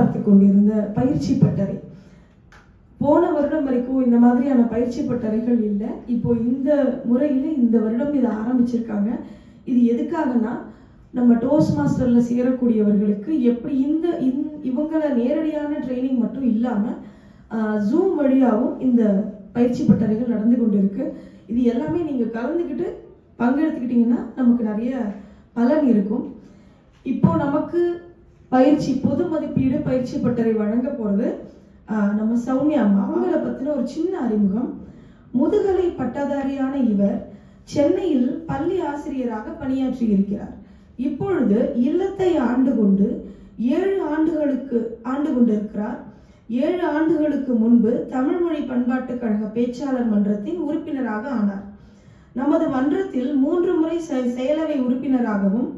எதிர்பார்த்து கொண்டிருந்த பயிற்சி பட்டறை. போன வருடம் வரைக்கும் இந்த மாதிரியான பயிற்சி பட்டறைகள் இல்லை. இப்போ இந்த முறையில் இந்த வருடம் இதை ஆரம்பிச்சிருக்காங்க. இது எதுக்காகனா, நம்ம டோஸ் மாஸ்டரில் சேரக்கூடியவர்களுக்கு எப்படி இவங்களை நேரடியான ட்ரைனிங் மட்டும் இல்லாமல் ஜூம் வழியாகவும் இந்த பயிற்சி பட்டறைகள் நடந்து கொண்டு இருக்கு. இது எல்லாமே நீங்கள் கலந்துக்கிட்டு பங்கெடுத்துக்கிட்டிங்கன்னா நமக்கு நிறைய பலன் இருக்கும். இப்போ நமக்கு பொது மதிப்பீடு பயிற்சி பட்டறை வழங்க போகிறது நம்ம சௌமியா அம்மா. அவங்கள பற்றின ஒரு சின்ன அறிமுகம். முதுகலை பட்டதாரியான இவர் சென்னையில் பள்ளி ஆசிரியராக பணியாற்றி இருக்கிறார். இப்பொழுது இல்லத்தை ஆண்டு கொண்டு 7 கொண்டிருக்கிறார். 7 ஆண்டுகளுக்கு முன்பு தமிழ் மொழி பண்பாட்டுக் கழக பேச்சாளர் மன்றத்தின் உறுப்பினராக ஆனார். நமது மன்றத்தில் 3 முறை செயலவை உறுப்பினராகவும்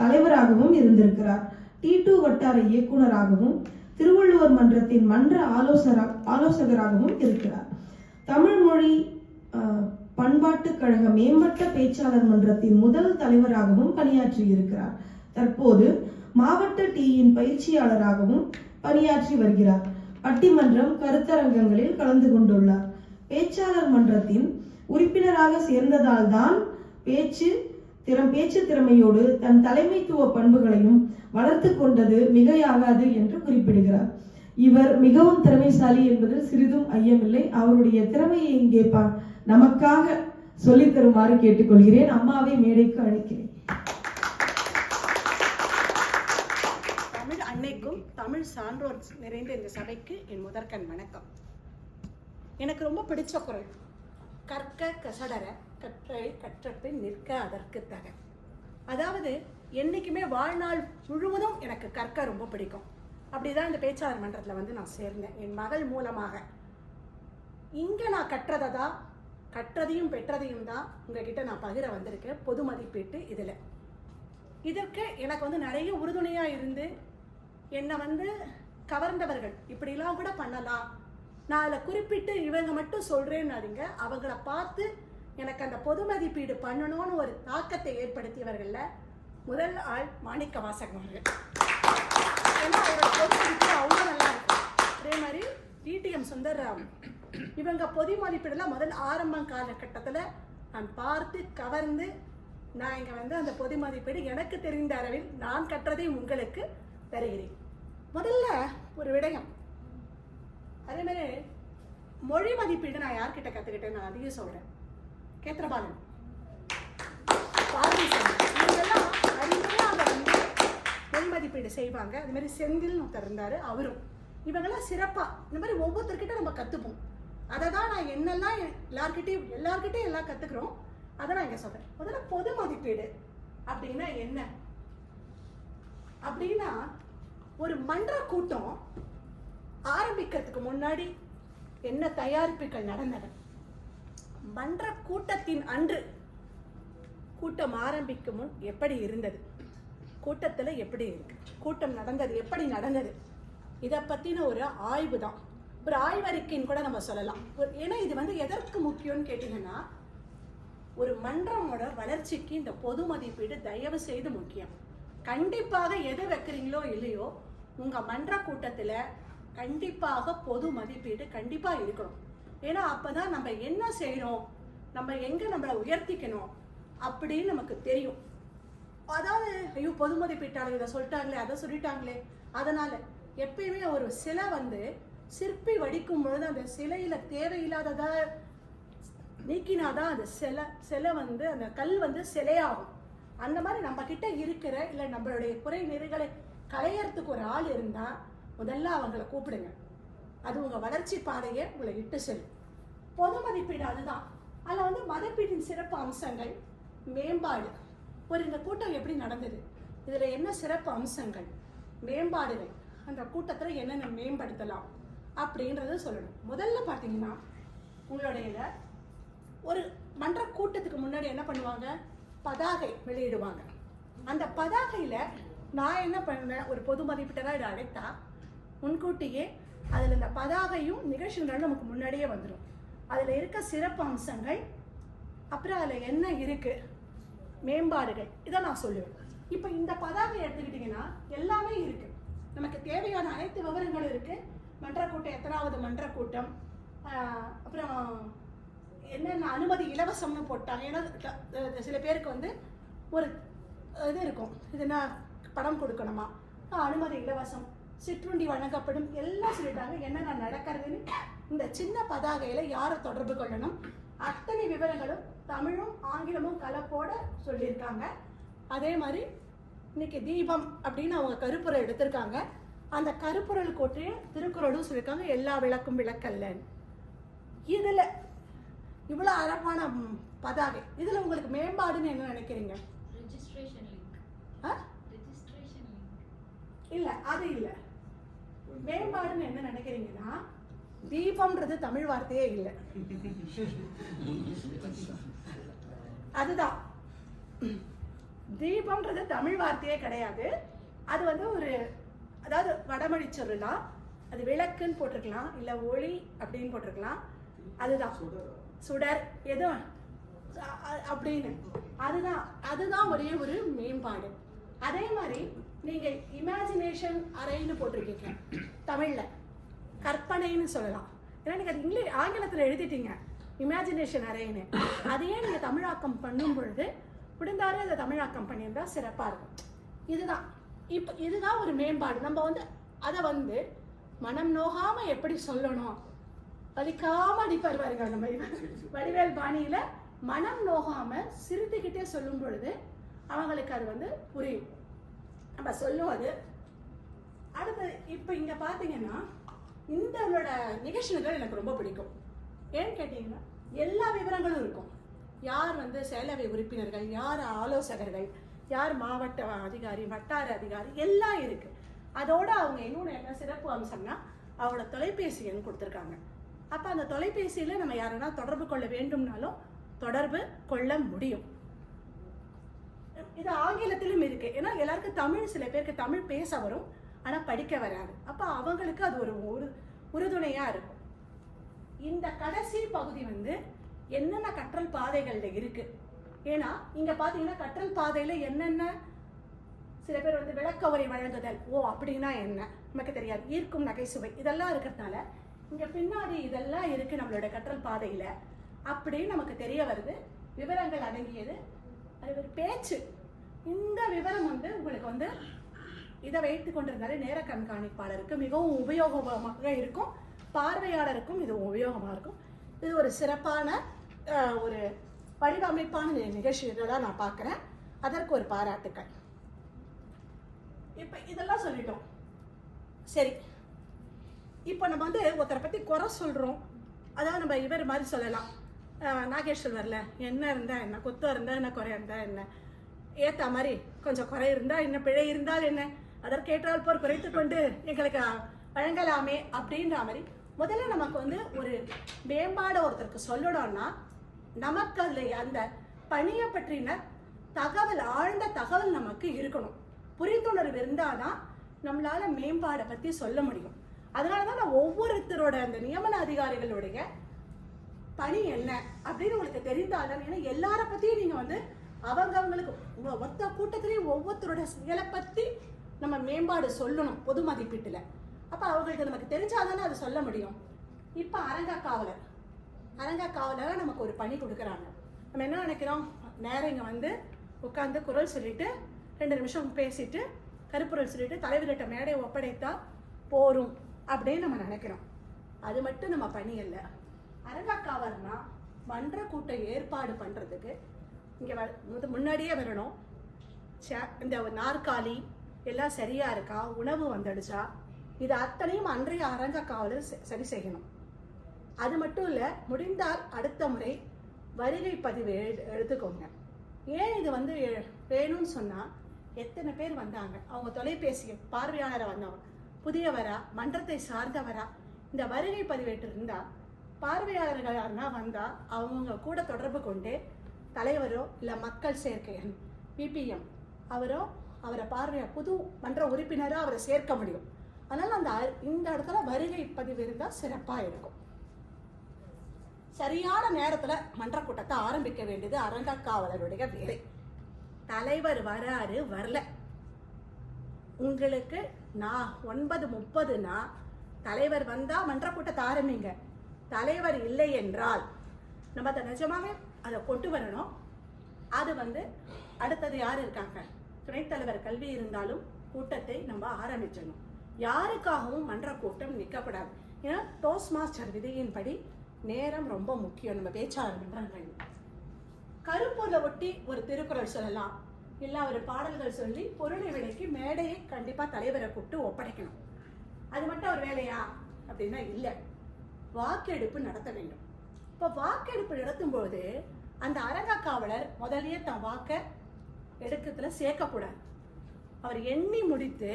தலைவராகவும் இருந்திருக்கிறார். T2 வட்டார இயக்குநராகவும் திருவள்ளுவர் மன்றத்தின் மன்ற ஆலோசகராகவும் இருக்கிறார். தமிழ் மொழி பண்பாட்டுக் கழக மேம்பட்ட பேச்சாளர் மன்றத்தின் முதல் தலைவராகவும் பணியாற்றி இருக்கிறார். தற்போது மாவட்ட டீயின் பயிற்சியாளராகவும் பணியாற்றி வருகிறார். பட்டிமன்றம் கருத்தரங்கங்களில் கலந்து கொண்டுள்ளார். பேச்சாளர் மன்றத்தின் உறுப்பினராக சேர்ந்ததால் தான் பேச்சு திறமையோடு தன் தலைமைத்துவ பண்புகளையும் வளர்த்து கொண்டது மிகையாகாது என்று குறிப்பிடுகிறார். இவர் மிகவும் திறமைசாலி என்பதில் சிறிதும் ஐயமில்லை. அவருடைய திறமையை இங்கே நமக்காக சொல்லித் தருமாறு கேட்டுக்கொள்கிறேன். அம்மாவை மேடைக்கு அழைக்கிறேன். தமிழ் அன்னைக்கும் தமிழ் சான்றோர் நிறைந்த இந்த சபைக்கு என் முதற்கண் வணக்கம். எனக்கு ரொம்ப பிடிச்ச குரல், கற்க கசடர கற்றை கற்றபின் நிற்க அதற்கு தக. அதாவது என்னைக்குமே வாழ்நாள் முழுவதும் எனக்கு கற்க ரொம்ப பிடிக்கும். அப்படிதான் இந்த பேச்சாளர் மன்றத்தில் நான் சேர்ந்தேன் என் மகள் மூலமாக. இங்கே நான் கற்றதையும் பெற்றதையும் தான் உங்ககிட்ட நான் பகிர வந்திருக்கேன். பொது மதிப்பீட்டு இதற்கு எனக்கு நிறைய உறுதுணையாக இருந்து என்னை கவர்ந்தவர்கள் இப்படிலாம் கூட பண்ணலாம், நான் அதில் குறிப்பிட்டு இவங்க மட்டும் சொல்கிறேன்னாதீங்க, அவங்கள பார்த்து எனக்கு அந்த பொது மதிப்பீடு பண்ணணும்னு ஒரு தாக்கத்தை ஏற்படுத்தியவர்களில் முதல் ஆள் மாணிக்க வாசகம் அவர்கள். ஏன்னா அவரோட பொது மதிப்பீடு அவ்வளோ நல்லா இருக்கும். அதே மாதிரி டிடிஎம் சுந்தர்ராவ், இவங்க பொது மதிப்பீடுலாம் முதல் ஆரம்ப காலகட்டத்தில் நான் பார்த்து கவர்ந்து நான் இங்கே அந்த பொது மதிப்பீடு எனக்கு தெரிந்த அளவில் நான் கற்றதை உங்களுக்கு தருகிறேன். முதல்ல ஒரு விடயம், அதே மாதிரி மொழி மதிப்பீடு நான் யார்கிட்ட கற்றுக்கிட்டேன்னு நான் அதிகம் சொல்கிறேன். கேத்திரபாலன், இவங்கெல்லாம் அருமையாக மொழி மதிப்பீடு செய்வாங்க. அது மாதிரி செந்தில்னு ஒருத்தர் இருந்தார், அவரும். இவங்கெல்லாம் சிறப்பாக இந்த மாதிரி ஒவ்வொருத்தர்கிட்ட நம்ம கற்றுப்போம். அதை தான் நான் என்னெல்லாம் எல்லார்கிட்டையும் எல்லாம் கற்றுக்குறோம், அதை நான் இங்கே சொல்கிறேன். முதல்ல பொது மதிப்பீடு அப்படின்னா என்ன அப்படின்னா, ஒரு மன்ற கூட்டம் ஆரம்பிக்கிறதுக்கு முன்னாடி என்ன தயாரிப்புகள் நடந்தது, மன்ற கூட்டத்தின் அன்று கூட்டம் ஆரம்பிக்கும் முன் எப்படி இருந்தது, கூட்டத்தில் எப்படி இருக்கு, கூட்டம் நடந்தது எப்படி நடந்தது, இதை பற்றின ஒரு ஆய்வு தான், ஒரு ஆய்வறிக்கைன்னு கூட நம்ம சொல்லலாம். ஏன்னா இது எதற்கு முக்கியம்னு கேட்டிங்கன்னா, ஒரு மன்றமோட வளர்ச்சிக்கு இந்த பொது மதிப்பீடு தயவு செய்து முக்கியம். கண்டிப்பாக எது வைக்கிறீங்களோ இல்லையோ உங்கள் மன்ற கூட்டத்தில் கண்டிப்பாக பொது மதிப்பீடு கண்டிப்பாக இருக்கணும். ஏன்னா அப்போ தான் நம்ம என்ன செய்கிறோம், நம்ம எங்கே நம்மளை உயர்த்திக்கணும் அப்படின்னு நமக்கு தெரியும். அதாவது ஐயோ பொது மதிப்பீட்டாளர் இதை சொல்லிட்டாங்களே அதை சொல்லிட்டாங்களே, அதனால் எப்பயுமே ஒரு சிலை சிற்பி வடிக்கும் பொழுது அந்த சிலையில் தேவையில்லாததா நீக்கினாதான் அந்த சிலை அந்த கல் சிலையாகும். அந்த மாதிரி நம்ம கிட்ட இருக்கிற இல்லை நம்மளுடைய குறை நிறைகளை களையறதுக்கு ஒரு ஆள் இருந்தால் முதல்ல அவங்களை கூப்பிடுங்க. அது உங்கள் வளர்ச்சி பாதையை உங்களை இட்டு செல்லும். பொது மதிப்பீடு அதுதான். அதில் மதிப்பீட்டின் சிறப்பு அம்சங்கள், மேம்பாடு, இந்த கூட்டம் எப்படி நடந்தது, இதில் என்ன சிறப்பு அம்சங்கள், மேம்பாடுகள், அந்த கூட்டத்தில் என்னென்ன மேம்படுத்தலாம் அப்படின்றத சொல்லணும். முதல்ல பார்த்தீங்கன்னா, உங்களுடைய ஒரு மன்ற கூட்டத்துக்கு முன்னாடி என்ன பண்ணுவாங்க, பதாகை வெளியிடுவாங்க. அந்த பதாகையில் நான் என்ன பண்ணுவேன், ஒரு பொது மதிப்பீட்டராக இதை அழைத்தா முன்கூட்டியே அதில் இந்த பதாகையும் நிகழ்ச்சிகள் நமக்கு முன்னாடியே வந்துடும். அதில் இருக்க சிறப்பு அம்சங்கள், அப்புறம் அதில் என்ன இருக்குது, மேம்பாடுகள், இதை நான் சொல்லுவேன். இப்போ இந்த பதாகை எடுத்துக்கிட்டிங்கன்னா எல்லாமே இருக்குது. நமக்கு தேவையான அனைத்து விவரங்களும் இருக்கு. மன்ற கூட்டம் எத்தனாவது மன்ற கூட்டம், அப்புறம் என்னென்ன அனுமதி இலவசம்னு போட்டாங்க. ஏன்னா சில பேருக்கு வந்து ஒரு இது இருக்கும், இதுனா பணம் கொடுக்கணுமா, அனுமதி இலவசம், சிற்றுண்டி வழங்கப்படும், எல்லாம் சொல்லிட்டாங்க. என்னென்ன நடக்கிறதுன்னு இந்த சின்ன பதாகையில யாரை தொடர்பு கொள்ளணும், அத்தனை விவரங்களும் தமிழும் ஆங்கிலமும் கலப்போட சொல்லியிருக்காங்க. அதே மாதிரி இன்னைக்கு தீபம் அப்படின்னு அவங்க கருப்புரை எடுத்திருக்காங்க. அந்த கருப்புரல் கொற்றிய திருக்குறளும் சொல்லியிருக்காங்க, எல்லா விளக்கும் விளக்கல்லன்னு. இதுல இவ்வளவு அழகான பதாகை, இதுல உங்களுக்கு மேம்பாடுன்னு என்ன நினைக்கிறீங்க? இல்ல, அது இல்ல. மேம்பாடுன்னு என்ன நினைக்கிறீங்கன்னா, தீபம்ன்றது தமிழ் வார்த்தையே இல்லை. அதுதான், தீபம்ன்றது தமிழ் வார்த்தையே கிடையாது. அது வந்து ஒரு, அதாவது வடமொழி சொல்லலாம். அது விளக்குன்னு போட்டிருக்கலாம், இல்ல ஒளி அப்படின்னு போட்டிருக்கலாம். அதுதான் சுடர் எதுவும் அப்படின்னு. அதுதான் ஒரே ஒரு மேம்பாடு. அதே மாதிரி நீங்க இமேஜினேஷன் அறைன்னு போட்டிருக்கீங்க தமிழ்ல, கற்பனைன்னு சொல்லலாம். ஏன்னா நீங்க அது ஆங்கிலத்துல எழுதிட்டீங்க இமேஜினேஷன் அறைன்னு. அதையே நீங்க தமிழாக்கம் பண்ணும் பொழுது முடிந்தாலே அதை தமிழாக்கம் பண்ணியிருந்தா சிறப்பா இருக்கும். இதுதான் ஒரு மேம்பாடு. நம்ம வந்து அதை வந்து மனம் நோகாம எப்படி சொல்லணும், வலிக்காம அடிப்பார் பாருங்க நம்ம வடிவேல் பாணியில, மனம் நோகாம சிரித்துக்கிட்டே சொல்லும் பொழுது அவங்களுக்கு அது வந்து புரியும், நம்ம சொல்லும் அது. அடுத்து இப்ப இங்க பாத்தீங்கன்னா இந்த நிகழ்ச்சிகள் எனக்கு ரொம்ப பிடிக்கும். ஏன்னு கேட்டீங்கன்னா எல்லா விவரங்களும் இருக்கும். யார் வந்து செயலவை உறுப்பினர்கள், யார் ஆலோசகர்கள், யார் மாவட்ட அதிகாரி, வட்டார அதிகாரி, எல்லாம் இருக்கு. அதோட அவங்க இன்னொன்று என்ன சிறப்பு அம்சம்னா அவங்களோட தொலைபேசி எண் கொடுத்துருக்காங்க. அப்ப அந்த தொலைபேசியில நம்ம யாருன்னா தொடர்பு கொள்ள வேண்டும்னாலும் தொடர்பு கொள்ள முடியும். இது ஆங்கிலத்திலும் இருக்கு. ஏன்னா எல்லாருக்கும் தமிழ், சில பேருக்கு தமிழ் பேச வரும் ஆனா படிக்க வராது. அப்ப அவங்களுக்கு அது ஒரு உறுதுணையா இருக்கும். இந்த கடைசி பகுதி வந்து என்னென்ன கற்றல் பாதைகள்ல இருக்கு. ஏன்னா இங்க பாத்தீங்கன்னா கற்றல் பாதையில என்னென்ன, சில பேர் வந்து விளக்க உரை வழங்குதல், ஓ அப்படின்னா என்ன நமக்கு தெரியாது, ஈர்க்கும் நகைச்சுவை, இதெல்லாம் இருக்கிறதுனால இங்க பின்னாடி இதெல்லாம் இருக்கு நம்மளோட கற்றல் பாதையில அப்படின்னு நமக்கு தெரிய வருது. விவரங்கள் அடங்கியது, அது ஒரு பேச்சு. இந்த விவரம் வந்து உங்களுக்கு வந்து இதை வைத்து கொண்டிருந்தாலே நேர கண்காணிப்பாளருக்கு மிகவும் உபயோகமாக இருக்கும், பார்வையாளருக்கும் இது உபயோகமா இருக்கும். இது ஒரு சிறப்பான ஒரு வடிவமைப்பான நிகழ்ச்சிகளை நான் பார்க்குறேன். அதற்கு ஒரு பாராட்டுக்கள். இப்போ இதெல்லாம் சொல்லிட்டோம். சரி, இப்போ நம்ம வந்து ஒருத்தரை பற்றி குறை சொல்கிறோம். அதாவது நம்ம இவர் மாதிரி சொல்லலாம், நாகேஷ் சொல்வார்ல, என்ன இருந்தால் என்ன, குத்தம் இருந்தால் என்ன, குறை இருந்தால் என்ன, ஏற்ற மாதிரி கொஞ்சம் குறை இருந்தால் என்ன, பிழை இருந்தால் என்ன, அதற்கேற்றால் போர் குறைத்து கொண்டு எங்களுக்கு வழங்கலாமே அப்படின்ற மாதிரி முதல்ல நமக்கு வந்து ஒரு மேம்பாடு ஒருத்தருக்கு சொல்லணும்னா நமக்கு அதில் அந்த பணியை பற்றின தகவல், ஆழ்ந்த தகவல் நமக்கு இருக்கணும். புரிந்துணர்வு இருந்தாதான் நம்மளால மேம்பாடை பற்றி சொல்ல முடியும். அதனாலதான் நான் ஒவ்வொருத்தரோட அந்த நியமன அதிகாரிகளுடைய பணி என்ன அப்படின்னு உங்களுக்கு தெரிந்தால்தான். ஏன்னா எல்லார பத்தியும் நீங்க வந்து அவங்களுக்கு மொத்த கூட்டத்திலையும் ஒவ்வொருத்தரோட செயலை பத்தி நம்ம மேம்பாடு சொல்லணும் பொது மதிப்பீட்டுல. அப்ப அவங்களுக்கு நமக்கு தெரிஞ்சாதானே அதை சொல்ல முடியும். இப்ப அரங்க காவலரா நமக்கு ஒரு பணி கொடுக்குறாங்க. நம்ம என்ன நினைக்கிறோம், நேரம் இங்க வந்து உட்காந்து குரல் சொல்லிட்டு 2 நிமிஷம் பேசிட்டு கருப்புரல் சொல்லிட்டு தலைவர்கிட்ட மேடை ஒப்படைத்தா போரும் அப்படின்னு நம்ம நினைக்கிறோம். அது மட்டும் நம்ம பணி இல்லை. அரங்காக்காவல்னா மன்ற கூட்டம் ஏற்பாடு பண்றதுக்கு இங்க முன்னாடியே வரணும். இந்த நாற்காலி எல்லாம் சரியா இருக்கா, உணவு வந்துடுச்சா, இது அத்தனையும் அன்றைய அரங்காவலர் சரி செய்யணும். அது மட்டும் இல்ல, முடிந்தால் அடுத்த முறை வருகை பதிவு எடுத்துக்கோங்க. ஏன் இது வந்து வேணும்னு சொன்னா, எத்தனை பேர் வந்தாங்க, அவங்க தொலைபேசி பார்வையாளரை வந்தவங்க, புதியவரா, மன்றத்தை சார்ந்தவரா, இந்த வருகை பதிவேற்று இருந்தா பார்வையாளர்கள் யாருன்னா வந்தா அவங்க கூட தொடர்பு கொண்டு தலைவரோ இல்ல மக்கள் சேர்க்கை பிபிஎம் அவரை பார்வையா புது மன்ற உறுப்பினரா அவரை சேர்க்க முடியும். அதனால இந்த இடத்துல வருகை பதிவு இருந்தா சிறப்பா இருக்கும். சரியான நேரத்துல மன்ற கூட்டத்தை ஆரம்பிக்க வேண்டியது அரங்காவலருடைய வேலை. தலைவர் வராரு வரல, உங்களுக்கு நான் 9:30னா தலைவர் வந்தா மன்ற கூட்டத்தை ஆரம்பிங்க. தலைவர் இல்லை என்றால் நம்ம அதை நிஜமாவே அதை கொண்டு வரணும். அது அடுத்தது யார் இருக்காங்க, துணைத் தலைவர் கல்வி இருந்தாலும் கூட்டத்தை நம்ம ஆரம்பிச்சிடணும். யாருக்காகவும் மன்ற கூட்டம் நிற்கக்கூடாது. ஏன்னா டோஸ் மாஸ்டர் விதியின்படி நேரம் ரொம்ப முக்கியம். நம்ம பேச்சாளர் மன்றங்கள் கருப்பொருளை ஒட்டி ஒரு திருக்குறள் சொல்லலாம், இல்லை ஒரு பாடல்கள் சொல்லி பொருளை விலைக்கு மேடையை கண்டிப்பா தலைவரை கூப்பிட்டு ஒப்படைக்கணும். அது மட்டும் ஒரு வேலையா அப்படின்னா இல்லை, வாக்கெடுப்பு நடத்த வேண்டும். இப்போ வாக்கெடுப்பு நடத்தும் போது அந்த அரங்க காவலர் முதலியே தன் வாக்க எடுக்கத்துல சேர்க்கக்கூடாது. அவர் எண்ணி முடித்து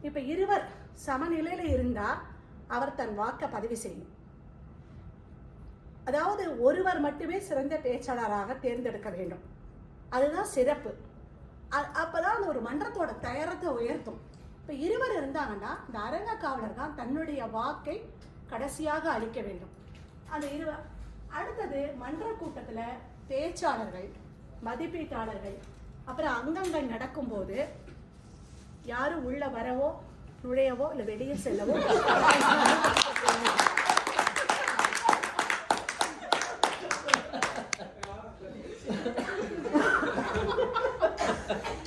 இப்ப இருவர் சமநிலையில இருந்தா அவர் தன் வாக்க பதிவு செய்யும். அதாவது ஒருவர் மட்டுமே சிறந்த பேச்சாளராக தேர்ந்தெடுக்க வேண்டும். அதுதான் சிறப்பு. அப்பதான் அந்த ஒரு மன்றத்தோட தயாரத்தை உயர்த்தும். இப்ப இருவர் இருந்தாங்கன்னா இந்த அரங்க காவலர் தான் தன்னுடைய வாக்கை கடைசியாக அளிக்க வேண்டும். அந்த இருவர் அடுத்தது மன்ற கூட்டத்துல பேச்சாளர்கள், மதிப்பீட்டாளர்கள், அப்புறம் அங்கங்கள் நடக்கும்போது யாரும் உள்ள வரவோ நுழையவோ இல்லை வெளியே செல்லவோ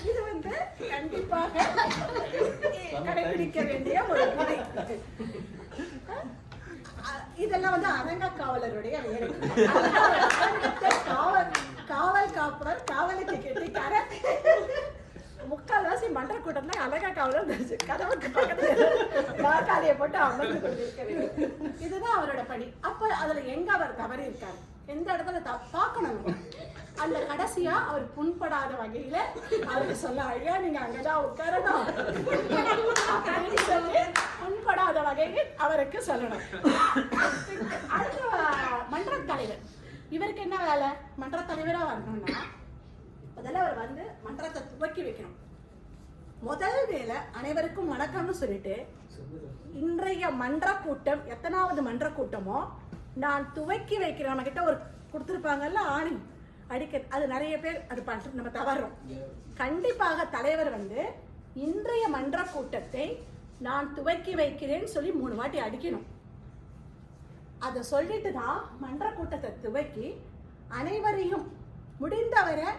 இது கண்டிப்பாக கடைபிடிக்க வேண்டிய ஒரு முறை. இதெல்லாம் அரங்க காவலருடைய வேலை. காவல் காப்பவர் காவலுக்கு கெட்டிக்கார முக்கால்வாசி மன்ற கூட்டம் தான் அழகா காவலர் கதவுக்கு பக்கத்துல வாக்காளியை போட்டு அமர்ந்து கொண்டிருக்கிறது. இதுதான் அவரோட பணி. அப்ப அதுல எங்க அவர் தவறி இருக்காரு, எந்த இடத்துல பார்க்கணும். அந்த கடைசியா அவர் புண்படாத வகையில அவருக்கு சொல்ல, ஐயா நீங்க அங்கதான் உட்காரணும் அப்படின்னு சொல்லி புண்படாத வகையில் அவருக்கு சொல்லணும். அடுத்த மன்ற தலைவர், இவருக்கு என்ன வேலை? மன்ற தலைவரா வரணும்னா முதல்ல அவர் மன்றத்தை துவக்கி வைக்கணும். முதல் வேலை அனைவருக்கும் வணக்கம்னு சொல்லிட்டு, இன்றைய மன்ற கூட்டம் எத்தனாவது மன்ற கூட்டமோ நான் துவக்கி வைக்கிறேன். நம்ம கிட்ட ஒரு கொடுத்துருப்பாங்கல்ல ஆணி அடிக்க, அது நிறைய பேர் அது பண்றது நம்ம தவறும். கண்டிப்பாக தலைவர் இன்றைய மன்ற கூட்டத்தை நான் துவக்கி வைக்கிறேன்னு சொல்லி 3 வாட்டி அடிக்கணும். அதை சொல்லிட்டு தான் மன்ற கூட்டத்தை துவக்கி அனைவரையும் முடிந்தவரை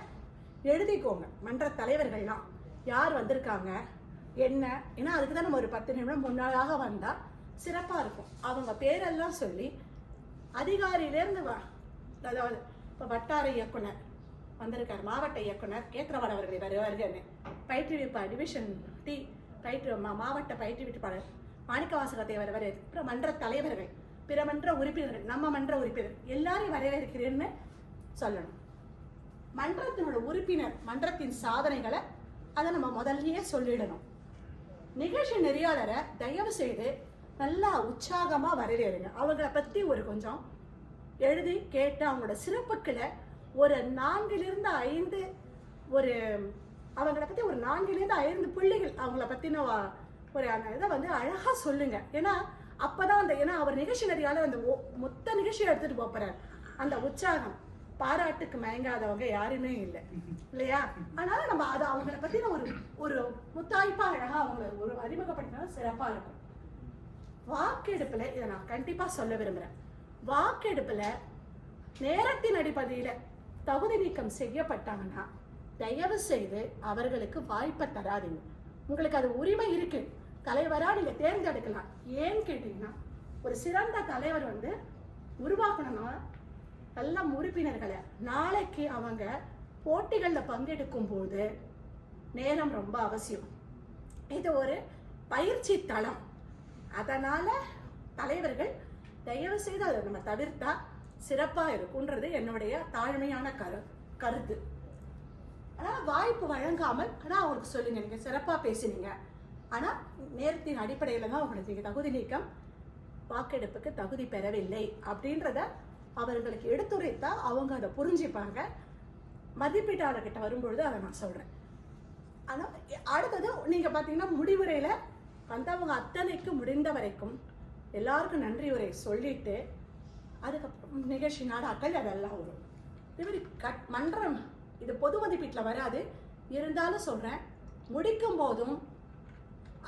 எழுதிக்கோங்க. மன்ற தலைவர்கள்லாம் யார் வந்திருக்காங்க என்ன, ஏன்னா அதுக்கு தான் நம்ம ஒரு 10 நிமிடம் முன்னாளாக வந்தா சிறப்பா இருக்கும். அவங்க பேரெல்லாம் சொல்லி அதிகாரியிலேருந்து அதாவது இப்போ வட்டார இயக்குனர் வந்திருக்காரு, மாவட்ட இயக்குனர் கேத்திரவாட அவர்களை வருவாருன்னு, பயிற்றுவிப்பாளர் டிவிஷன் டி மாவட்ட பயிற்றுவிப்பாளர் மாணிக்கவாசக தேவர் வருவார், அப்புறம் மன்ற தலைவர்கள், பிற மன்ற உறுப்பினர்கள், நம்ம மன்ற உறுப்பினர் எல்லாரையும் வரவேற்கிறேன்னு சொல்லணும். மன்றத்தினோட உறுப்பினர் மன்றத்தின் சாதனைகளை அதை நம்ம முதல்லயே சொல்லிடணும். நிகழ்ச்சி நெறியாளரை தயவு செய்து நல்லா உற்சாகமா வரவேறுங்க. அவங்களை பத்தி ஒரு கொஞ்சம் எழுதி கேட்டு அவங்களோட சிறப்புக்களை ஒரு 4 ஒரு அவங்கள பத்தி ஒரு 4 புள்ளிகள் அவங்கள பத்தின ஒரு இதை அழகா சொல்லுங்க. ஏன்னா அப்பதான் ஏன்னா அவர் நிகழ்ச்சி நெறியாளர் அந்த மொத்த நிகழ்ச்சியை எடுத்துட்டு போறாரு. அந்த உற்சாகம் பாராட்டுக்கு மயங்காதவங்க யாருமே இல்லை இல்லையா? அதனால நம்ம அதை அவங்கள பத்தின ஒரு முத்தாய்ப்பா அழகா அவங்களை ஒரு அறிமுகப்படுத்தினா சிறப்பா இருக்கும். வாக்கெடுப்புல இதை நான் கண்டிப்பா சொல்ல விரும்புறேன். வாக்கெடுப்புல நேரத்தின் அடிப்படையில தகுதி நீக்கம் செய்யப்பட்டாங்கன்னா தயவு செய்து அவர்களுக்கு வாய்ப்பை தராதீங்க. உங்களுக்கு அது உரிமை இருக்கு, தலைவரா நீங்க தேர்ந்தெடுக்கலாம். ஏன்னு கேட்டீங்கன்னா ஒரு சிறந்த தலைவர் உருவாக்கணும்னா நல்ல உறுப்பினர்களை நாளைக்கு அவங்க போட்டிகள்ல பங்கெடுக்கும் போது நேரம் ரொம்ப அவசியம். இது ஒரு பயிற்சி தளம். அதனால தலைவர்கள் தயவு செய்து அதை நம்ம தவிர்த்தா சிறப்பா இருக்கும்ன்றது என்னுடைய தாழ்மையான கருத்து. ஆனா வாய்ப்பு வழங்காமல் ஆனா அவங்களுக்கு சொல்லுங்க, நீங்க சிறப்பா பேசுனீங்க, ஆனா நேரத்தின் அடிப்படையில தான் உங்களுக்கு நீங்க தகுதி நீக்கம் வாக்கெடுப்புக்கு தகுதி பெறவில்லை அப்படின்றத அவர்களுக்கு எடுத்துரைத்தா அவங்க அதை புரிஞ்சுப்பாங்க. மதிப்பீட்டாளர்கிட்ட வரும்பொழுது அதை நான் சொல்றேன். ஆனா அடுத்தது நீங்க பாத்தீங்கன்னா முடிவுரையில வந்தவங்க அத்தனைக்கு முடிந்த வரைக்கும் எல்லாருக்கும் நன்றி உரை சொல்லிட்டு அதுக்கப்புறம் நிகழ்ச்சி நாடாக்கள் அதெல்லாம் வரும். இதுமாதிரி மன்றம் இது பொது மதிப்பீட்டில் வராது, இருந்தாலும் சொல்றேன், முடிக்கும் போதும்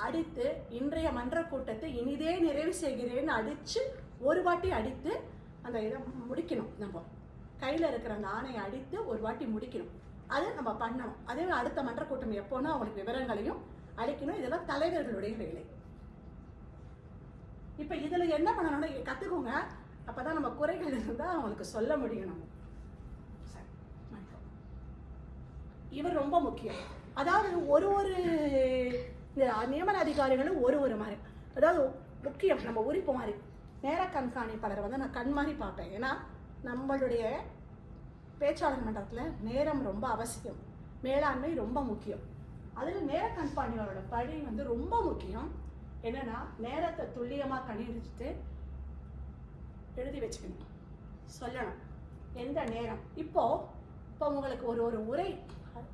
அடித்து இன்றைய மன்ற கூட்டத்தை இனிதே நிறைவு செய்கிறேன்னு அடித்து ஒரு வாட்டி அடித்து அந்த இதை முடிக்கணும். நம்ம கையில் இருக்கிற அந்த ஆணையை அடித்து ஒரு வாட்டி முடிக்கணும். அது நம்ம பண்ணணும். அதே அடுத்த மன்ற கூட்டம் எப்போனா அவங்களுக்கு விவரங்களையும் அளிக்கணும். இதெல்லாம் தலைவர்களுடைய வேலை. இப்போ இதில் என்ன பண்ணணும்னா கற்றுக்கோங்க. அப்போ தான் நம்ம குறைகள் இருந்தால் அவங்களுக்கு சொல்ல முடியும். நம்ம இவர் ரொம்ப முக்கியம். அதாவது ஒரு இந்த நியமன அதிகாரிகளும் ஒரு மாதிரி, அதாவது முக்கியம். நம்ம உரிப்பு மாதிரி நேர கண்காணிப்பாளரை வந்து நான் கண் மாதிரி பார்ப்பேன். ஏன்னா நம்மளுடைய பேச்சாளர் மன்றத்தில் நேரம் ரொம்ப அவசியம், மேலாண்மை ரொம்ப முக்கியம். அதில் நேர கண்காணிப்பாளரோட பணி வந்து ரொம்ப முக்கியம். என்னன்னா நேரத்தை துல்லியமாக கணிச்சிட்டு எழுதி வச்சுக்கணும், சொல்லணும் எந்த நேரம். இப்போ உங்களுக்கு ஒரு உரை,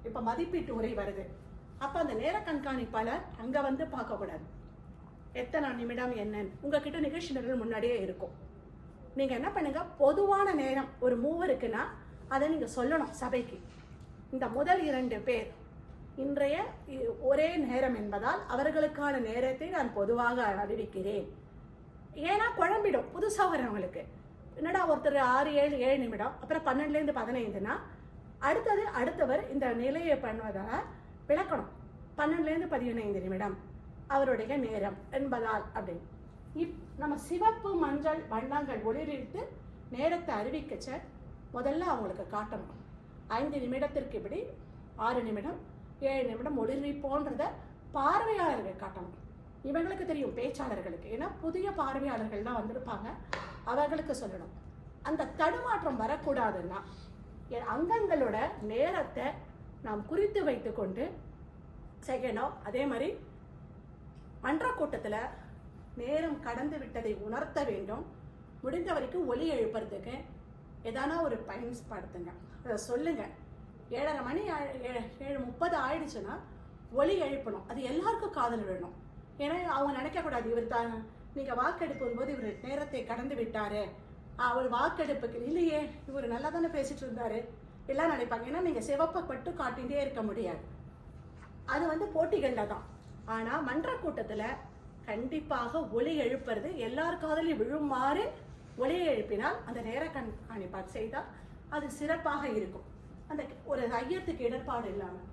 இப்போ மதிப்பீட்டு உரை வருது. அப்போ அந்த நேர கண்காணிப்பாளர் அங்கே வந்து பார்க்கக்கூடாது எத்தனை நிமிடம் என்னன்னு. உங்ககிட்ட நிகழ்ச்சி நிரல் முன்னாடியே இருக்கும். நீங்கள் என்ன பண்ணுங்க, பொதுவான நேரம் ஒரு மூவருக்குன்னா அதை நீங்கள் சொல்லணும் சபைக்கு. இந்த முதல் 2 பேர் இன்றைய ஒரே நேரம் என்பதால் அவர்களுக்கான நேரத்தை நான் பொதுவாக அறிவிக்கிறேன். ஏன்னா குழம்பிடும் புதுசாக வரவங்களுக்கு. என்னடா ஒருத்தர் 6, 7 நிமிடம், அப்புறம் 12லேருந்து 15னா அடுத்தவர் இந்த நிலையை பண்ணுவதால் விளக்கணும். 12லேருந்து 15 நிமிடம் அவருடைய நேரம் என்பதால் அப்படின்னு நம்ம சிவப்பு மஞ்சள் வண்ணங்கள் ஒளிரிட்டு நேரத்தை அறிவிக்கச்ச முதல்ல அவங்களுக்கு காட்டணும். 5 நிமிடத்திற்கு இப்படி, 6 நிமிடம், 7 நிமிடம் ஒளிரிப்போன்றத பார்வையாளர்கள் காட்டணும். இவங்களுக்கு தெரியும், பேச்சாளர்களுக்கு. ஏன்னா புதிய பார்வையாளர்கள் தான் வந்திருப்பாங்க, அவர்களுக்கு சொல்லணும். அந்த தடுமாற்றம் வரக்கூடாதுன்னா அங்கங்களோட நேரத்தை நாம் குறித்து வைத்து கொண்டு செய்யணும். அதே மாதிரி மன்ற கூட்டத்தில் நேரம் கடந்து விட்டதை உணர்த்த வேண்டும். முடிந்த வரைக்கும் ஒலி எழுப்புறதுக்கு ஏதானா ஒரு பயன்படுத்துங்க, அதை சொல்லுங்க. 7:30 மணி 7:30 ஆயிடுச்சுன்னா ஒலி எழுப்பணும். அது எல்லாருக்கும் காதல் வேணும். ஏன்னா அவங்க நினைக்கக்கூடாது இவர் தான் நீங்கள் வாக்கெடுப்பு போது இவர் நேரத்தை கடந்து விட்டாரு, அவர் வாக்கெடுப்புக்கு இல்லையே இவர் நல்லா தானே பேசிட்டு இருந்தாரு எல்லாம் நினைப்பாங்க. ஏன்னா நீங்கள் சிவப்பை பட்டு காட்டிகிட்டே இருக்க முடியாது. அது வந்து போட்டிகளில் தான். ஆனால் மன்ற கூட்டத்தில் கண்டிப்பாக ஒலி எழுப்புறது எல்லார் காதலையும் விழுமாறு ஒலியை எழுப்பினால் அந்த நேர கண்காணிப்பார் செய்தால் அது சிறப்பாக இருக்கும். அந்த ஒரு ஐயத்துக்கு இடர்பாடு இல்லாமல்.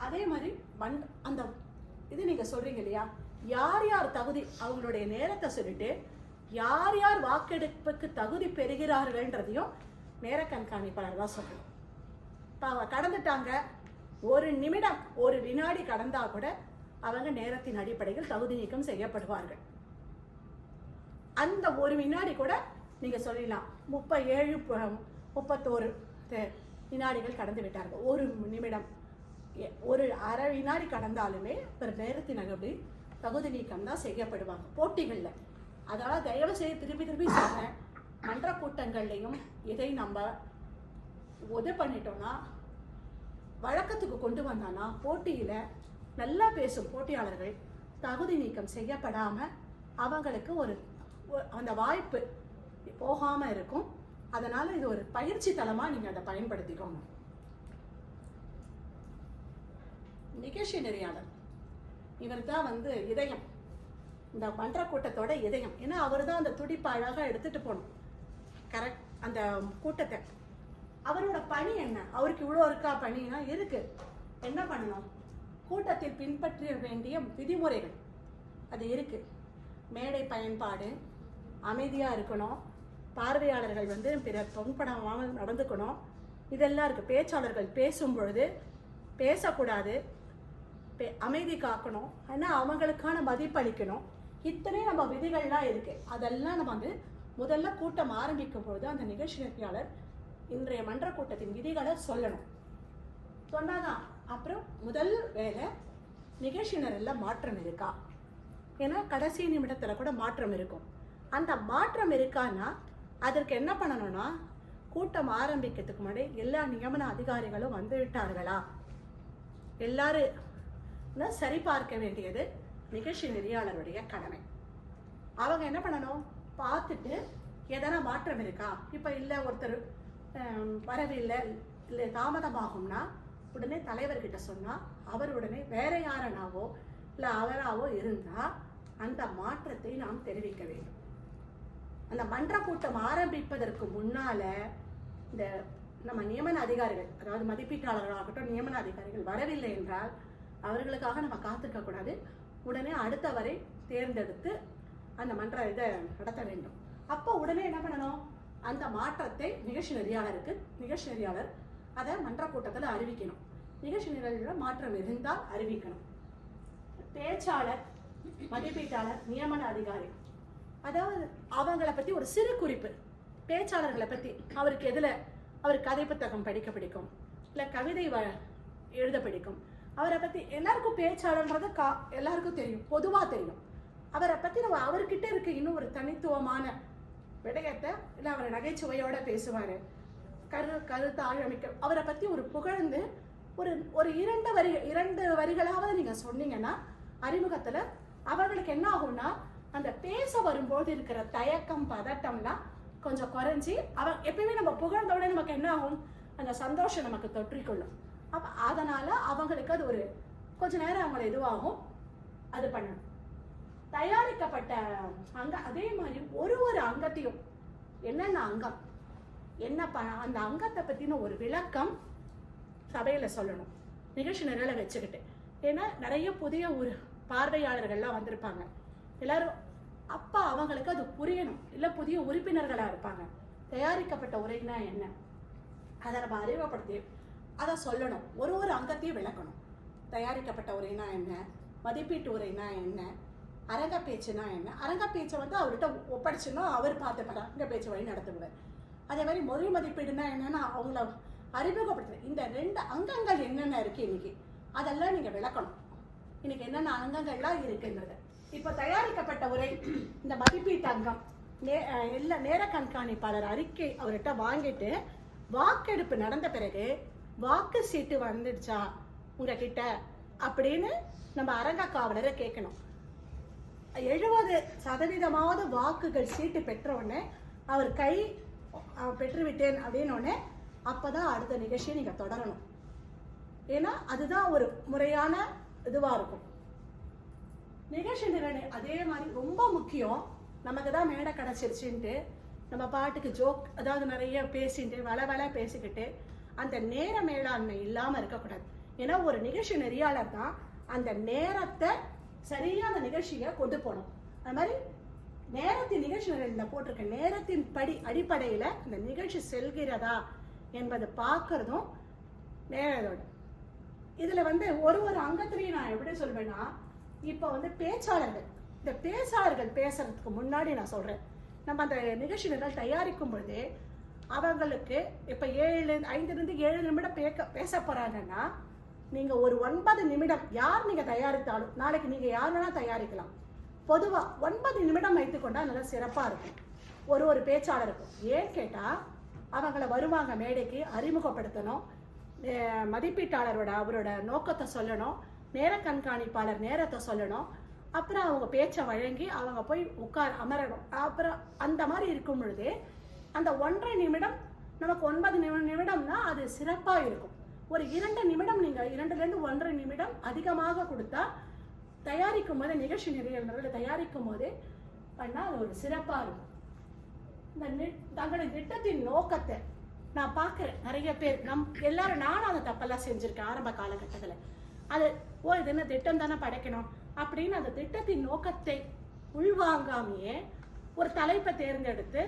அதே மாதிரி அந்த இது நீங்கள் சொல்கிறீங்க இல்லையா, யார் யார் தகுதி, அவங்களுடைய நேரத்தை சொல்லிட்டு யார் யார் வாக்கெடுப்புக்கு தகுதி பெறுகிறார்கள்ன்றதையும் நேர கண்காணிப்பாளர் தான் சொல்லணும். இப்போ அவங்க கடந்துட்டாங்க, 1 நிமிடம் 1 வினாடி கடந்தா கூட அவங்க நேரத்தின் அடிப்படையில் தகுதி நீக்கம் செய்யப்படுவார்கள். அந்த 1 வினாடி கூட நீங்கள் சொல்லிடலாம் 31 வினாடிகள் கடந்து விட்டார்கள். 1 நிமிடம், 1/2 வினாடி கடந்தாலுமே ஒரு நேரத்தின் அப்படி தகுதி நீக்கம் தான் செய்யப்படுவாங்க போட்டிகளில். அதனால் தயவு செய்து திருப்பி சொல்கிறேன், மன்ற கூட்டங்கள்லையும் இதை நம்ம உதவி பண்ணிட்டோம்னா, வழக்கத்துக்கு கொண்டு வந்தானா போட்டியில் நல்லா பேசும் போட்டியாளர்கள் தகுதி நீக்கம் செய்யப்படாமல் அவங்களுக்கு அந்த வாய்ப்பு போகாமல் இருக்கும். அதனால் இது ஒரு பயிற்சி தளமாக நீங்கள் அதை பயன்படுத்திக்கோங்க. நிகழ்ச்சி நெறியாளர் இவர் தான் வந்து இதயம், இந்த மன்ற கூட்டத்தோட இதயம். ஏன்னா அவர் தான் அந்த துடிப்பு அழகாக எடுத்துகிட்டு போகணும் கரெக்ட் அந்த கூட்டத்தை. அவரோட பணி என்ன, அவருக்கு இவ்வளோ இருக்கா பணினா இருக்கு. என்ன பண்ணணும், கூட்டத்தில் பின்பற்ற வேண்டிய விதிமுறைகள் அது இருக்கு. மேடை பயன்பாடு, அமைதியாக இருக்கணும், பார்வையாளர்கள் வந்து பிறர் தொன்படாமல் நடந்துக்கணும், இதெல்லாம் இருக்குது. பேச்சாளர்கள் பேசும் பொழுது பேசக்கூடாது, அமைதி காக்கணும், ஆனால் அவங்களுக்கான மதிப்பளிக்கணும். இத்தனை நம்ம விதிகள்லாம் இருக்குது. அதெல்லாம் நம்ம வந்து முதல்ல கூட்டம் ஆரம்பிக்கும் பொழுது அந்த நிகழ்ச்சி நெறியாளர் இன்றைய மன்ற கூட்டத்தின் விதிகளை சொல்லணும். சொன்னாதான் அப்புறம் முதல் வேலை நிகழ்ச்சி நிரலில் மாற்றம் இருக்கா, ஏன்னா கடைசி நிமிடத்தில் கூட மாற்றம் இருக்கும். அந்த மாற்றம் இருக்கான்னா அதற்கு என்ன பண்ணணும்னா, கூட்டம் ஆரம்பிக்கிறதுக்கு முன்னாடி எல்லா நியமன அதிகாரிகளும் வந்து விட்டார்களா எல்லாரும் சரி பார்க்க வேண்டியது நிகழ்ச்சி நெறியாளருடைய கடமை. அவங்க என்ன பண்ணணும், பார்த்துட்டு எதனா மாற்றம் இருக்கா. இப்போ இல்லை ஒருத்தர் வரவில்லை, இல்லை தாமதமாகும்னா உடனே தலைவர்கிட்ட சொன்னால் அவர் உடனே வேற யாரனாவோ இல்லை அவராவோ இருந்தால் அந்த மாற்றத்தை நாம் தெரிவிக்க வேண்டும். அந்த மன்ற கூட்டம் ஆரம்பிப்பதற்கு முன்னால இந்த நம்ம நியமன அதிகாரிகள், அதாவது மதிப்பீட்டாளர்களாகட்டும் நியமன அதிகாரிகள் வரவில்லை என்றால் அவர்களுக்காக நம்ம காத்திருக்க கூடாது. உடனே அடுத்தவரை தேர்ந்தெடுத்து அந்த மன்ற இதை நடத்த வேண்டும். அப்போ உடனே என்ன பண்ணணும், அந்த மாற்றத்தை நிகழ்ச்சி நெறியாளர் அதை மன்ற கூட்டத்தில் அறிவிக்கணும். நிகழ்ச்சி நெறியாளர் மாற்றம் இருந்தால் அறிவிக்கணும். பேச்சாளர், மதிப்பீட்டாளர், நியமன அதிகாரி, அதாவது அவங்கள பற்றி ஒரு சிறு குறிப்பு. பேச்சாளர்களை பற்றி அவர் கதை புத்தகம் படிக்க பிடிக்கும், இல்லை கவிதை எழுத பிடிக்கும். அவரை பற்றி எல்லாருக்கும் பேச்சாளர்ன்றது எல்லாருக்கும் தெரியும், பொதுவாக தெரியும். அவரை பற்றி நம்ம அவர்கிட்ட இருக்க இன்னும் ஒரு தனித்துவமான விடயத்தை, இல்லை அவர் நகைச்சுவையோட பேசுவார், கருத்து ஆழமிக்க, அவரை பற்றி ஒரு புகழ்ந்து ஒரு இரண்டு வரிகளாவது நீங்கள் சொன்னீங்கன்னா அறிமுகத்தில் அவர்களுக்கு என்ன ஆகும்னா அந்த பேச வரும்போது இருக்கிற தயக்கம் பதட்டம்லாம் கொஞ்சம் குறைஞ்சி எப்பயுமே நம்ம புகழ்ந்தோட நமக்கு என்ன ஆகும், அந்த சந்தோஷம் நமக்கு தொற்றிக்கொள்ளும். அப்போ அதனால அவங்களுக்கு அது ஒரு கொஞ்ச நேரம் அவங்கள இதுவாகும். அது பண்ணணும். தயாரிக்கப்பட்ட அதே மாதிரி ஒரு அங்கத்தையும் என்னென்ன அங்கம் அந்த அங்கத்தை பற்றின ஒரு விளக்கம் சபையில் சொல்லணும், நிகழ்ச்சி நிரலை வச்சுக்கிட்டு. ஏன்னா நிறைய புதிய பார்வையாளர்கள்லாம் வந்திருப்பாங்க எல்லாரும். அப்போ அவங்களுக்கு அது புரியணும். இல்லை புதிய உறுப்பினர்களாக இருப்பாங்க. தயாரிக்கப்பட்ட உரைனா என்ன அதை நம்ம அறிமுகப்படுத்தி அதை சொல்லணும். ஒரு அங்கத்தையும் விளக்கணும். தயாரிக்கப்பட்ட உரைனா என்ன, மதிப்பீட்டு உரைனா என்ன, அரங்க பேச்சுனா என்ன. அரங்க பேச்சை அவர்கிட்ட ஒப்படைச்சுன்னா அவர் பார்த்துப்பாரு, அரங்க பேச்சு வழி நடத்துவார். அதே மாதிரி மொழி மதிப்பீடுனா என்னன்னா அவங்கள அறிமுகப்படுத்துறது. இந்த 2 அங்கங்கள் என்னென்ன இருக்கு இன்னைக்கு அதெல்லாம் நீங்க விளக்கணும். இன்னைக்கு என்னென்ன அங்கங்கள்லாம் இருக்குன்றது. இப்போ தயாரிக்கப்பட்ட உரை, இந்த மதிப்பீட்டு அங்கம், நேர கண்காணிப்பாளர் அறிக்கை அவர்கிட்ட வாங்கிட்டு வாக்கெடுப்பு நடந்த பிறகு வாக்கு சீட்டு வந்துடுச்சா உங்ககிட்ட அப்படின்னு நம்ம அரங்க காவலரை கேட்கணும். 70% வாக்குகள் சீட்டு பெற்ற உடனே அவர் பெற்றுவிட்டேன் அப்படின்னோடனே அப்போதான் அடுத்த நிகழ்ச்சியை நீங்கள் தொடரணும். ஏன்னா அதுதான் ஒரு முறையான இதுவாக இருக்கும். நிகழ்ச்சி நிரல் அதே மாதிரி ரொம்ப முக்கியம். நமக்கு தான் மேடை கிடச்சிருச்சுன்ட்டு நம்ம பாட்டுக்கு ஜோக், அதாவது நிறைய பேசிட்டு வள பேசிக்கிட்டு அந்த நேர மேலாண்மை இல்லாமல் இருக்கக்கூடாது. ஏன்னா ஒரு நிகழ்ச்சி நெறியாளர் தான் அந்த நேரத்தை சரியாக அந்த நிகழ்ச்சியை கொண்டு போகணும். அது மாதிரி நேரத்தின் நிகழ்ச்சி நிரலில் போட்டிருக்க நேரத்தின் அடிப்படையில் அந்த நிகழ்ச்சி செல்கிறதா என்பதை பார்க்கறதும் நேரோட. இதில் ஒரு அங்கத்திலையும் நான் எப்படி சொல்வேன்னா, இப்போ பேச்சாளர்கள், இந்த பேச்சாளர்கள் பேசுறதுக்கு முன்னாடி நான் சொல்கிறேன், நம்ம அந்த நிகழ்ச்சி நிரல் தயாரிக்கும் பொழுது அவங்களுக்கு இப்போ 5 நிமிடம் பேச போகிறாங்கன்னா நீங்கள் ஒரு 9 நிமிடம் யார் நீங்கள் தயாரித்தாலும், நாளைக்கு நீங்கள் யார் வேணால் தயாரிக்கலாம், பொதுவாக 9 நிமிடம் வைத்துக்கொண்டால் நல்லா சிறப்பாக இருக்கும் ஒரு பேச்சாளருக்கும். ஏன்னு கேட்டால் அவங்கள வருவாங்க மேடைக்கு, அறிமுகப்படுத்தணும், அவரோட நோக்கத்தை சொல்லணும், நேர கண்காணிப்பாளர் நேரத்தை சொல்லணும், அப்புறம் அவங்க பேச்சை வழங்கி அவங்க போய் அமரணும். அப்புறம் அந்த மாதிரி இருக்கும் பொழுது அந்த 1.5 நிமிடம் நமக்கு 9 நிமிடம்னா அது சிறப்பாக இருக்கும். ஒரு 2 நிமிடம் நீங்கள் 2லேருந்து 1.5 நிமிடம் அதிகமாக கொடுத்தா தயாரிக்கும் போது, நிகழ்ச்சி நிரல் தயாரிக்கும் போது பண்ணால் அது ஒரு சிறப்பாக இருக்கும். இந்த தங்களுடைய திட்டத்தின் நோக்கத்தை நான் பார்க்குறேன். நிறைய பேர் எல்லாரும், நானும் அந்த தப்பெல்லாம் செஞ்சுருக்கேன் ஆரம்ப காலகட்டத்தில். அது இது என்ன திட்டம் தானே படைக்கணும் அப்படின்னு அந்த திட்டத்தின் நோக்கத்தை உள்வாங்காமையே ஒரு தலைப்பை தேர்ந்தெடுத்து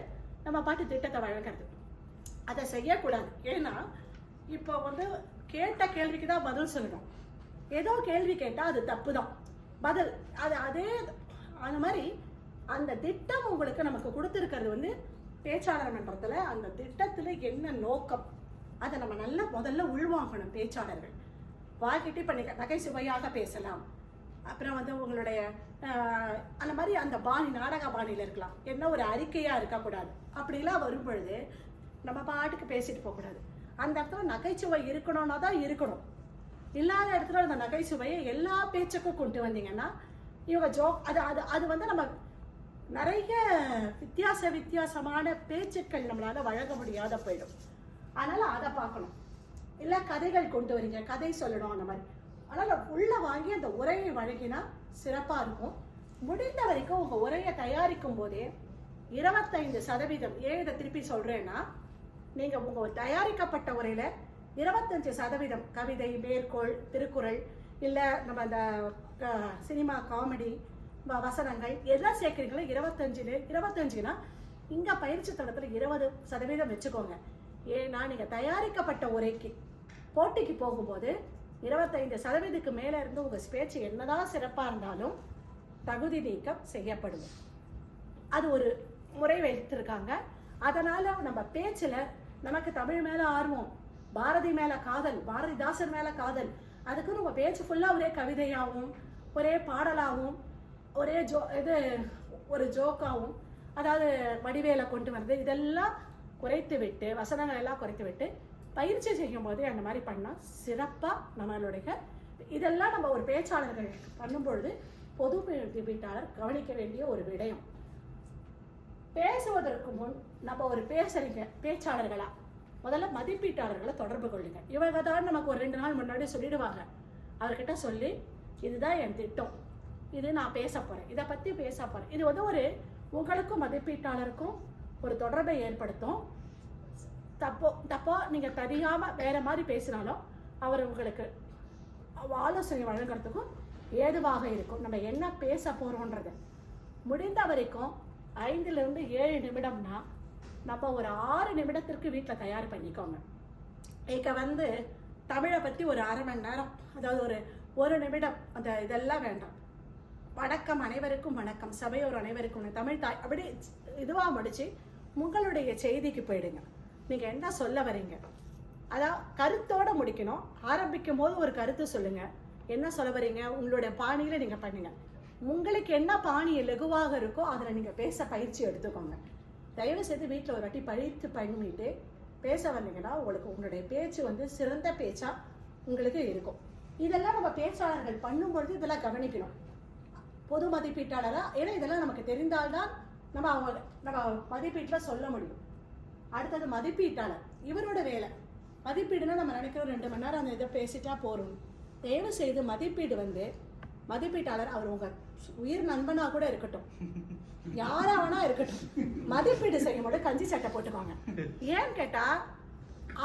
நம்ம பாட்டு திட்டத்தை வழங்குறது, அதை செய்யக்கூடாது. ஏன்னா இப்போ கேட்ட கேள்விக்கு தான் பதில் சொல்லணும். ஏதோ கேள்வி கேட்டால் அது தப்பு தான் பதில். அதே அந்த மாதிரி அந்த திட்டம் உங்களுக்கு நமக்கு கொடுத்துருக்கிறது பேச்சாளர் மன்றத்தில் அந்த திட்டத்தில் என்ன நோக்கம் அதை நம்ம நல்லா முதல்ல உள்வாங்கணும். பேச்சாளர்கள் வாங்கிட்டு இப்போ நகைச்சுவையாக பேசலாம், அப்புறம் உங்களுடைய அந்த மாதிரி அந்த நாடக பாணியில் இருக்கலாம், என்ன ஒரு அறிக்கையாக இருக்கக்கூடாது. அப்படிலாம் வரும் பொழுது நம்ம பாட்டுக்கு பேசிட்டு போகக்கூடாது. அந்த இடத்துல நகைச்சுவை இருக்கணும்னா தான் இருக்கணும். இல்லாத இடத்துல அந்த நகைச்சுவையை எல்லா பேச்சுக்கும் கொண்டு வந்தீங்கன்னா இவங்க ஜோக் அது நம்ம நிறைய வித்தியாசமான பேச்சுக்கள் நம்மளால வழங்க முடியாத போயிடும். அதனால அதை பார்க்கணும். இல்லை கதைகள் கொண்டு வரீங்க, கதை சொல்லணும், அந்த மாதிரி அதனால உள்ள வாங்கி அந்த உரையை வழங்கினா சிறப்பா இருக்கும். முடிந்த வரைக்கும் உங்க உரையை தயாரிக்கும் போதே 25%, ஏன் இதை திருப்பி சொல்றேன்னா, நீங்க உங்க தயாரிக்கப்பட்ட உரையில 25% கவிதை, மேற்கோள், திருக்குறள், இல்ல நம்ம அந்த சினிமா, காமெடி, வசனங்கள் எல்லாம் சேர்க்கிறீங்களோ 25னா இங்க பயிற்சி தளத்துல 20% வச்சுக்கோங்க. ஏன்னா நீங்க தயாரிக்கப்பட்ட உரைக்கு போட்டிக்கு போகும்போது 25%க்கு மேல இருந்து உங்க பேச்சு என்னதான் சிறப்பா இருந்தாலும் தகுதி நீக்கம் செய்யப்படும். அது ஒரு முறை வைத்திருக்காங்க. அதனால நம்ம பேச்சுல நமக்கு தமிழ் மேல ஆர்வம், பாரதி மேல காதல், பாரதிதாசன் மேல காதல், அதுக்கு நம்ம பேச்சு ஃபுல்லா ஒரே கவிதையாகவும் ஒரே பாடலாகவும் ஒரே ஒரு ஜோக்காகவும், அதாவது வடிவேலை கொண்டு வருது, இதெல்லாம் குறைத்து விட்டு, வசனங்கள் எல்லாம் குறைத்து விட்டு பயிற்சி செய்யும் போது அந்த மாதிரி பண்ணா சிறப்பா நம்மளுடைய இதெல்லாம் நம்ம ஒரு பேச்சாளர்கள் பண்ணும்பொழுது பொது மதிப்பீட்டாளர் கவனிக்க வேண்டிய ஒரு விடயம். பேசுவதற்கு முன் நம்ம ஒரு பேச்சாளர்களா முதல்ல மதிப்பீட்டாளர்களை தொடர்பு கொள்ளுங்க. இவங்க தான் நமக்கு ஒரு 2 நாள் முன்னாடி சொல்லிடுவாங்க. அவர்கிட்ட சொல்லி, இதுதான் என் திட்டம், இது நான் பேச போறேன், இதை பத்தி பேச போறேன். இது வந்து ஒரு உங்களுக்கும் மதிப்பீட்டாளருக்கும் ஒரு தொடர்பை ஏற்படுத்தும். தப்போ நீங்க தெரியாம வேற மாதிரி பேசினாலும் அவர் உங்களுக்கு ஆலோசனை வழங்குறதுக்கும் ஏதுவாக இருக்கும். நம்ம என்ன பேச போறோம்ன்றது முடிந்த வரைக்கும் 5லிருந்து 7 நிமிடம்னா நம்ம ஒரு 6 நிமிடத்திற்கு வீட்டில் தயார் பண்ணிக்கோங்க. இங்க வந்து தமிழை பத்தி ஒரு அரை மணி நேரம், அதாவது ஒரு நிமிடம், அந்த இதெல்லாம் வேண்டாம். வணக்கம், அனைவருக்கும் வணக்கம், சபையோர் அனைவருக்கும் தமிழ் தாய், அப்படி இதுவா முடிச்சு உங்களுடைய செய்திக்கு போயிடுங்க. நீங்க என்ன சொல்ல வரீங்க, அதான் கருத்தோட முடிக்கணும். ஆரம்பிக்கும் போது ஒரு கருத்து சொல்லுங்க, என்ன சொல்ல வரீங்க, உங்களுடைய பாணியில நீங்க பண்ணுங்க. உங்களுக்கு என்ன பாணி லகுவாக இருக்கோ அதில் நீங்க பேச பயிற்சி எடுத்துக்கோங்க. தயவு செய்து வீட்டில் ஒரு வாட்டி பழித்து பண்ணிட்டு பேச வந்தீங்கன்னா உங்களுக்கு உங்களுடைய பேச்சு வந்து சிறந்த பேச்சா உங்களுக்கு இருக்கும். இதெல்லாம் நம்ம பேச்சாளர்கள் பண்ணும்பொழுது இதெல்லாம் கவனிக்கணும். பொது மதிப்பீட்டாளரா, ஏன்னா இதெல்லாம் நமக்கு தெரிந்தால்தான் நம்ம மதிப்பீட்டில் சொல்ல முடியும். அடுத்தது மதிப்பீட்டாளர், இவரோட வேலை மதிப்பீடுனா நம்ம நினைக்கிறோம் 2 மணி நேரம் அந்த இதை பேசிட்டா போறோம். தயவு செய்து மதிப்பீடு வந்து மதிப்பீட்டாளர் அவர் உங்க உயிர் நண்பனா கூட இருக்கட்டும், யாரா வேணா இருக்கட்டும், மதிப்பீடு செய்யும் போது கஞ்சி சட்டை போட்டுக்கோங்க. ஏன்னு கேட்டா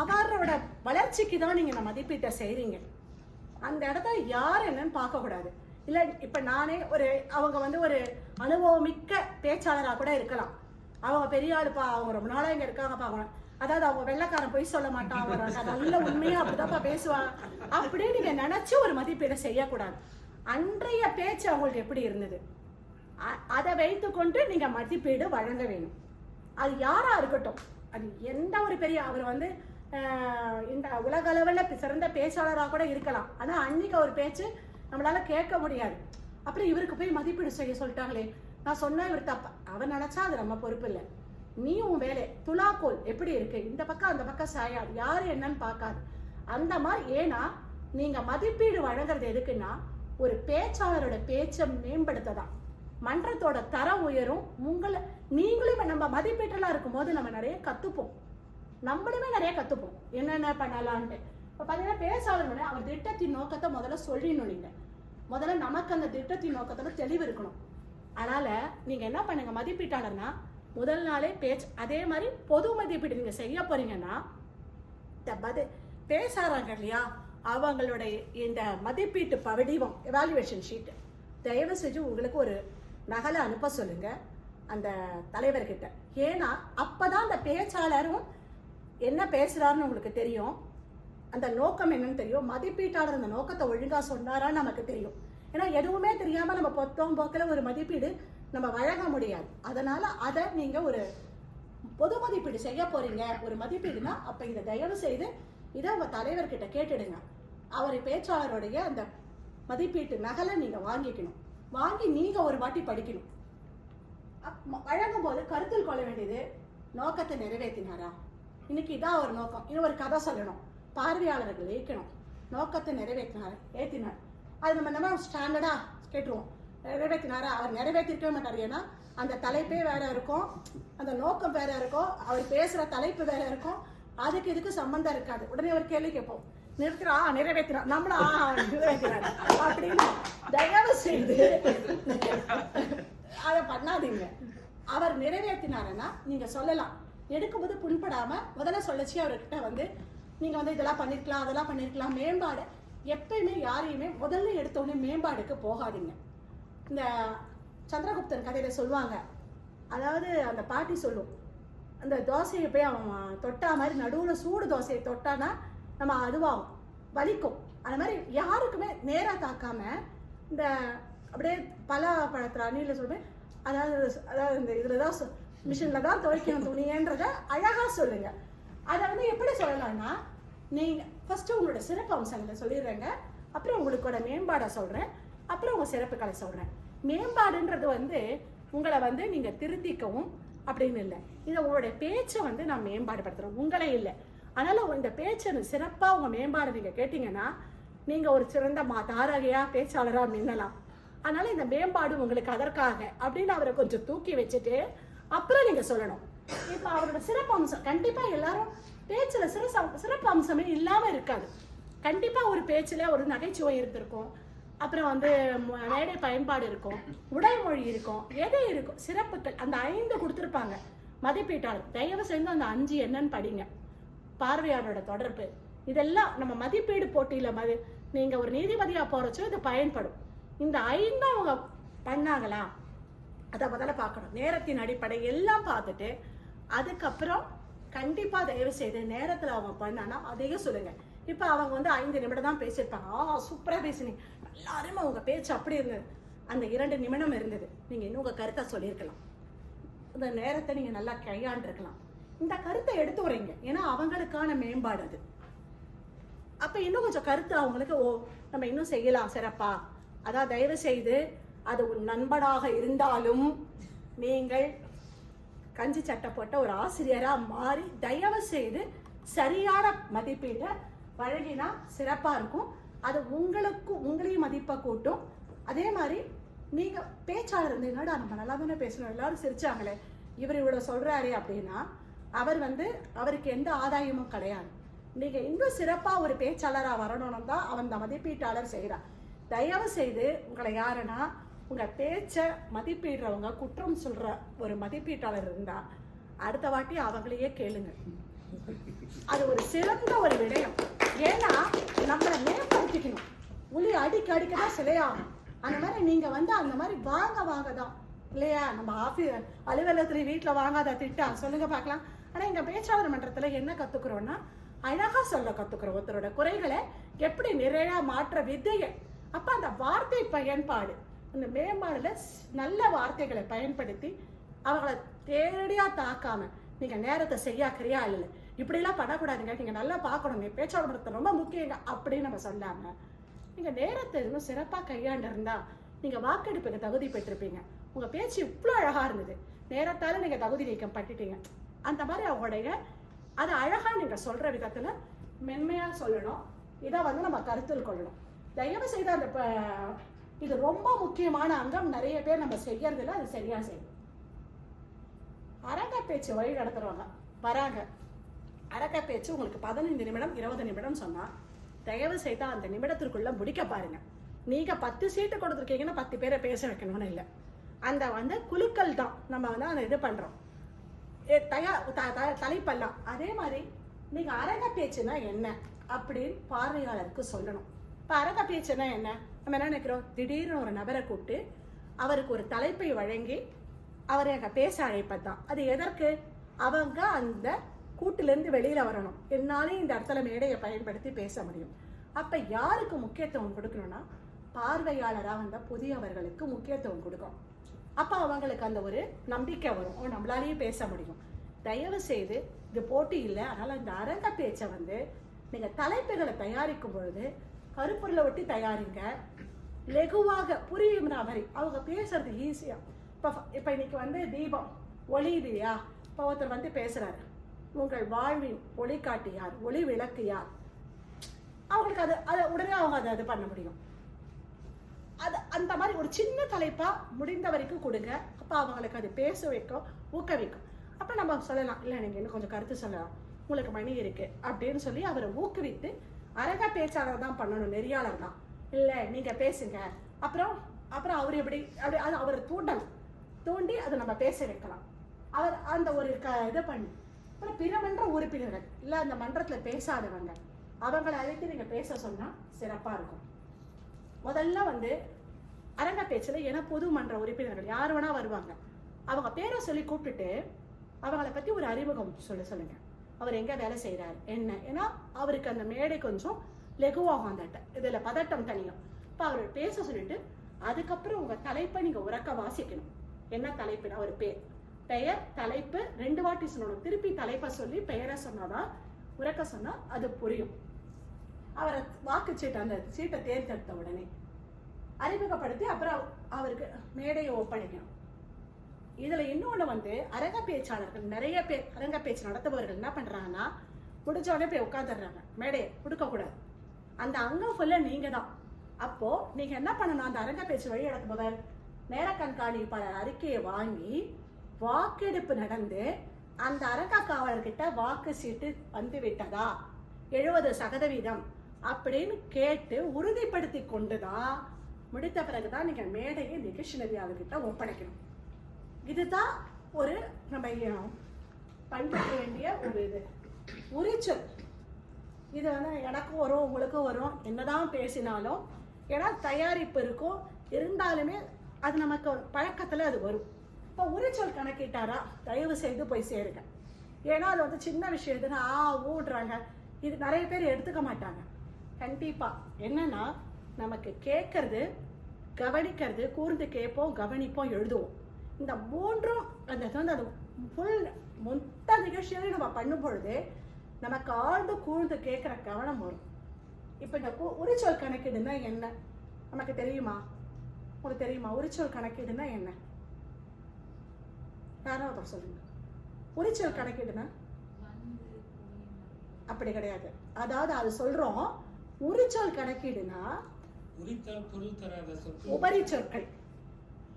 அவரோட வளர்ச்சிக்கு தான் நீங்க இந்த மதிப்பீட்டை செய்றீங்க. அந்த இடத்துல யார் என்னன்னு பார்க்க கூடாது. இல்ல இப்ப நானே அவங்க வந்து ஒரு அனுபவமிக்க பேச்சாளராக கூட இருக்கலாம். அவங்க பெரிய ஆளுப்பா, அவங்க ரொம்ப நாளா இங்க இருக்காங்கப்பா, அவங்க அதாவது அவங்க வெள்ளைக்காரன் போய் சொல்ல மாட்டான், அவங்க நல்ல உண்மையா அப்படிதான்ப்பா பேசுவாங்க அப்படின்னு நீங்க நினைச்சு ஒரு மதிப்பீடை செய்யக்கூடாது. அன்றைய பேச்சு அவங்களுக்கு எப்படி இருந்தது அதை வைத்துக்கொண்டு நீங்க மதிப்பீடு வழங்க வேணும். அது யாரா இருக்கட்டும், அது எந்த ஒரு பெரிய அவர் வந்து இந்த உலக அளவில் சிறந்த பேச்சாளராக கூட இருக்கலாம். ஆனா அன்னைக்கு ஒரு பேச்சு நம்மளால கேட்க முடியாது. அப்புறம் இவருக்கு போய் மதிப்பீடு செய்ய சொல்லிட்டாங்களே, நான் சொன்னா இவர் தப்பா, அவன் நினைச்சா அது நம்ம பொறுப்பு இல்லை. நீ உன் வேலை துலாக்கோல் எப்படி இருக்கு, இந்த பக்கம் அந்த பக்கம் சாயாது, யாரு என்னன்னு பார்க்காது. அந்த மாதிரி, ஏன்னா நீங்க மதிப்பீடு வழங்குறது எதுக்குன்னா ஒரு பேச்சாளரோட பேச்சை மேம்படுத்ததான், மன்றத்தோட தரம் உயரும். நீங்களும் நம்ம மதிப்பீட்டெல்லாம் இருக்கும்போது நம்ம நிறைய கத்துப்போம், நம்மளுமே நிறைய கத்துப்போம் என்னென்ன பண்ணலான்ட்டு. இப்போ பார்த்தீங்கன்னா பேச்சாளர் அவர் திட்டத்தின் நோக்கத்தை முதல்ல சொல்லிடணும். நீங்க முதல்ல நமக்கு அந்த திட்டத்தின் நோக்கத்தோட தெளிவு இருக்கணும். அதனால நீங்க என்ன பண்ணுங்க, மதிப்பீட்டாளர்னா முதல் நாளே பேச்சு. அதே மாதிரி பொது மதிப்பீடு நீங்க செய்ய போறீங்கன்னா பேசாறாங்க இல்லையா, அவங்களுடைய இந்த மதிப்பீட்டு வடிவம் எவாலுவேஷன் ஷீட் தயவு செஞ்சு உங்களுக்கு ஒரு நகலை அனுப்ப சொல்லுங்க அந்த தலைவர்கிட்ட. ஏன்னா அப்பதான் அந்த பேச்சாளரும் என்ன பேசுறாருன்னு உங்களுக்கு தெரியும், அந்த நோக்கம் என்னன்னு தெரியும். மதிப்பீட்டாளர் அந்த நோக்கத்தை ஒழுங்கா சொன்னாரான்னு நமக்கு தெரியும். ஏன்னா எதுவுமே தெரியாம நம்ம பொத்தம் போக்கில் ஒரு மதிப்பீடு நம்ம வழங்க முடியாது. அதனால அதை நீங்க ஒரு பொது மதிப்பீடு செய்ய போறீங்க, ஒரு மதிப்பீடுனா அப்ப இதை தயவு செய்து இதை உங்க தலைவர்கிட்ட கேட்டுடுங்க. அவர் பேச்சாளருடைய அந்த மதிப்பீட்டு நகலை நீங்க வாங்கிக்கணும். வாங்கி நீங்க ஒரு வாட்டி படிக்கணும். வழங்கும் போது கருத்தில் கொள்ள வேண்டியது, நோக்கத்தை நிறைவேற்றினாரா, இன்னைக்கு இதான் ஒரு நோக்கம், இன்னும் ஒரு கதை சொல்லணும், பார்வையாளர்கள் ஏற்கணும், நோக்கத்தை நிறைவேற்றினார் ஏற்றினார், அது நம்ம ஸ்டாண்டர்டா கேட்டுருவோம். நிறைவேற்றினாரா, அவர் நிறைவேற்றிருக்கவே மாட்டார். ஏன்னா அந்த தலைப்பே வேற இருக்கும், அந்த நோக்கம் வேற இருக்கும், அவர் பேசுற தலைப்பு வேற இருக்கும், அதுக்கு இதுக்கு சம்பந்தம் இருக்காது. உடனே ஒரு கேள்வி கேட்போம், நிறுத்துறா நிறைவேற்றுறா நம்மள நிறைவேற்றுறாரு அப்படின்னு தயவு செய்து அதை பண்ணாதீங்க. அவர் நிறைவேற்றினாருன்னா நீங்க சொல்லலாம், எடுக்கும்போது புண்படாம முதல்ல சொல்லச்சு அவர்கிட்ட வந்து நீங்க வந்து இதெல்லாம் பண்ணிருக்கலாம் அதெல்லாம் பண்ணிருக்கலாம். மேம்பாடு எப்பயுமே யாரையுமே முதல்ல எடுத்தோடனே மேம்பாடுக்கு போகாதீங்க. இந்த சந்திரகுப்தன் கதையில சொல்லுவாங்க, அதாவது அந்த பாட்டி சொல்லும், அந்த தோசையை போய் அவன் தொட்டா மாதிரி நடுவில் சூடு தோசையை தொட்டானா நம்ம அதுவாகும் வலிக்கும். அந்த மாதிரி யாருக்குமே நேராக தாக்காம இந்த அப்படியே பல பழத்துல அணியில் சொல்லுவேன், அதாவது இந்த இதில் தான் மிஷினில் தான் துவைக்கணும் துணியன்றதை அழகாக சொல்லுங்க. அதை வந்து எப்படி சொல்லலாம்னா, நீங்கள் ஃபஸ்ட்டு உங்களோட சிறப்பு அம்சங்களை சொல்லிடுறேங்க, அப்புறம் உங்களுக்கோட மேம்பாடை சொல்கிறேன், அப்புறம் உங்கள் சிறப்புகளை சொல்கிறேன். மேம்பாடுன்றது வந்து உங்களை வந்து நீங்கள் திருத்திக்கவும் அப்படின்னு இல்லை, இதை உங்களுடைய பேச்சை வந்து நான் மேம்பாடுபடுத்துகிறோம், உங்களே இல்லை. அதனால் இந்த பேச்சை சிறப்பாக உங்கள் மேம்பாடு நீங்கள் கேட்டிங்கன்னா நீங்கள் ஒரு சிறந்த தாரகையாக பேச்சாளராக மின்னலாம். அதனால் இந்த மேம்பாடு உங்களுக்கு அதற்காக அப்படின்னு அவரை கொஞ்சம் தூக்கி வச்சுட்டு அப்புறம் நீங்கள் சொல்லணும். இப்போ அவரோட சிறப்பு அம்சம் கண்டிப்பாக எல்லாரும் பேச்சில் சிறப்பு அம்சமே இல்லாமல் இருக்காது. கண்டிப்பாக ஒரு பேச்சில் ஒரு நகைச்சுவை இருந்திருக்கும், அப்புறம் வந்து மேடை பயன்பாடு இருக்கும், உடல் மொழி இருக்கும், எது இருக்கும், சிறப்புகள் அந்த 5 கொடுத்துருப்பாங்க மதிப்பீட்டாளர். தயவு செய்து அந்த 5 என்னன்னு படிங்க. பார்வையாளரோட தொடர்பு, இதெல்லாம் நம்ம மதிப்பீடு போட்டியில் நீங்கள் ஒரு நீதிபதியாக போகிறச்சோ இது பயன்படும். இந்த 5 அவங்க பண்ணாங்களா அதை முதல்ல பார்க்கணும். நேரத்தின் அடிப்படை எல்லாம் பார்த்துட்டு அதுக்கப்புறம் கண்டிப்பாக தயவு செய்து நேரத்தில் அவங்க பண்ணானா அதையும் சொல்லுங்கள். இப்போ அவங்க வந்து 5 நிமிடம் தான் பேசியிருப்பாங்க, சூப்பராக பேசினீங்க, எல்லாருமே அவங்க பேச்சு அப்படி இருந்தது, அந்த 2 நிமிடம் இருந்தது, நீங்கள் இன்னும் உங்கள் கருத்தை சொல்லியிருக்கலாம், இந்த நேரத்தை நீங்கள் நல்லா கையாண்டிருக்கலாம். இந்த கருத்தை எடுத்து வரீங்க, ஏன்னா அவங்களுக்கான மேம்பாடு அது. அப்போ இன்னும் கொஞ்சம் கருத்து அவங்களுக்கு நம்ம இன்னும் செய்யலாம் சிறப்பா. அதான் தயவு செய்து அது உன் நண்பனாக இருந்தாலும் நீங்கள் கஞ்சி சட்டை போட்ட ஒரு ஆசிரியராக மாறி தயவு செய்து சரியான மதிப்பீட்டை வழங்கினா சிறப்பாக இருக்கும். அது உங்களையும் மதிப்பை கூட்டும். அதே மாதிரி நீங்கள் பேச்சாளர் இருந்தீங்கன்னா நம்ம நல்லா தானே பேசணும், எல்லாரும் சிரிச்சாங்களே இவர் இவ்வளோ சொல்கிறாரே அப்படின்னா அவருக்கு எந்த ஆதாயமும் கிடையாது. நீங்கள் இன்னும் சிறப்பாக ஒரு பேச்சாளராக வரணும்னு தான் அவன் அந்த மதிப்பீட்டாளர் செய்கிறார். தயவு செய்து உங்களை யாருன்னா உங்கள் பேச்சை மதிப்பீடுறவங்க குற்றம் சொல்கிற ஒரு மதிப்பீட்டாளர் இருந்தால் அடுத்த வாட்டி அவங்களையே கேளுங்க. அது ஒரு சிறந்த ஒரு விடயம். ஏன்னா நம்மளை மேம்படுத்திக்கணும். உளி அடிக்க தான் சிலையாகும். அந்த மாதிரி நீங்கள் அந்த மாதிரி வாங்க தான் இல்லையா? நம்ம அலுவலகத்துல வீட்டில் வாங்காத திட்டா சொல்லுங்க பார்க்கலாம். ஆனால் எங்கள் பேச்சாளர் மன்றத்தில் என்ன கற்றுக்குறோன்னா அழகாக சொல்ல கற்றுக்குறோம். ஒருத்தரோட குறைகளை எப்படி நிறைய மாற்ற விதையை. அப்போ அந்த வார்த்தை பயன்பாடு, அந்த மேம்பாடுல நல்ல வார்த்தைகளை பயன்படுத்தி அவங்களை தேடியாக தாக்காம நீங்கள் நேரத்தை செய்யாக்கிறியா இல்லை இப்படிலாம் பண்ணக்கூடாதுங்க, நீங்கள் நல்லா பார்க்கணுங்க, பேச்சாளர் மன்றத்தை ரொம்ப முக்கியங்க அப்படின்னு நம்ம சொல்லாமல் நீங்கள் நேரத்தை இன்னும் சிறப்பாக கையாண்டிருந்தா நீங்கள் வாக்கெடுப்புக்கு தகுதி பெற்றிருப்பீங்க. உங்கள் பேச்சு இவ்வளோ அழகாக இருந்தது, நேரத்தால் நீங்கள் தகுதி நீக்கம் பண்ணிட்டீங்க. அந்த மாதிரி அவங்களுடைய அதை அழகாக நீங்கள் சொல்கிற விதத்தில் மென்மையாக சொல்லணும். இதை நம்ம கருத்தில் கொள்ளணும். தயவு செய்து அந்த இது ரொம்ப முக்கியமான அங்கம், நிறைய பேர் நம்ம செய்யறதில்ல, அது சரியாக செய்யணும். அரங்க பேச்சு வழி நடத்துகிறவங்க வராங்க, அரங்க பேச்சு உங்களுக்கு 15 நிமிடம் 20 நிமிடம் சொன்னால் தயவு செய்து அந்த நிமிடத்திற்குள்ளே முடிக்க பாருங்க. நீங்கள் 10 சீட்டு கொடுத்துருக்கீங்கன்னா 10 பேரை பேச வைக்கணும்னு இல்லை. அந்த குழுக்கள் தான் நம்ம அந்த இது பண்ணுறோம் தலைப்பெல்லாம். அதே மாதிரி நீங்கள் அரங்க பேச்சுன்னா என்ன அப்படின்னு பார்வையாளருக்கு சொல்லணும். இப்போ அரங்க பேச்சுன்னா என்ன, நம்ம என்ன நினைக்கிறோம், திடீர்னு ஒரு நபரை கூப்பிட்டு அவருக்கு ஒரு தலைப்பை வழங்கி அவரை எங்கள் பேச அழைப்பது தான். அது எதற்கு, அவங்க அந்த கூட்டிலேருந்து வெளியில் வரணும், என்னாலும் இந்த இடத்துல மேடையை பயன்படுத்தி பேச முடியும். அப்போ யாருக்கு முக்கியத்துவம் கொடுக்கணும்னா பார்வையாளராக வந்த புதியவர்களுக்கு முக்கியத்துவம் கொடுக்கும். அப்போ அவங்களுக்கு அந்த ஒரு நம்பிக்கை வரும், நம்மளாலேயே பேச முடியும். தயவு செய்து இது போட்டி இல்லை, அதனால் இந்த அரங்க பேச்சை நீங்கள் தலைப்புகளை தயாரிக்கும் பொழுது கருப்பொருளை ஒட்டி தயாரிங்க, லெகுவாக புரியும்னா மாதிரி அவங்க பேசுறது ஈஸியாக. இப்போ இன்னைக்கு தீபம் ஒளி இல்லையா, இப்போ ஒருத்தர் பேசுகிறாரு, உங்கள் வாழ்வின் ஒளிக்காட்டி யார், ஒளி விளக்கு யார், அவங்களுக்கு அதை உடனே அவங்க அது பண்ண முடியும். அது அந்த மாதிரி ஒரு சின்ன தலைப்பாக முடிந்த வரைக்கும் கொடுங்க. அப்போ அவங்களுக்கு அது பேச வைக்கும், ஊக்குவிக்கும். அப்போ நம்ம சொல்லலாம், இல்லை நீங்கள் இன்னும் கொஞ்சம் கருத்து சொல்லலாம், உங்களுக்கு மணி இருக்குது அப்படின்னு சொல்லி அவரை ஊக்குவித்து அரங்க பேச்சாளர் தான் பண்ணணும், நெறியாளர் தான். இல்லை நீங்கள் பேசுங்க, அப்புறம் அப்புறம் அவர் எப்படி அப்படி அது அவர் தூண்டி அதை நம்ம பேச வைக்கலாம். அவர் அந்த ஒரு இதை பண்ணி அப்புறம் பிற மன்ற உறுப்பினர்கள் இல்லை அந்த மன்றத்தில் பேசாதவங்க அவங்களை அழைத்து நீங்கள் பேச சொன்னால் சிறப்பாக இருக்கும். முதல்ல அரங்க பேச்சில் ஏன்னா பொது மன்ற உறுப்பினர்கள் யார் வேணா வருவாங்க, அவங்க பேரை சொல்லி கூப்பிட்டுட்டு அவங்கள பற்றி ஒரு அறிமுகம் சொல்லுங்க. அவர் எங்கே வேலை செய்கிறார் என்ன, ஏன்னா அவருக்கு அந்த மேடை கொஞ்சம் லெகுவாகும், அந்த இதில் பதட்டம் தனியும். இப்போ அவர் பேச சொல்லிட்டு அதுக்கப்புறம் உங்கள் தலைப்பை நீங்கள் உறக்க வாசிக்கணும். என்ன தலைப்புனா ஒரு பெயர் தலைப்பு 2 வாட்டி சொல்லணும். திருப்பி தலைப்பை சொல்லி பெயரை சொன்னாதான் உறக்க சொன்னால் அது புரியும். அவரை வாக்குச்சீட்டு அந்த சீட்டை தேர்ந்தெடுத்த உடனே அறிமுகப்படுத்தி அப்புறம் அவருக்கு மேடையை ஒப்படைக்கணும். இதில் இன்னொன்று அரங்க பேச்சாளர்கள் நிறைய பேர் அரங்க பேச்சு நடத்துபவர்கள் என்ன பண்ணுறாங்கன்னா முடிஞ்சோடனே போய் உட்காந்துடுறாங்க, மேடையை கொடுக்கக்கூடாது. அந்த அங்கம் ஃபுல்லாக நீங்கள் தான். அப்போது நீங்கள் என்ன பண்ணணும், அந்த அரங்க பேச்சு வழி நடத்துபவர் நேர கண்காணிப்பாளர் அறிக்கையை வாங்கி வாக்கெடுப்பு நடந்து அந்த அரங்க காவலர்கிட்ட வாக்கு சீட்டு வந்து விட்டதா 70% அப்படின்னு கேட்டு உறுதிப்படுத்தி கொண்டு தான் முடித்த பிறகுதான் நீங்கள் மேடையை நிகழ்ச்சி நெறியாளர்கிட்ட ஒப்படைக்கணும். இதுதான் ஒரு நம்ம பயன்படுத்த வேண்டிய ஒரு இது உரிச்சல். இது எனக்கும் வரும் உங்களுக்கும் வரும், என்னதான் பேசினாலும். ஏன்னா தயாரிப்பு இருக்கும், இருந்தாலுமே அது நமக்கு பழக்கத்தில் அது வரும். இப்போ உரிச்சல் கணக்கிட்டாரா தயவு செய்து போய் சேருங்க. ஏன்னா அது சின்ன விஷயம் எதுனா ஊடுறாங்க, இது நிறைய பேர் எடுத்துக்க மாட்டாங்க. கண்டிப்பாக என்னன்னா நமக்கு கேட்கறது கவனிக்கிறது, கூர்ந்து கேட்போம் கவனிப்போம் எழுதுவோம், இந்த மூன்றும் அந்த ஃபுல் மொத்த நிகழ்ச்சியிலையும் நம்ம பண்ணும் பொழுது நமக்கு ஆழ்ந்து கூர்ந்து கேட்குற கவனம் வரும். இப்போ இந்த உரிச்சொல் கணக்கீடுன்னா என்ன நமக்கு தெரியுமா? உங்களுக்கு தெரியுமா உரிச்சொல் கணக்கீடுன்னா என்ன? யாராவது சொல்லுங்க. உரிச்சொல் கணக்கீடுனா அப்படி கிடையாது. அதாவது அது சொல்றோம், உரிச்சொல் கணக்கீடுனா உபரி சொற்கள்.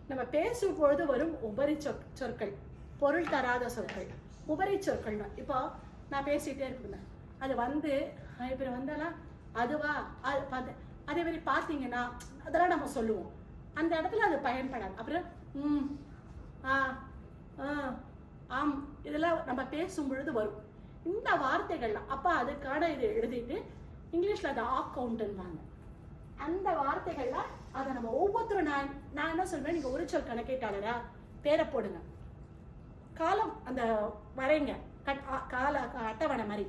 நம்ம பேசும் பொழுது வரும் உபரி சொற்கள், பொருள் தராத சொற்கள், உபரி சொற்கள். இப்போ நான் பேசிட்டே இருப்பேன், அது இப்ப வந்தாலும் அதுவா அதே மாதிரி பார்த்தீங்கன்னா அதெல்லாம் நம்ம சொல்லுவோம், அந்த இடத்துல அது பயன்படாது. அப்புறம் ஆம் இதெல்லாம் நம்ம பேசும் பொழுது வரும் இந்த வார்த்தைகள்லாம். அப்போ அதுக்கான இது எழுதிட்டு இங்கிலீஷில் அதை அக்கவுண்ட்ன்னுவாங்க. அந்த வார்த்தைகள்லாம் அதை நம்ம ஒவ்வொருத்தரும் நான் என்ன சொல்வேன், நீங்கள் உரிச்சொல் கணக்கீட்டாளரா பேரை போடுங்க, காலம் அந்த வரைங்க, கால அட்டவணை மாதிரி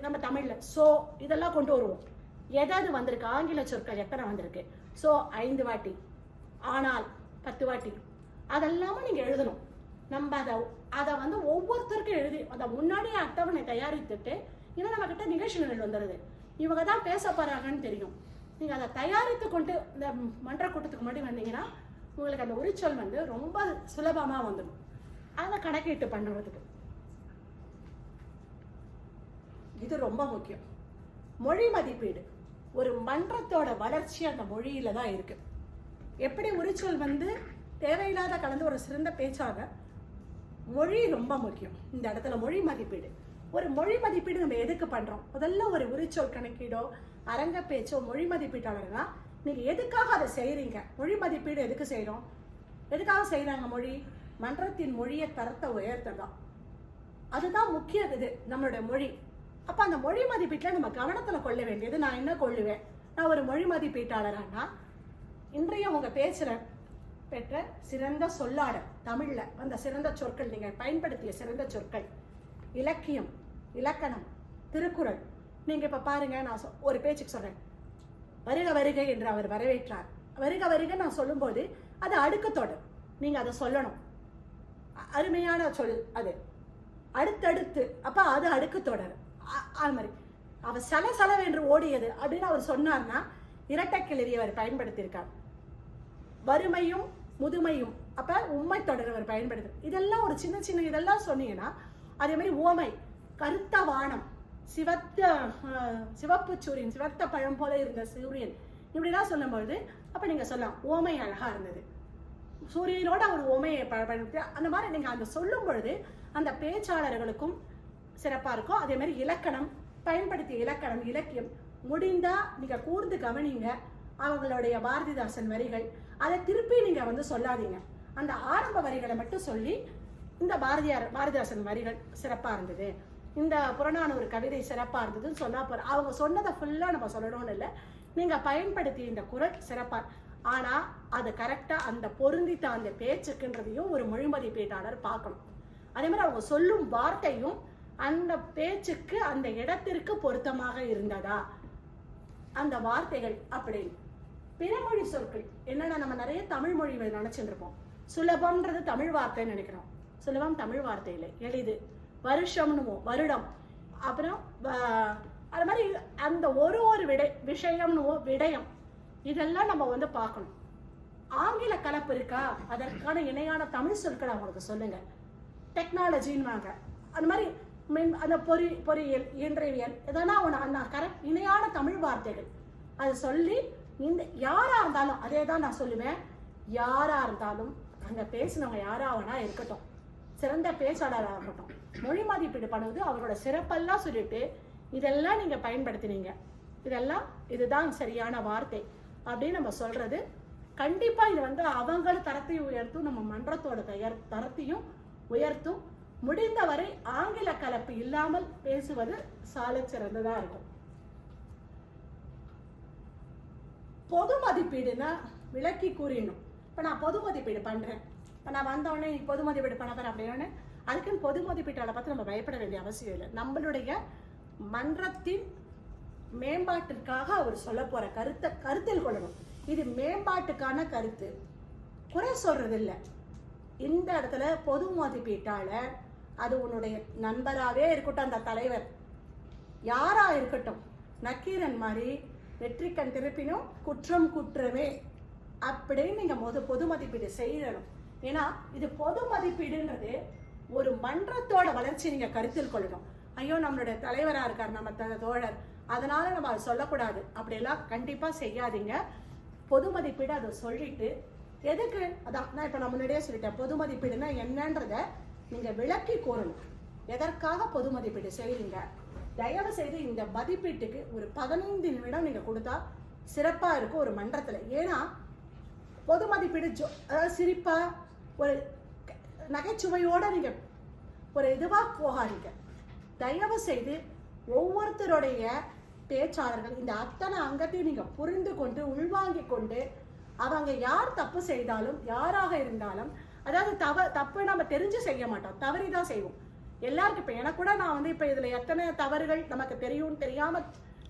நம்ம தமிழில் இதெல்லாம் கொண்டு வருவோம். எதாவது வந்திருக்கு, ஆங்கில சொற்கள் எத்தனை வந்திருக்கு, 5 வாட்டி, ஆனால் 10 வாட்டி, அதெல்லாமும் நீங்கள் எழுதணும். நம்ம அதை ஒவ்வொருத்தருக்கும் எழுதி அதை முன்னாடியே அட்டவணை தயாரித்துட்டு, ஏன்னா நம்ம கிட்ட நிகழ்ச்சி நிரல் வந்துடுது, இவங்க தான் பேச போறாங்கன்னு தெரியும். நீங்கள் அதை தயாரித்து கொண்டு இந்த மன்ற கூட்டத்துக்கு முன்னாடி வந்தீங்கன்னா உங்களுக்கு அந்த உரிச்சொல் ரொம்ப சுலபமாக வந்துடும். அதை கணக்கீட்டு பண்ணுறதுக்கு இது ரொம்ப முக்கியம். மொழி மதிப்பீடு ஒரு மன்றத்தோட வளர்ச்சி அந்த மொழியில தான் இருக்கு. எப்படி உரிச்சொல் தேவையில்லாத கலந்து ஒரு சிறந்த பேச்சாக மொழி ரொம்ப முக்கியம். இந்த இடத்துல மொழி மதிப்பீடு, ஒரு மொழி மதிப்பீடு நம்ம எதுக்கு பண்றோம்? முதல்ல ஒரு உரிச்சொல் கணக்கீடோ அரங்க பேச்சோ மொழி மதிப்பீட்டாளர்களா நீங்க எதுக்காக அதை செய்யறீங்க? மொழி மதிப்பீடு எதுக்கு செய்யறோம்? எதுக்காக செய்யறாங்க? மன்றத்தின் மொழியை தரத்தை உயர்த்ததான், அதுதான் முக்கிய இது நம்மளுடைய மொழி. அப்ப அந்த மொழி மதிப்பீட்டில் நம்ம கவனத்துல கொள்ள வேண்டியது, நான் என்ன கொள்ளுவேன், நான் ஒரு மொழி மதிப்பீட்டாளரானா இன்றைய உங்க பேச்சுல பெற்ற சிறந்த சொல்லாடல், தமிழ்ல அந்த சிறந்த சொற்கள், நீங்கள் பயன்படுத்திய சிறந்த சொற்கள், இலக்கியம், இலக்கணம், திருக்குறள். நீங்க இப்ப பாருங்க, நான் ஒரு பேச்சுக்கு சொல்றேன், வருக வருக என்று அவர் வரவேற்றார். வருக வருக நான் சொல்லும்போது அது அடுக்குத்தொடர், நீங்க அதை சொல்லணும். அருமையான சொல் அது, அடுத்தடுத்து, அப்ப அது அடுக்குத்தொடர். அது மாதிரி அவர் சலசலவென்று ஓடியது அப்படின்னு அவர் சொன்னார்னா இரட்டை கிளறி அவர் பயன்படுத்தியிருக்கார். வறுமையும் முதுமையும், அப்ப உண்மை தொடர் அவர் பயன்படுத்து. இதெல்லாம் ஒரு சின்ன சின்ன இதெல்லாம் சொன்னீங்கன்னா, அதே மாதிரி ஓமை, கருத்த வானம், சிவப்பு சூரியன், சிவத்த பழம் போல இருந்த சூரியன், இப்படிலாம் சொல்லும்பொழுது அப்ப நீங்க சொல்லலாம் ஓமை அழகா இருந்தது, சூரியனோட ஒரு ஓமையை பயன்படுத்தி. அந்த மாதிரி நீங்க அந்த சொல்லும் பொழுது அந்த பேச்சாளர்களுக்கும் சிறப்பா இருக்கும். அதே மாதிரி இலக்கணம், பயன்படுத்திய இலக்கணம், இலக்கியம் முடிந்தா நீங்க கூர்ந்து கவனிங்க. அவங்களுடைய பாரதிதாசன் வரிகள் அதை திருப்பி நீங்க வந்து சொல்லாதீங்க. அந்த ஆரம்ப வரிகளை மட்டும் சொல்லி இந்த பாரதிதாசன் வரிகள் சிறப்பா இருந்தது, இந்த புறநானூறு கவிதை சிறப்பா இருந்ததுன்னு சொன்னா போற. அவங்க சொன்னதை ஃபுல்லா நம்ம சொல்லணும்னு இல்லை, நீங்க பயன்படுத்திய இந்த குரல் சிறப்பா, ஆனா அது கரெக்டா அந்த பொருந்தித்த அந்த பேச்சுக்குன்றதையும் ஒரு மொழிமதிப்பீட்டாளர் பார்க்கணும். அதே மாதிரி அவங்க சொல்லும் வார்த்தையும் அந்த பேச்சுக்கு அந்த இடத்திற்கு பொருத்தமாக இருந்ததா அந்த வார்த்தைகள் அப்படின்னு. பிறமொழி சொற்கள் என்னன்னா, நம்ம நிறைய தமிழ் மொழி நினைச்சுட்டு இருப்போம். சுலபம்ன்றது தமிழ் வார்த்தைன்னு நினைக்கிறோம். சுலபம் தமிழ் வார்த்தை இல்லை, எளிது. வருஷம்னுவோ வருடம், அப்புறம் அது மாதிரி அந்த ஒரு விஷயம்னுவோ விடயம், இதெல்லாம் நம்ம வந்து பார்க்கணும். ஆங்கில கலப்பு இருக்கா, அதற்கான இணையான தமிழ் சொற்களை அவங்களுக்கு சொல்லுங்க. டெக்னாலஜின்னு வாங்க, அந்த மாதிரி அந்த பொறியியல், இயந்திரவியல், எதனா ஒன்று அந்த கரெக்ட் இணையான தமிழ் வார்த்தைகள் அதை சொல்லி, இந்த யாரா இருந்தாலும் அதே தான் நான் சொல்லுவேன். யாரா இருந்தாலும் அங்க பேசினவங்க யாராவனா இருக்கட்டும், சிறந்த பேச்சாளராக இருக்கட்டும், மொழி மதிப்பீடு பண்ணுவது அவரோட சிறப்பெல்லாம் சொல்லிட்டு இதெல்லாம் நீங்க பயன்படுத்தினீங்க, இதெல்லாம் இதுதான் சரியான வார்த்தை அப்படின்னு நம்ம சொல்றது கண்டிப்பா இது வந்து அவங்கள தரத்தையும் உயர்த்தும், நம்ம மன்றத்தோட தரத்தையும் உயர்த்தும். முடிந்தவரை ஆங்கில கலப்பு இல்லாமல் பேசுவது சால சிறந்ததா இருக்கும். பொது மதிப்பீடுனா விளக்கி கூறிடணும். இப்ப நான் பொது மதிப்பீடு பண்றேன், இப்ப நான் வந்தோடனே பொது மதிப்பீடு பண்ண போறேன் அப்படின்னு அதுக்குன்னு பொது மதிப்பீட்டாளை பார்த்து நம்ம பயப்பட வேண்டிய அவசியம் இல்லை. நம்மளுடைய மன்றத்தின் மேம்பாட்டிற்காக அவர் சொல்ல போற கருத்தை கருத்தில் கொள்ளணும். இது மேம்பாட்டுக்கான கருத்து, குறை சொல்றது இல்லை. இந்த இடத்துல பொது மதிப்பீட்டாளர் அது உன்னுடைய நண்பராகவே இருக்கட்டும், அந்த தலைவர் யாரா இருக்கட்டும், நக்கீரன் மாதிரி வெற்றிக்கண் திருப்பினும் குற்றம் குற்றமே அப்படின்னு நீங்க பொது மதிப்பீடு செய்யணும். ஏன்னா இது பொது மதிப்பீடுன்றது ஒரு மன்றத்தோட வளர்ச்சி நீங்க கருத்தில் கொள்ளணும். ஐயோ நம்மளுடைய தலைவரா இருக்கார் நம்ம தோழர், அதனால நம்ம அதை சொல்லக்கூடாது அப்படியெல்லாம் கண்டிப்பா செய்யாதீங்க. பொது மதிப்பீடு அதை சொல்லிட்டு எதுக்கு, அதான் நான் இப்ப நான் முன்னாடியே சொல்லிட்டேன், பொது மதிப்பீடுனா என்னன்றத நீங்க விளக்கி கூறணும். எதற்காக பொது மதிப்பீடு செய்றீங்க, தயவு செய்து இந்த மதிப்பீட்டுக்கு ஒரு 15 நிமிடம் நீங்க கொடுத்தா சிறப்பா இருக்கும் ஒரு மன்றத்துல. ஏன்னா பொது மதிப்பீடு அதாவது சிரிப்பா ஒரு நகைச்சுவையோட நீங்க ஒரு இதுவா போகாதீங்க. தயவு செய்து ஒவ்வொருத்தருடைய பேச்சாளர்கள் இந்த அத்தனை அங்கத்தையும் நீங்க புரிந்து கொண்டு உள்வாங்கி கொண்டு, அவங்க யார் தப்பு செய்தாலும் யாராக இருந்தாலும், அதாவது தப்பு நம்ம தெரிஞ்சு செய்ய மாட்டோம், தவறிதான் செய்வோம் எல்லாருக்கும். இப்ப எனக்கு கூட நான் வந்து இப்ப இதுல எத்தனை தவறுகள் நமக்கு தெரியும் தெரியாம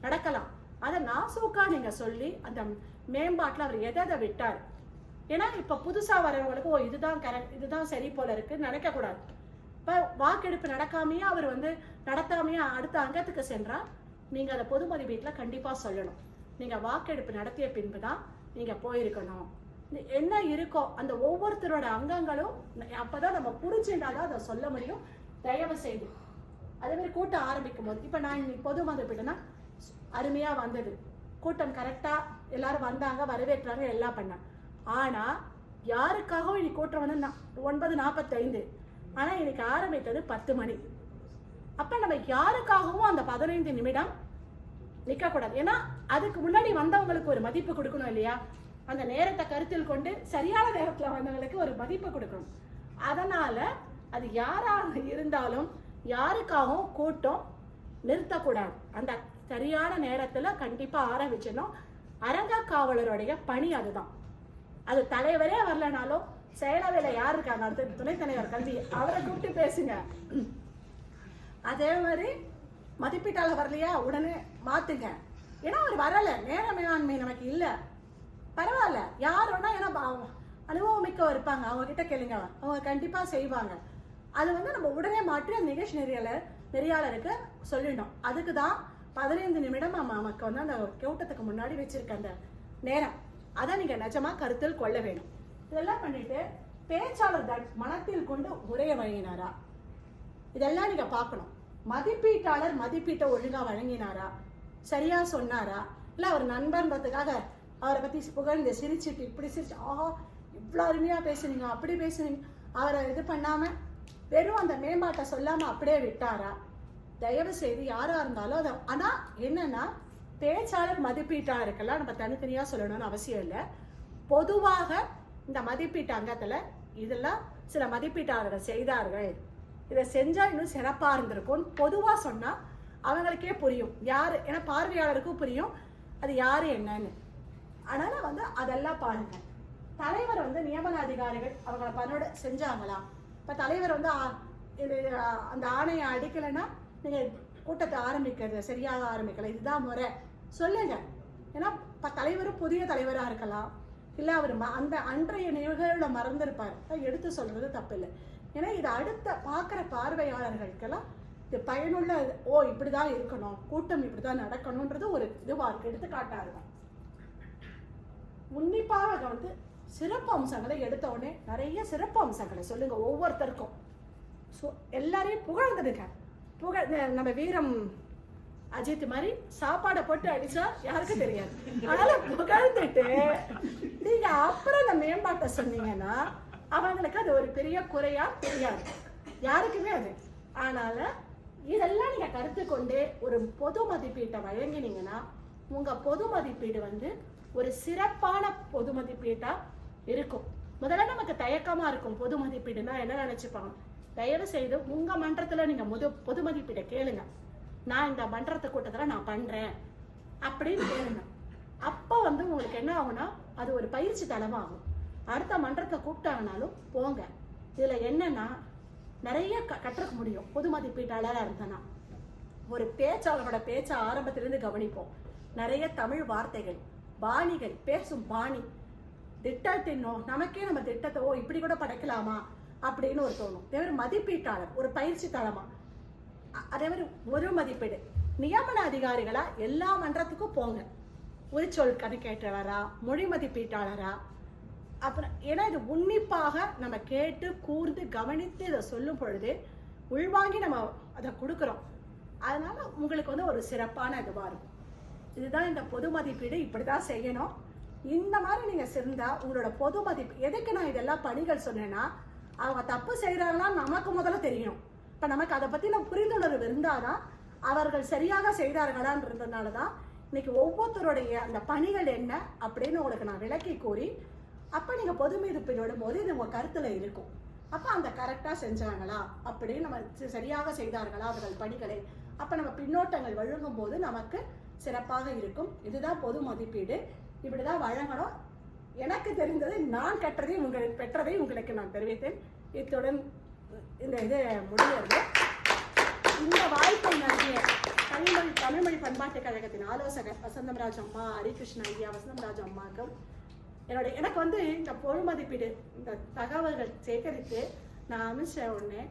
நடக்கலாம், அதை நாசூக்கா நீங்க சொல்லி அந்த மேம்பாட்டுல அவர் எதை விட்டார். ஏன்னா இப்ப புதுசா வரவங்களுக்கு ஓ இதுதான் கரெக்ட், இதுதான் சரி போல இருக்குன்னு நினைக்க கூடாது. இப்ப வாக்கெடுப்பு நடக்காமையே அவர் வந்து நடத்தாமையே அடுத்த அங்கத்துக்கு சென்றா நீங்க அதை பொது மதிப்பீட்டுல கண்டிப்பா சொல்லணும். நீங்க வாக்கெடுப்பு நடத்திய பின்புதான் நீங்க போயிருக்கணும். என்ன இருக்கோ அந்த ஒவ்வொருத்தரோட அங்கங்களும் அப்பதான் நம்ம புரிஞ்சுட்டாதான் அதை சொல்ல முடியும். தயவு செய்து அதே மாதிரி கூட்டம் ஆரம்பிக்கும் போது, இப்ப நான் இன்னைக்கு பொது மதிப்பீடுனா அருமையா வந்தது, கூட்டம் கரெக்டா எல்லாரும் வந்தாங்க, வரவேற்றாங்க, எல்லாம் பண்ண. ஆனா யாருக்காகவும் இன்னைக்கு கூட்டம் வந்து 9:45, ஆனா இன்னைக்கு ஆரம்பித்தது 10 மணி. அப்ப நம்ம யாருக்காகவும் அந்த 15 நிமிடம் நிக்க கூடாது. ஏன்னா அதுக்கு முன்னாடி வந்தவங்களுக்கு ஒரு மதிப்பு கொடுக்கணும் இல்லையா, அந்த நேரத்தை கருத்தில் கொண்டு சரியான நேரத்துல வந்தவங்களுக்கு ஒரு மதிப்பு கொடுக்கணும். அதனால அது யாராக இருந்தாலும் யாருக்காகவும் கூட்டம் நிறுத்தக்கூடாது. அந்த சரியான நேரத்துல கண்டிப்பா ஆரம்பிச்சிடணும். அரங்க காவலருடைய பணி அதுதான். அது தலைவரே வரலனாலும் செயலவையில யார் இருக்காங்க, அடுத்த துணைத் தலைவர் கல்வி, அவரை கூப்பிட்டு பேசுங்க. அதே மாதிரி மதிப்பீட்டாளர் வரலையா உடனே மாத்துங்க. ஏன்னா அவர் வரல, நேர மேலாண்மை நமக்கு இல்லை, பரவாயில்ல யார் வேணா, ஏன்னா அனுபவம் மிக்க இருப்பாங்க, அவங்க கிட்ட கேளுங்க, அவங்க கண்டிப்பா செய்வாங்க. அது வந்து நம்ம உடனே மாற்றி அந்த நிகழ்ச்சி நெறியாளருக்கு சொல்லிடணும். அதுக்கு தான் 15 நிமிடம் நமக்கு வந்து அந்த கூட்டத்துக்கு முன்னாடி வச்சிருக்க அந்த நேரம், அதை நீங்க நிஜமா கருத்தில் கொள்ள வேணும். இதெல்லாம் பண்ணிட்டு பேச்சாளர் மனத்தில் கொண்டு உரைய வழங்கினாரா, இதெல்லாம் நீங்க பார்க்கணும். மதிப்பீட்டாளர் மதிப்பீட்டை ஒழுங்கா வழங்கினாரா, சரியா சொன்னாரா, இல்ல அவர் நண்பன்றதுக்காக அவரை பத்தி புகழ்ந்து சிரிச்சுட்டு இப்படி சிரிச்சு ஆஹா இவ்வளவு அருமையா பேசுனீங்க அப்படி பேசுனீங்க, அவரை இது பண்ணாம வெறும் அந்த மேம்பாட்டை சொல்லாம அப்படியே விட்டாரா, தயவு செய்து யாரா இருந்தாலும் அதை, ஆனா என்னன்னா பேச்சாளர் மதிப்பீட்டாளருக்கெல்லாம் நம்ம தனித்தனியா சொல்லணும்னு அவசியம் இல்லை. பொதுவாக இந்த மதிப்பீட்டு அங்கத்துல இதெல்லாம் சில மதிப்பீட்டாளர்கள் செய்தார்கள், இதை செஞ்சா இன்னும் சிறப்பா இருந்திருக்கும் பொதுவா சொன்னா அவங்களுக்கே புரியும் யாரு, ஏன்னா பார்வையாளருக்கும் புரியும் அது யாரு என்னன்னு. அதனால வந்து அதெல்லாம் பாருங்க. தலைவர் வந்து நியமன அதிகாரிகள் அவங்கள பணியோட செஞ்சாங்களா? இப்ப தலைவர் வந்து அந்த ஆணையை அடிக்கலைன்னா நீங்க கூட்டத்தை ஆரம்பிக்கிறது சரியாக ஆரம்பிக்கல, இதுதான் முறை சொல்லுங்க. ஏன்னா தலைவரும் புதிய தலைவரா இருக்கலாம், இல்ல அவர் அந்த அன்றைய நிகழ்வுகளை மறந்துருப்பாரு, எடுத்து சொல்றது தப்பு இல்லை. ஏன்னா இது அடுத்த பார்க்குற பார்வையாளர்களுக்கெல்லாம் இது பயனுள்ள, ஓ இப்படிதான் இருக்கணும், கூட்டம் இப்படிதான் நடக்கணும்ன்றது ஒரு இதுவா இருக்கு, எடுத்துக்காட்டா இருக்கும். உன்னிப்பாக அதை வந்து சிறப்பு அம்சங்களை எடுத்த உடனே நிறைய சிறப்பு அம்சங்களை சொல்லுங்க ஒவ்வொருத்தருக்கும். எல்லாரையும் புகழ்ந்துடுங்க. நம்ம வீரம் அஜித் மாதிரி சாப்பாடை போட்டு அடிச்சா யாருக்கும் தெரியாது. அதனால புகழ்ந்துட்டு நீங்க அப்புறம் அந்த மேம்பாட்டை சொன்னீங்கன்னா அவங்களுக்கு அது ஒரு பெரிய குறையா தெரியாது யாருக்குமே அது. அதனால இதெல்லாம் நீங்க கருத்து கொண்டு ஒரு பொது மதிப்பீட்டை வழங்கினீங்கன்னா உங்க பொது மதிப்பீடு வந்து ஒரு சிறப்பான பொது மதிப்பீட்டா இருக்கும். முதல்ல நமக்கு தயக்கமா இருக்கும் பொது மதிப்பீடுனா என்ன நினைச்சுப்பாங்க. தயவு செய்து உங்க மன்றத்துல நீங்க பொது மதிப்பீடை கேளுங்க. நான் இந்த மன்றத்தை கூட்டத்துல நான் பண்றேன் அப்படின்னு கேளுங்க. அப்ப வந்து உங்களுக்கு என்ன ஆகும்னா அது ஒரு பயிற்சி தளமாகும். அடுத்த மன்றத்தை கூப்பிட்டாங்கனாலும் போங்க. இதுல என்னன்னா நிறைய கற்றுக்க முடியும். பொது மதிப்பீட்டாளராக இருந்தனா ஒரு பேச்சாளரோட பேச்ச ஆரம்பத்திலிருந்து கவனிப்போம். நிறைய தமிழ் வார்த்தைகள், பாணிகள், பேசும் பாணி, திட்டத்தின் நமக்கே நம்ம திட்டத்தை ஓ இப்படி கூட படைக்கலாமா அப்படின்னு ஒரு தோணும். அதே மாதிரி மதிப்பீட்டாளர் ஒரு பயிற்சி தளமா, அதே மாதிரி ஒரு மதிப்பீடு நியமன அதிகாரிகளா எல்லா மன்றத்துக்கும் போங்க. உரிச்சொல் கணக்கேற்றவரா, மொழி மதிப்பீட்டாளரா, அப்புறம் ஏன்னா இது உன்னிப்பாக நம்ம கேட்டு கூர்ந்து கவனித்து இதை சொல்லும் பொழுது உள்வாங்கி நம்ம அதை கொடுக்குறோம். அதனால உங்களுக்கு வந்து ஒரு சிறப்பான இதுவாக இருக்கும். இதுதான் இந்த பொது மதிப்பீடு, இப்படிதான் செய்யணும். இந்த மாதிரி நீங்க சேர்ந்தா உங்களோட பொது மதிப்பு. எதுக்கு நான் இதெல்லாம் பணிகள் சொன்னேன்னா அவங்க தப்பு செய்யறாங்கன்னா நமக்கு முதல்ல தெரியணும். இப்ப நமக்கு அதை பத்தி நம்ம புரிந்துணர்வு இருந்தாதான் அவர்கள் சரியாக செய்தார்களான்றதுனாலதான் இன்னைக்கு ஒவ்வொருத்தருடைய அந்த பணிகள் என்ன அப்படின்னு உங்களுக்கு நான் விளக்கி கூறி அப்ப நீங்க பொது மதிப்பீடோட போது இது உங்க கருத்துல இருக்கும். அப்ப அந்த கரெக்டா செஞ்சாங்களா அப்படின்னு நம்ம சரியாக செய்தார்களா அவர்கள் பணிகளை, அப்ப நம்ம பின்னோட்டங்கள் வழங்கும் போது நமக்கு சிறப்பாக இருக்கும். இதுதான் பொது மதிப்பீடு, இப்படிதான் வழங்கணும். எனக்கு தெரிந்தது நான் பெற்றதை உங்களுக்கு நான் தெரிவித்தேன். இத்துடன் இந்த இது முடிகிறது. இந்த வாய்ப்பை நல்கிய தமிழ்மொழி பண்பாட்டு கழகத்தின் ஆலோசகர் வசந்தம்ராஜ் அம்மா, ஹரிகிருஷ்ண ஐயா, வசந்தம்ராஜ் அம்மாக்கும் எனக்கு வந்து இந்த பொது மதிப்பீடு இந்த தகவல்கள் சேகரித்து நான் அமிச்ச உடனே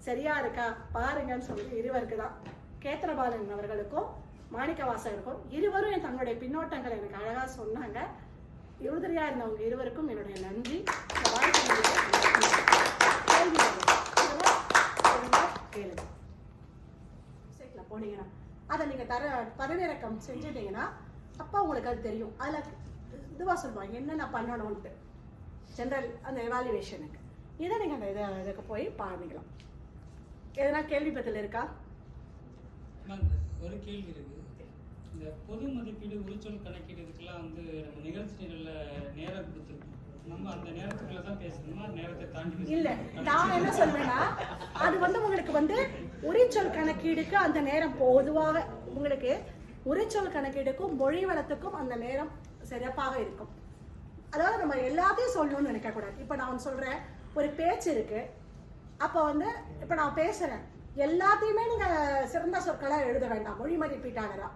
சரியா இருக்கா பாருங்கன்னு சொல்லி இருவருக்கு தான், கேத்திரபாலன் அவர்களுக்கும் மாணிக்கவாசகருக்கும் இருவரும் என் தங்களுடைய பின்னோட்டங்களை எனக்கு அழகா சொன்னாங்க. உறுதுணையா இருந்தவங்க இருவருக்கும் என்னுடைய நன்றி. போனீங்கன்னா அதை நீங்க பதிவிறக்கம் செஞ்சுட்டீங்கன்னா அப்ப உங்களுக்கு அது தெரியும். அதுல இதுவா சொல்லுவாங்க என்னென்ன பண்ணணும்ட்டு ஜெனரல் அந்த எவாலுவேஷனுக்கு. இதை நீங்க அந்த இதுக்கு போய் பாருக்கலாம். எதனா கேள்வி பதில் இருக்கா? ஒரு கேள்வி இருக்கு. இந்த பொது மதிப்பீடு உரிச்சொல் கணக்கீடு இதுக்கெல்லாம் வந்து நம்ம நிகழ்ச்சிகள்ல நேரம் கொடுத்துருக்கோம். நம்ம அந்த நேரத்துக்குள்ள தான் பேசணுமா, நேரத்தை தாண்டி இல்ல? நான் என்ன சொல்றேன்னா அது வந்து உங்களுக்கு வந்து உரிச்சொல் கணக்கீடுக்கு அந்த நேரம் பொதுவாக உங்களுக்கு உரிச்சொல் கணக்கீடுக்கும் மொழி வளத்துக்கும் அந்த நேரம் சிறப்பாக இருக்கும். அதாவது நம்ம எல்லாத்தையும் சொல்லணும்னு நினைக்க கூடாது. இப்ப நான் சொல்றேன் ஒரு பேச்சு இருக்கு, அப்ப வந்து இப்ப நான் பேசுறேன் எல்லாத்தையுமே நீங்க சிறந்த சொற்களா எழுத வேண்டாம். மொழி மதிப்பீட்டாளரா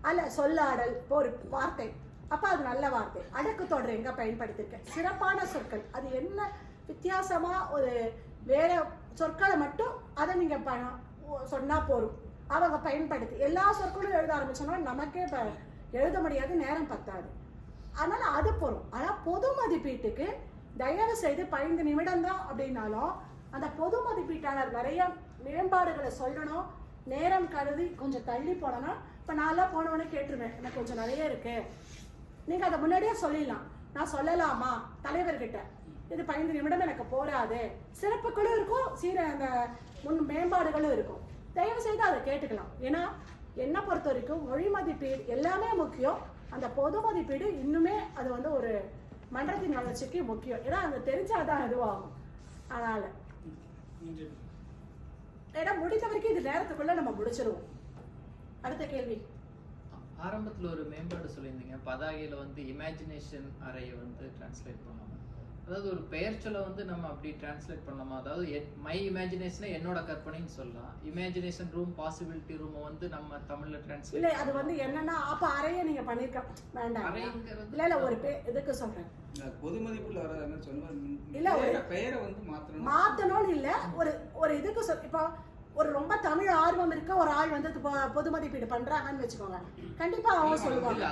அல்ல சொல்லாடல் ஒரு வார்த்தை, அப்ப அது நல்ல வார்த்தை. அடக்கு தொடர் எங்க பயன்படுத்திருக்கேன், சிறப்பான சொற்கள், அது என்ன வித்தியாசமா ஒரு வேற சொற்களை மட்டும் அதை நீங்க சொன்னா போரும். அவங்க பயன்படுத்தி எல்லா சொற்களும் எழுத ஆரம்பிச்சோம்னா நமக்கே எழுத முடியாது, நேரம் பத்தாது. அதனால அது போறோம். ஆனா பொது மதிப்பீட்டுக்கு தயவு செய்து 15 நிமிடம் தான் அப்படின்னாலும் அந்த பொது மதிப்பீட்டாளர் நிறைய மேம்பாடுகளை சொல்லணும். நேரம் கருதி கொஞ்சம் தள்ளி போனோம்னா இப்ப நான்லாம் போனவொடனே கேட்டுருவேன் எனக்கு கொஞ்சம் நிறைய இருக்கு, நீங்க அதை முன்னாடியே சொல்லிடலாம். நான் சொல்லலாமா தலைவர்கிட்ட, இது 15 நிமிடம் எனக்கு போராது. சிறப்புகளும் இருக்கும், அந்த மேம்பாடுகளும் இருக்கும். தயவு செய்து அதை கேட்டுக்கலாம். ஏன்னா என்னை பொறுத்த வரைக்கும் மொழி மதிப்பீடு எல்லாமே முக்கியம். அந்த பொது மதிப்பீடு இன்னுமே அது வந்து ஒரு மன்றத்தின் வளர்ச்சிக்கு முக்கியம். ஏன்னா அந்த தெரிஞ்சாதான் இதுவாகும். அதனால ஏன்னா முடிந்த வரைக்கும் இது நேரத்துக்குள்ள நம்ம முடிச்சிருவோம். அடுத்த கேள்வி. ஆரம்பத்துல ஒரு மேம்பாடு சொல்லியிருந்தீங்க, பதாகையில வந்து இமேஜினேஷன் அறையை வந்து டிரான்ஸ்லேட் பண்ணலாம். அதாவது ஒரு பெயர் சொல்ல வந்து நம்ம அப்படி டிரான்ஸ்லேட் பண்ணலாமா? அதாவது மை இமேஜினேஷன் என்னோட கற்பனைன்னு சொல்லலாம். இமேஜினேஷன் ரூம், பாசிபிலிட்டி ரூம் வந்து நம்ம தமிழ்ல டிரான்ஸ்லேட் இல்ல அது வந்து என்னன்னா அப்ப அறைய நீங்க பண்ணிருக்க வேண்டாம். இல்ல இல்ல ஒரு இதுக்கு சொல்றேன், பொது மதிப்புல வர சொன்ன இல்ல ஒரு பெயரை வந்து மாத்தணும்னு இல்ல, ஒரு இதுக்கு இப்போ ஒரு ரொம்ப தமிழ் ஆர்வம் இருக்க ஒரு ஆள் வந்து பொது மதிப்பீடு பண்றாங்கன்னு வச்சுக்கோங்க, கண்டிப்பா அவங்க சொல்லுவாங்க.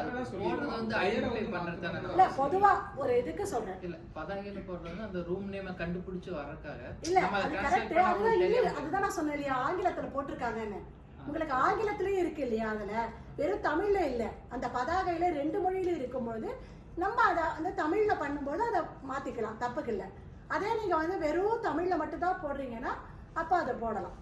இல்ல பொதுவா ஒரு இதுக்கு சொல்றேன், இல்ல பதாகையில போடுறது அந்த ரூம் நேம கண்டுபிடிச்சு வரக்காக இல்ல அது கரெக்ட். அதுதான் நான் சொன்னேன் இல்லையா, ஆங்கிலத்துல போட்டிருக்காங்கன்னு. உங்களுக்கு ஆங்கிலத்திலயும் இருக்கு இல்லையா, அதுல வெறும் தமிழ்ல இல்ல, அந்த பதாகையில 2 மொழியில இருக்கும்போது நம்ம அதை அந்த தமிழ்ல பண்ணும்போது அதை மாத்திக்கலாம், தப்புக்கு இல்லை. அதே நீங்க வந்து வெறும் தமிழ்ல மட்டும் தான் போடுறீங்கன்னா அப்ப அதை போடலாம்.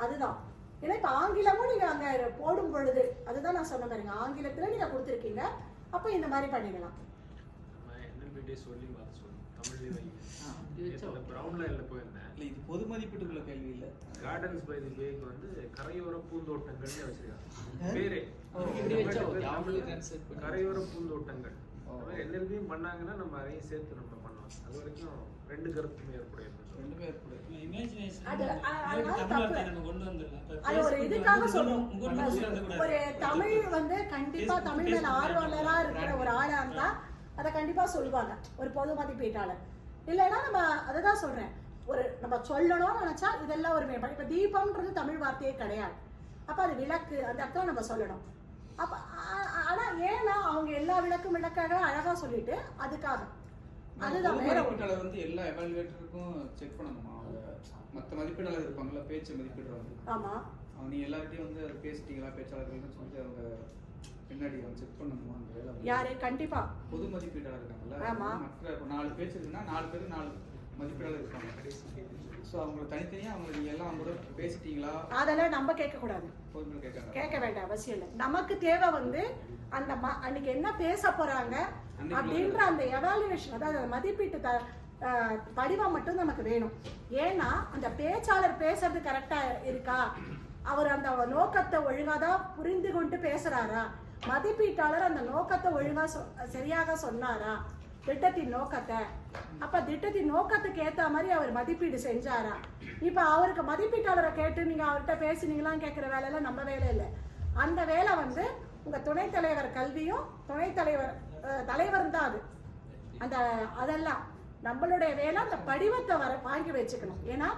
அதுதான். ஏன்னா இப்ப ஆங்கிலமும் நீங்க அங்க போடும் பொழுது அதுதான் நான் சொன்ன பாருங்க, ஆங்கிலத்துல நீங்க கொடுத்துருக்கீங்க, அப்ப இந்த மாதிரி பண்ணிக்கலாம். இது பொது மதிப்பீட்டுக்குள்ள கேள்வி இல்ல. கார்டன்ஸ் பை தி பேக்கு வந்து கரையோர பூந்தோட்டங்கள்னு வச்சிருக்காங்க பேரே. கரையோர பூந்தோட்டங்கள் என்எல்பியும் பண்ணாங்கன்னா நம்ம அதையும் சேர்த்து நம்ம பண்ணலாம். அது வரைக்கும் 2 கருத்துமே ஏற்புடையது. அது ஒரு இதுக்காக சொல்றோம். ஒரு தமிழ் வந்து கண்டிப்பா தமிழ் மேல ஆர்வலரா இருக்கிற ஒரு ஆளா இருந்தா அதை கண்டிப்பா சொல்லுவாங்க ஒரு பொது மதிப்பீட்டாளர். இல்லைன்னா நம்ம அததான் சொல்றேன், ஒரு நம்ம சொல்லணும்னு நினைச்சா இதெல்லாம் ஒரு மேம்பாடு. இப்ப தீபம்ன்றது தமிழ் வார்த்தையே கிடையாது, அப்ப அது விளக்கு, அந்த அர்த்தம் நம்ம சொல்லணும். அப்ப ஆனா ஏன்னா அவங்க எல்லா விளக்கும் விளக்காக அழகா சொல்லிட்டு அதுக்காக அதுதான் மதிப்பீட்டாளர் வந்து எல்லா எவாலுவேட்டருக்கும் செக் பண்ணணுமா? மத்த மதிப்பீட்டாளர் இருப்பாங்கல்ல, பேச்சு மதிப்பீடுறவங்க. ஆமா, நீ எல்லார்ட்டையும் வந்து அது பேசிட்டீங்களா பேச்சாளர்கள்னு சொல்லிட்டு அவங்க பின்னாடி வந்து செக் பண்ணணுமா? யாரு? கண்டிப்பா பொது மதிப்பீட்டாளர் இருக்காங்கல்ல, மற்ற 4 பேச்சு இருக்குன்னா 4 பேருக்கு 4 மதிப்பீடாளர் இருப்பாங்க. சோ அவங்க தனித்தனியா அவங்க நீங்க எல்லாம் அவங்க கூட பேசிட்டீங்களா அதெல்லாம் நம்ம கேட்க கூடாது, கேட்க வேண்டாம், அவசியம் இல்லை. நமக்கு தேவை வந்து அந்த அன்னைக்கு என்ன பேச போறாங்க அப்படின்ற அந்த எவாலுவேஷன், அதாவது மதிப்பீட்டு படிவம் மட்டும் நமக்கு வேணும். ஏன்னா அந்த பேச்சாளர் பேசுறது கரெக்டா இருக்கா, அவர் அந்த நோக்கத்தை ஒழுங்காதான் புரிந்து கொண்டு பேசுறாரா, மதிப்பீட்டாளர் அந்த நோக்கத்தை ஒழுங்கா சரியாக சொன்னாரா, திட்டத்தின் நோக்கத்தை, அப்ப திட்டத்தின் நோக்கத்துக்கு ஏத்த மாதிரி அவர் மதிப்பீடு செஞ்சாரா. இப்ப அவருக்கு மதிப்பீட்டாளரை கேட்டு நீங்க அவர்கிட்ட பேசினீங்களான்னு கேட்கிற வேலையெல்லாம் நம்ம வேலை இல்லை. அந்த வேலை வந்து உங்க துணைத் தலைவர் கல்வியும் துணைத் தலைவர் தான் அது. அந்த அதெல்லாம் நம்மளுடைய வேலை அந்த படிவத்தை வாங்கி வச்சுக்கணும். ஏன்னா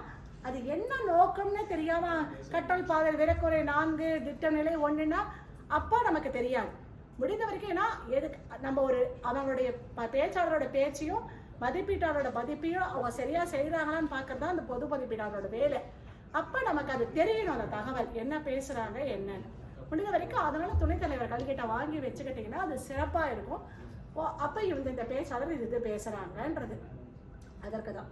அது என்ன நோக்கம்னு தெரியாம கட்டல் பாதல் விலக்குறை 4 திட்ட நிலை 1ன்னா அப்போ நமக்கு தெரியாது. முடிந்த வரைக்கும் ஏன்னா எதுக்கு நம்ம ஒரு அவங்களுடைய பேச்சாளரோட பேச்சையும் மதிப்பீட்டாளரோட மதிப்பையும் அவங்க சரியா செய்யறாங்களான்னு பாக்குறதா அந்த பொது மதிப்பீட்டாளரோட வேலை. அப்ப நமக்கு அது தெரியணும், அந்த தகவல் என்ன பேசுறாங்க என்னன்னு. முடிந்த வரைக்கும் அதனால துணைத் தலைவர் கல்கிட்ட வாங்கி வச்சுக்கிட்டீங்கன்னா அது சிறப்பா இருக்கும். அப்ப இவங்க இந்த பேச்சாளர் இது பேசுறாங்கன்றது அதற்கு தான்.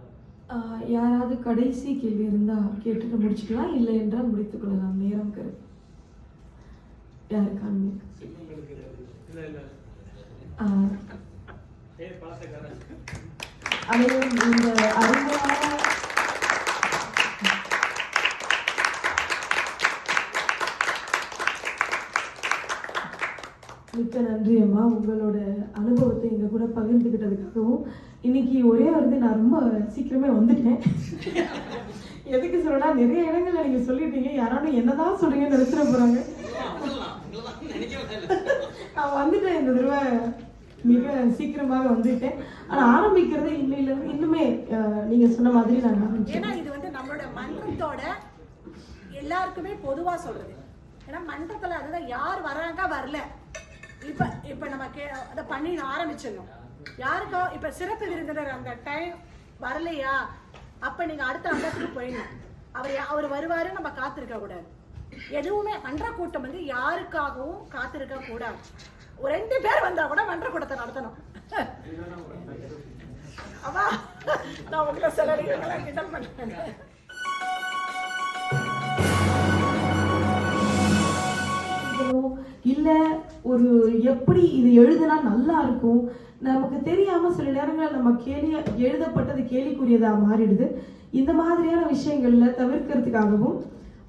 யாராவது கடைசி கேள்வி இருந்தா கேட்டுட்டு முடிச்சுக்கலாம், இல்லை என்றால் முடித்துக் கொள்ளலாம். நேரம் கருத்து யாருக்கான அனைவரும் இந்த அருமையான மிக்க நன்றி அம்மா, உங்களோட அனுபவத்தை எங்க கூட பகிர்ந்துக்கிட்டதுக்காகவும். இன்னைக்கு ஒரே வருது, நான் ரொம்ப சீக்கிரமே வந்துட்டேன். எதுக்கு சொல்றேன்னா நிறைய இடங்கள்ல நீங்க சொல்லிட்டீங்க, யாராலும் என்னதான் சொல்றீங்கன்னு நினைச்சிட போறாங்க. நான் வந்துட்டேன், இந்த தடவை மிக சீக்கிரமாக வந்துட்டேன். ஆனா ஆரம்பிக்கிறதே இன்னுமே நீங்க சொன்ன மாதிரி நான் ஏன்னா இது வந்து நம்மளோட மன்றத்தோட எல்லாருக்குமே பொதுவா சொல்றது. ஏன்னா மன்றத்துல அதுதான் யார் வர்றாங்க வரல, இப்ப நம்ம அதை பண்ணி ஆரம்பிச்சிடணும். யாருக்கோ இப்ப சிறப்பு விருந்தினர் அந்த டைம் வரலையா, அப்ப நீங்க அடுத்த அங்கத்துக்கு போயிடணும். அவர் வருவாரு, நம்ம காத்திருக்க கூடாது. எதுவுமே மன்ற கூட்டம் வந்து யாருக்காகவும் காத்திருக்க கூடாது. ஒரு 2 பேர் வந்தா கூட மன்ற கூட்டத்தை நடத்தணும். அவா நான் உங்களை சில கிட்ட பண்றேன். இல்லை ஒரு எப்படி இது எழுதுனா நல்லா இருக்கும், நமக்கு தெரியாமல் சில நேரங்களில் நம்ம எழுதப்பட்டது கேலிக்குரியதாக மாறிடுது. இந்த மாதிரியான விஷயங்களில் தவிர்க்கிறதுக்காகவும்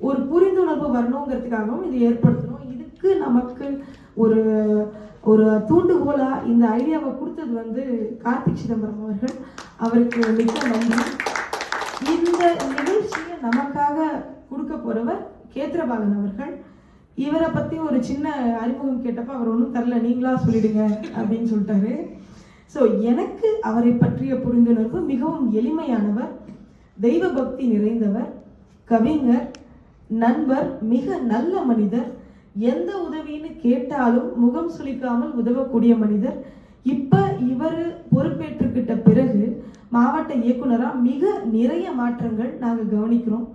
ஒரு புரிந்துணர்வு வரணுங்கிறதுக்காகவும் இது ஏற்படுத்தணும். இதுக்கு நமக்கு ஒரு ஒரு தூண்டுகோலாக இந்த ஐடியாவை கொடுத்தது வந்து கார்த்திக் சிதம்பரம் அவர்கள். அவருக்கு மிக்க நன்றி. இந்த நிகழ்ச்சியை நமக்காக கொடுக்க போகிறவர் கேத்திரபாலன் அவர்கள். இவரை பற்றி ஒரு சின்ன அறிமுகம் கேட்டப்போ அவர் ஒன்றும் தரல, நீங்களா சொல்லிடுங்க அப்படின்னு சொல்லிட்டாரு. ஸோ எனக்கு அவரை பற்றிய புரிந்துணர்வு மிகவும் எளிமையானவர், தெய்வ பக்தி நிறைந்தவர், கவிஞர், நண்பர், மிக நல்ல மனிதர், எந்த உதவின்னு கேட்டாலும் முகம் சுளிக்காமல் உதவக்கூடிய மனிதர். இப்போ இவர் பொறுப்பேற்றுக்கிட்ட பிறகு மாவட்ட இயக்குனராக மிக நிறைய மாற்றங்கள் நாங்கள் கவனிக்கிறோம்.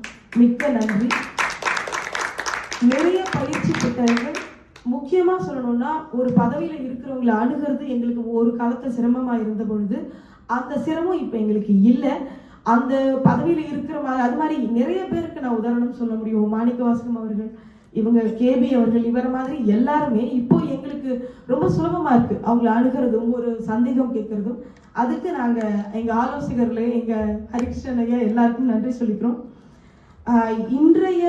மிக்க நன்றி. நிறைய பயிற்சி புத்தகங்கள், முக்கியமாக சொல்லணும்னா ஒரு பதவியில் இருக்கிறவங்களை அணுகிறது எங்களுக்கு ஒரு காலத்தில் சிரமமாக இருந்த பொழுது அந்த சிரமம் இப்போ எங்களுக்கு இல்லை. அந்த பதவியில் இருக்கிற மாதிரி அது மாதிரி நிறைய பேருக்கு நான் உதாரணம் சொல்ல முடியும். மாணிக்கவாசகம் அவர்கள், இவங்க கேபி அவர்கள், இவர மாதிரி எல்லாருமே இப்போ எங்களுக்கு ரொம்ப சுலபமாக இருக்குது அவங்கள அணுகிறதும் ஒரு சந்தேகம் கேட்குறதும். அதுக்கு நாங்கள் எங்கள் ஆலோசகர்களே, எங்கள் ஹரிகிருஷ்ணன் ஐயா எல்லாருக்கும் நன்றி சொல்லிக்கிறோம். இன்றைய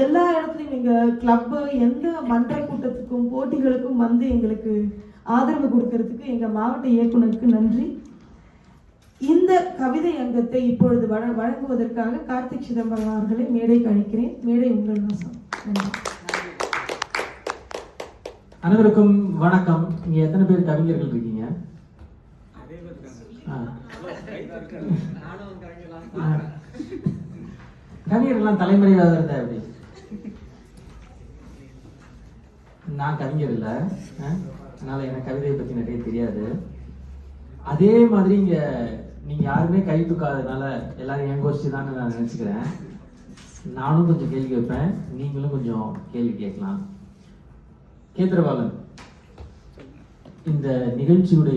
எல்லா இடத்துலையும் எங்கள் கிளப்பு எந்த மன்ற கூட்டத்துக்கும் போட்டிகளுக்கும் வந்து எங்களுக்கு ஆதரவு கொடுக்கறதுக்கு எங்கள் மாவட்ட இயக்குனருக்கு நன்றி. இந்த கவிதை அங்கத்தை இப்பொழுது வழங்குவதற்காக கார்த்திக் சிதம்பரம் அவர்களை மேடைக்கு அழைக்கிறேன். மேடை உங்கள் வாசம். நன்றி. அனைவருக்கும் வணக்கம். இங்க எத்தனை பேர் கவிஞர்கள் இருக்கீங்க? கவிஞர்கள்லாம் தலைமுறையாக எப்படி? நான் கவிஞர் இல்லை, அதனால எனக்கு கவிதையை பற்றி நிறைய தெரியாது. அதே மாதிரி இங்க நீங்க யாருமே கை தூக்காததுனால எல்லாரும் என் கோஷ்டி தான் நான் நினைச்சுக்கிறேன். நானும் கொஞ்சம் கேள்வி கேட்பேன், நீங்களும் கொஞ்சம் கேள்வி கேட்கலாம். கேத்திரபாலன், இந்த நிகழ்ச்சியோட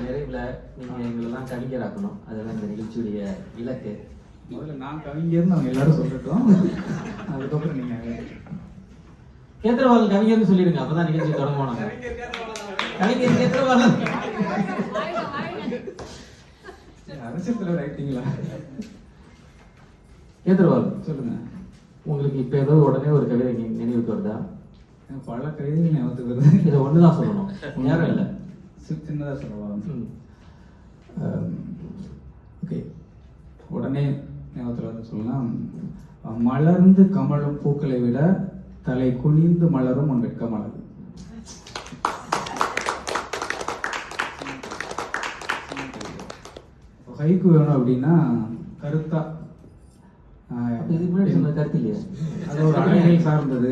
நிறைவுல நீங்க எங்களெல்லாம் கவிஞராக்கணும். அதுதான் இந்த நிகழ்ச்சியுடைய இலக்கு. முதல்ல நான் கவிஞர்னு அவங்க எல்லாரும் சொல்லட்டும், அதுக்கப்புறம் நீங்க கேத்திரபாலன் கவிஞர்னு சொல்லிடுங்க, அப்பதான் நிகழ்ச்சி தொடங்குவாங்க. கவிஞர் கேத்திரபாலன். அரசியல் தலைவர் ஆயிட்டீங்களா? கேத்திரபாலன் சொல்லுங்க. உங்களுக்கு இப்ப ஏதோ உடனே ஒரு கவிதை நினைவுக்கு வருதா? பல கவிதைகள் ஞாபகத்துக்கு வருது. இதை ஒண்ணுதான் சொல்லணும், நேரம் இல்லை. சின்னதாக சொல்லலாம். ஓகே, உடனே ஞாபகத்தில் வந்து சொல்லலாம். மலர்ந்து கமழும் பூக்களை விட தலை குனிந்து மலரும் உன் வெட்கமலர். ஹைக்கு வேணும் அப்படின்னா கருத்தா, கருத்து இல்லையா? அது ஒரு அழகியல் சார்ந்தது.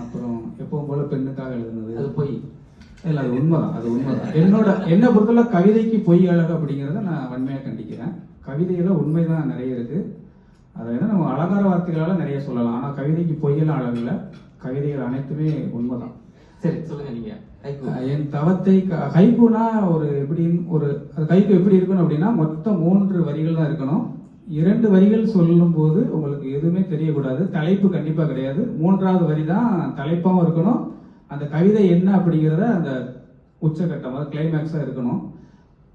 அப்புறம் எப்பவும் போல பெண்ணுக்காக எழுதுனது. அது போய் இல்லை, அது உண்மைதான். அது உண்மைதான். என்னை பொறுத்தவரை கவிதைக்கு பொய் அழகு அப்படிங்கிறத நான் வன்மையாக கண்டிக்கிறேன். கவிதையில உண்மைதான் நிறைய இருக்கு. அதை வந்து நம்ம அலங்கார வார்த்தைகளால் நிறைய சொல்லலாம். ஆனால் கவிதைக்கு பொய்யெல்லாம் அழகு இல்லை. கவிதைகள் அனைத்துமே உண்மைதான். சரி, சொல்லுங்க நீங்க. என் தவத்தை ஹைக்கூனா ஒரு எப்படின்னு ஒரு ஹைக்கூ எப்படி இருக்கணும் அப்படின்னா மொத்தம் 3 வரிகள் தான் இருக்கணும். 2 வரிகள் சொல்லும் போது உங்களுக்கு எதுவுமே தெரியக்கூடாது. தலைப்பு கண்டிப்பா கிடையாது. 3வது வரி தான் தலைப்பாகவும் இருக்கணும். அந்த கவிதை என்ன அப்படிங்கிறத அந்த உச்சகட்டம் கிளைமேக்ஸா இருக்கணும்.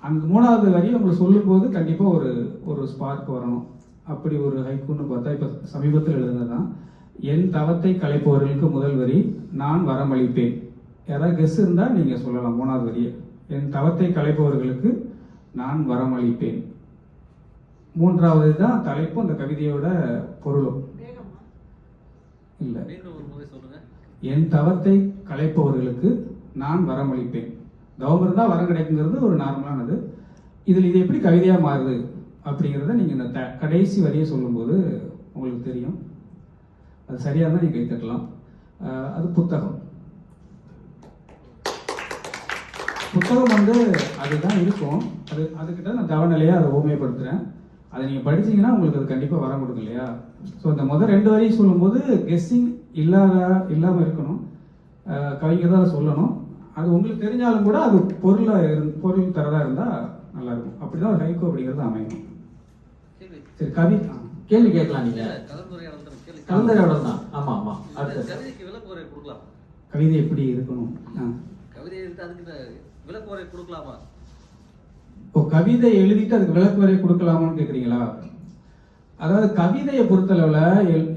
அந்த 3வது வரி உங்களுக்கு சொல்லும் போது கண்டிப்பா ஒரு ஸ்பார்க் வரணும். அப்படி ஒரு ஹைக்கூன்னு பார்த்தா இப்ப சமீபத்தில் எழுதுனதுதான். என் தவத்தை கலைப்பவர்களுக்கு முதல் வரி நான் வரமளிப்பேன். யாராவது கெஸ் இருந்தா நீங்க சொல்லலாம் 3வது வரியை. என் தவத்தை கலைப்பவர்களுக்கு நான் வரமளிப்பேன். 3வது தான் தலைப்பு, அந்த கவிதையோட பொருளும். இல்ல, என் தவத்தை கலைப்பவர்களுக்கு நான் வரமளிப்பேன். தவம் இருந்தா வரம் கிடைக்குங்கிறது ஒரு நார்மலானது. இதில் இது எப்படி கவிதையா மாறுது அப்படிங்கிறத நீங்க இந்த கடைசி வரியை சொல்லும்போது உங்களுக்கு தெரியும். அது சரியா இருந்தா நீங்க கைத்தட்டலாம். அது புத்தகம் வந்து அதுதான் இருக்கும். அதுக்கிட்ட நான் தவநிலையா அதை ஓமையப்படுத்துறேன். அதை நீங்க படிச்சீங்கன்னா உங்களுக்கு அது கண்டிப்பா வரம் கொடுக்கும் இல்லையா? ஸோ இந்த முதல் 2 வரையும் சொல்லும்போது கெஸ்ஸிங் இல்லாம இருக்கணும். கவிஞர் தான் சொல்லணும். அது உங்களுக்கு தெரிஞ்சாலும் கூட அது பொருள் தரதா இருந்தா நல்லா இருக்கும். அப்படிதான் ஒரு ஹைக்கூ அப்படிங்கிறது அமையும். சரி, கேள்வி கேட்கலாம். நீங்க கலந்துரையாடல் தான். ஆமா ஆமா. அடுத்து கவிதைக்கு விளக்குரை கொடுக்கலாம். கவிதை எப்படி இருக்கணும்? கவிதை எழுதிட்டு அதுக்கு விளக்குரை கொடுக்கலாமா? இப்போ கவிதை எழுதிட்டு அதுக்கு விளக்குரை கொடுக்கலாமான்னு கேக்குறீங்களா? அதாவது கவிதையை பொறுத்தளவுல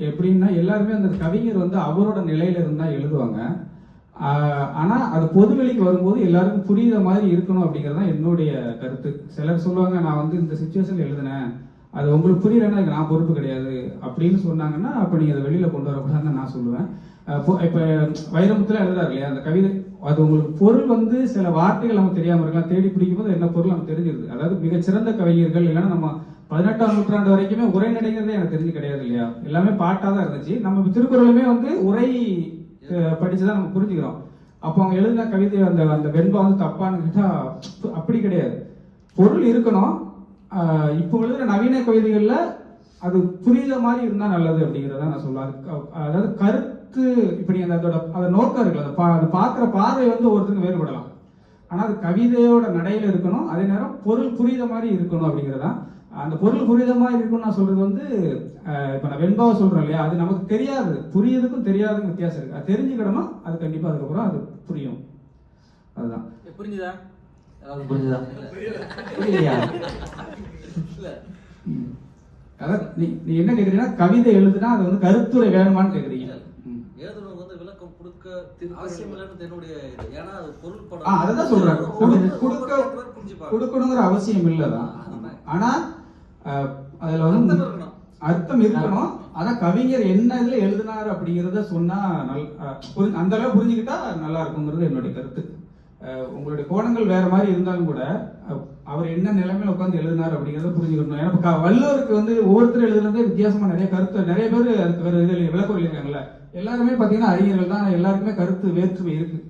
எப்படின்னா எல்லாருமே அந்த கவிஞர் வந்து அவரோட நிலையில இருந்தா எழுதுவாங்க. ஆனா அது பொதுவெளிக்கு வரும்போது எல்லாருக்கும் புரியுற மாதிரி இருக்கணும் அப்படிங்கிறது தான் என்னுடைய கருத்து. சிலர் சொல்லுவாங்க, நான் வந்து இந்த சுச்சுவேஷன்ல எழுதினேன், அது உங்களுக்கு புரியலன்னா அதுக்கு நான் பொறுப்பு கிடையாது அப்படின்னு சொன்னாங்கன்னா அப்ப நீங்க அதை வெளியில கொண்டு வரக்கூடாதுன்னு நான் சொல்லுவேன். இப்ப வைரமுத்துல எழுதுறாரு இல்லையா அந்த கவிதை, அது உங்களுக்கு பொருள் வந்து சில வார்த்தைகள் நமக்கு தெரியாம இருக்கலாம், தேடி பிடிக்கும் போது என்ன பொருள் நமக்கு தெரிஞ்சிருது. அதாவது மிகச்சிறந்த கவிஞர்கள் இல்லைன்னா நம்ம 18ஆம் நூற்றாண்டு வரைக்குமே உரைநடைங்கிறதே எனக்கு தெரிஞ்சு கிடையாது இல்லையா, எல்லாமே பாட்டா தான் இருந்துச்சு. நம்ம திருக்குறளுமே வந்து உரை படிச்சுதான் நம்ம புரிஞ்சுக்கிறோம். அப்போ அவங்க எழுதின கவிதை அந்த அந்த வெண்பா வந்து தப்பான்னு கேட்டா அப்படி கிடையாது, பொருள் இருக்கணும். இப்போ எழுதுற நவீன கவிதைகள்ல அது புரியுத மாதிரி இருந்தா நல்லது அப்படிங்கிறத நான் சொல்லுவேன். அதாவது கருத்து இப்படி அதோட நோக்கம் இருக்குல்ல, அதை பார்க்குற பார்வை வந்து ஒருத்தருக்கு வேறுபடலாம், ஆனா அது கவிதையோட நடையில இருக்கணும், அதே நேரம் பொருள் புரியுத மாதிரி இருக்கணும் அப்படிங்கிறதான். அந்த பொருள் புரியுத மாதிரி இருக்குன்னு நான் சொல்றது வந்து இப்ப நான் வெண்பாவை சொல்றேன் இல்லையா, அது நமக்கு தெரியாது, புரியுதுக்கும் தெரியாதுக்கும் வித்தியாசம் இருக்கு. அது தெரிஞ்சுக்கிடணும், அது கண்டிப்பா அதுக்கப்புறம் அது புரியும். அதுதான். புரிஞ்சுதா? புரிஞ்சுதா? புரியலையா? அதான் நீ என்ன கேக்குறீங்கன்னா கவிதை எழுதுனா அது வந்து கருத்துரை வேணுமான்னு கேக்குறீங்க. எழுதுனவங்க வந்து விளக்கம் கொடுக்க அவசியம் இல்லைன்னு என்னுடைய இது. ஏன்னா அது பொருள் படம். அதான் சொல்றேன், கொடுக்கணுங்கிற அவசியம் இல்லதான். ஆனா அதுல வந்து அர்த்தம் இருக்கணும். அதான் கவிஞர் என்ன இதுல எழுதினாரு அப்படிங்கறத சொன்னா அந்த அளவு புரிஞ்சுக்கிட்டா நல்லா இருக்குங்கிறது என்னுடைய கருத்து. உங்களுடைய கோணங்கள் வேற மாதிரி இருந்தாலும் கூட அவர் என்ன நிலைமையில உட்காந்து எழுதினார் அப்படிங்கறத புரிஞ்சுக்கணும். ஏன்னா வள்ளுவருக்கு வந்து ஒவ்வொருத்தர் எழுதுனதே வித்தியாசமா நிறைய கருத்து, நிறைய பேர் அதுக்கு விளக்கம் எழுதிருக்காங்கல்ல, எல்லாருமே பாத்தீங்கன்னா அறிஞர்கள் தான், எல்லாருக்குமே கருத்து வேற்றுமை இருக்கு.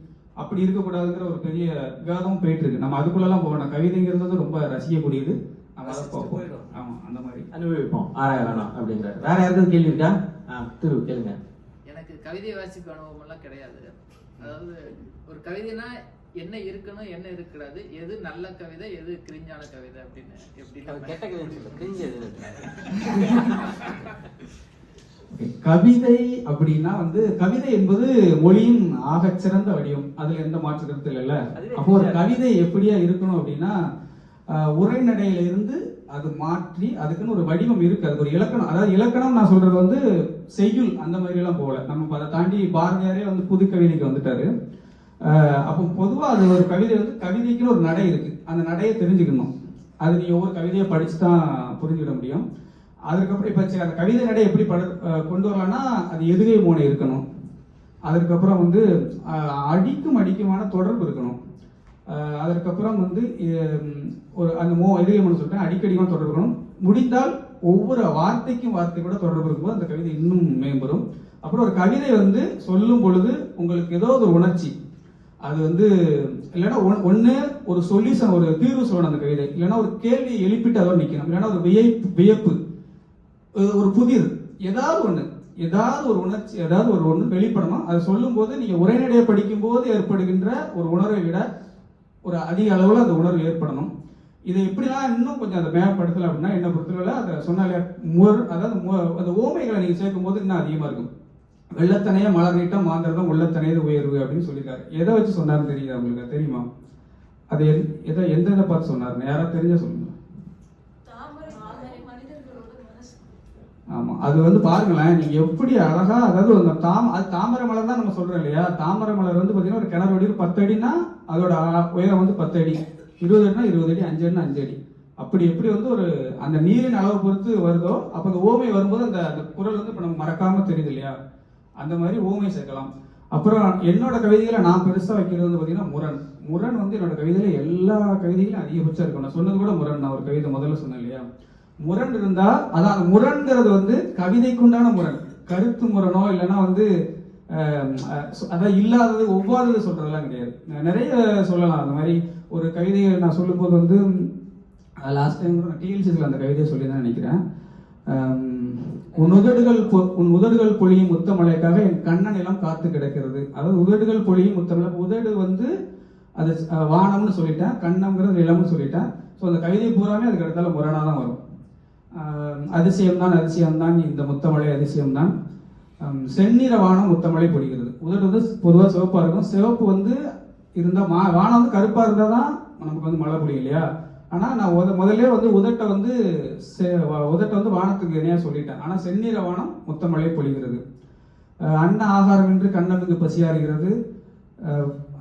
அப்படி இருக்கக்கூடாதுங்கிற ஒரு பெரிய விவாதமும் போயிட்டு இருக்கு. நம்ம அதுக்குள்ள எல்லாம் போகணும். கவிதைங்கிறது ரொம்ப ரசிக்கக்கூடியது, நம்ம அதை பார்ப்போம். ஆமா, அந்த மாதிரி அனுபவிப்போம், ஆராய வேணாம் அப்படின்ற. வேற யாருக்கும் கேள்வி இருக்கா? திரு கேளுங்க. எனக்கு கவிதை வாசிப்பு அனுபவம் எல்லாம் கிடையாது. அதாவது ஒரு கவிதைனா என்ன இருக்கணும் என்ன இருக்கக்கூடாது, எது நல்ல கவிதை எது கிரிஞ்சான கவிதை அப்படின்னு எப்படி கெட்ட கவிதை கிரிஞ்சு எது? கவிதை அப்படின்னா வந்து கவிதை என்பது மொழியின் ஆகச்சிறந்த வடிவம், அதுல எந்த மாற்று கருத்து இல்லைல்ல. அப்போ ஒரு கவிதை எப்படியா இருக்கணும் அப்படின்னா உரைநடையில இருந்து அது மாற்றி அதுக்குன்னு ஒரு வடிவம் இருக்கு, அதுக்கு ஒரு இலக்கணம். அதாவது இலக்கணம் நான் சொல்றது வந்து செய்யுள் அந்த மாதிரி எல்லாம் போகல, நம்ம அதை தாண்டி பாரதியாரே வந்து புது கவிதைக்கு வந்துட்டாரு. அப்போ பொதுவா அது ஒரு கவிதை வந்து கவிதைக்குன்னு ஒரு நடை இருக்கு, அந்த நடையை தெரிஞ்சுக்கணும். அது நீ ஒவ்வொரு கவிதையை படிச்சு தான் புரிஞ்சுக்கிட முடியும். அதுக்கப்புறம் இப்ப அந்த கவிதை நடை எப்படி கொண்டு வரலாம்னா அது எதுகை மோனை இருக்கணும். அதுக்கப்புறம் வந்து அடிக்குமான தொடர்பு இருக்கணும். அதற்கப்புறம் வந்து ஒரு அந்த எதுகை மோனை சொல்லிட்டேன், அடிக்கடிமான தொடர்பு இருக்கணும். முடிந்தால் ஒவ்வொரு வார்த்தைக்கும் வார்த்தை கூட தொடர்பு இருக்கும்போது அந்த கவிதை இன்னும் மேம்படும். அப்புறம் ஒரு கவிதை வந்து சொல்லும் பொழுது உங்களுக்கு ஏதோ ஒரு உணர்ச்சி, அது வந்து இல்லைன்னா ஒண்ணு ஒரு சொல்யூஷன், ஒரு தீர்வு சொல்லணும் அந்த கவிதை, இல்லைன்னா ஒரு கேள்வியை எழுப்பிட்டு அதோட நிக்கணும், இல்லைன்னா ஒரு வியப்பு, ஒரு புதிர், ஏதாவது ஒரு உணர்ச்சி, ஏதாவது ஒரு ஒண்ணு வெளிப்படணும். அதை சொல்லும் போது நீங்க உரைநடையை படிக்கும் போது ஏற்படுகின்ற ஒரு உணர்வை விட ஒரு அதிக அளவுல அந்த உணர்வு ஏற்படணும். இதை எப்படிலாம் இன்னும் கொஞ்சம் அதை மேம்படுத்தல அப்படின்னா என்ன பொறுத்தவரை அதை சொன்னாலே அதாவது அந்த ஓமைகளை நீங்க சேர்க்கும் போது இன்னும் அதிகமா இருக்கும். வெள்ளத்தனைய மலர் நீட்டம் மாந்திரதம் உள்ளத்தனையது உயர்வு அப்படின்னு சொல்லியிருக்காரு. எதை வச்சு சொன்னாருன்னு தெரியுதா உங்களுக்கு? தெரியுமா? அது எந்த இதை பார்த்து சொன்னாருன்னு யாராவது தெரிஞ்சா சொல்லுங்க. ஆமா, அது வந்து பாருங்களேன், நீங்க எப்படி அழகா, அதாவது அந்த தாமரை மலர் தான் நம்ம சொல்றோம் இல்லையா. தாமரை மலர் வந்து பாத்தீங்கன்னா ஒரு கிணறு வடி 10 அடினா அதோட உயரம் வந்து 10 அடி, 20 அடினா 20 அடி, 5 அடினா 5 அடி. அப்படி எப்படி வந்து ஒரு அந்த நீரின் அளவு பொறுத்து வருதோ அப்ப அந்த ஓமை வரும்போது அந்த குரல் வந்து இப்ப நம்ம மறக்காம தெரியுது இல்லையா, அந்த மாதிரி ஓமை சேர்க்கலாம். அப்புறம் என்னோட கவிதைகளை நான் பெருசா வைக்கிறது வந்து பாத்தீங்கன்னா முரண் வந்து என்னோட கவிதையில எல்லா கவிதைகளும் அதிகபட்சம் இருக்கும். நான் சொன்னது கூட முரண், நான் ஒரு கவிதை முதல்ல சொன்னேன் இல்லையா. முரண் இருந்தா அதான் அந்த முரண்கிறது வந்து கவிதைக்குண்டான முரண், கருத்து முரணோ இல்லைன்னா வந்து அதான் இல்லாதது ஒவ்வாதது சொல்றதெல்லாம் கிடையாது. நிறைய சொல்லலாம் அந்த மாதிரி. ஒரு கவிதையை நான் சொல்லும் போது வந்து லாஸ்ட் டைம் கூட நான் டிஎல்சிஸ்ல அந்த கவிதையை சொல்லி தான் நினைக்கிறேன். உன் உதடுகள் பொழியும் முத்தமலைக்காக என் கண்ணன் காத்து கிடக்கிறது. அதாவது உதடுகள் பொழியும் முத்தமலை, உதடு வந்து அது வானம்னு சொல்லிட்டேன், கண்ணம்ங்கிறது நிலம்னு சொல்லிட்டேன். ஸோ அந்த கவிதை பூராமே அதுக்கு இடத்துல முரணாதான் வரும். அதிசயம்தான் இந்த முத்தமலை அதிசயம்தான், செந்நிற வானம் முத்தமழை பொழிகிறது. உதடு வந்து பொதுவாக சிவப்பாக இருக்கும். சிவப்பு வந்து இருந்தால் வானம் வந்து கருப்பாக இருந்தால் தான் நமக்கு வந்து மழை பொழியும் இல்லையா? ஆனால் நான் முதல்ல வந்து உதட்டை வந்து வானத்துக்கு இணையாக சொல்லிட்டேன். ஆனால் செந்நிற வானம் முத்தமழை பொழிகிறது. அன்ன ஆகாரம் என்று கண்ணனுக்கு பசியாறுகிறது.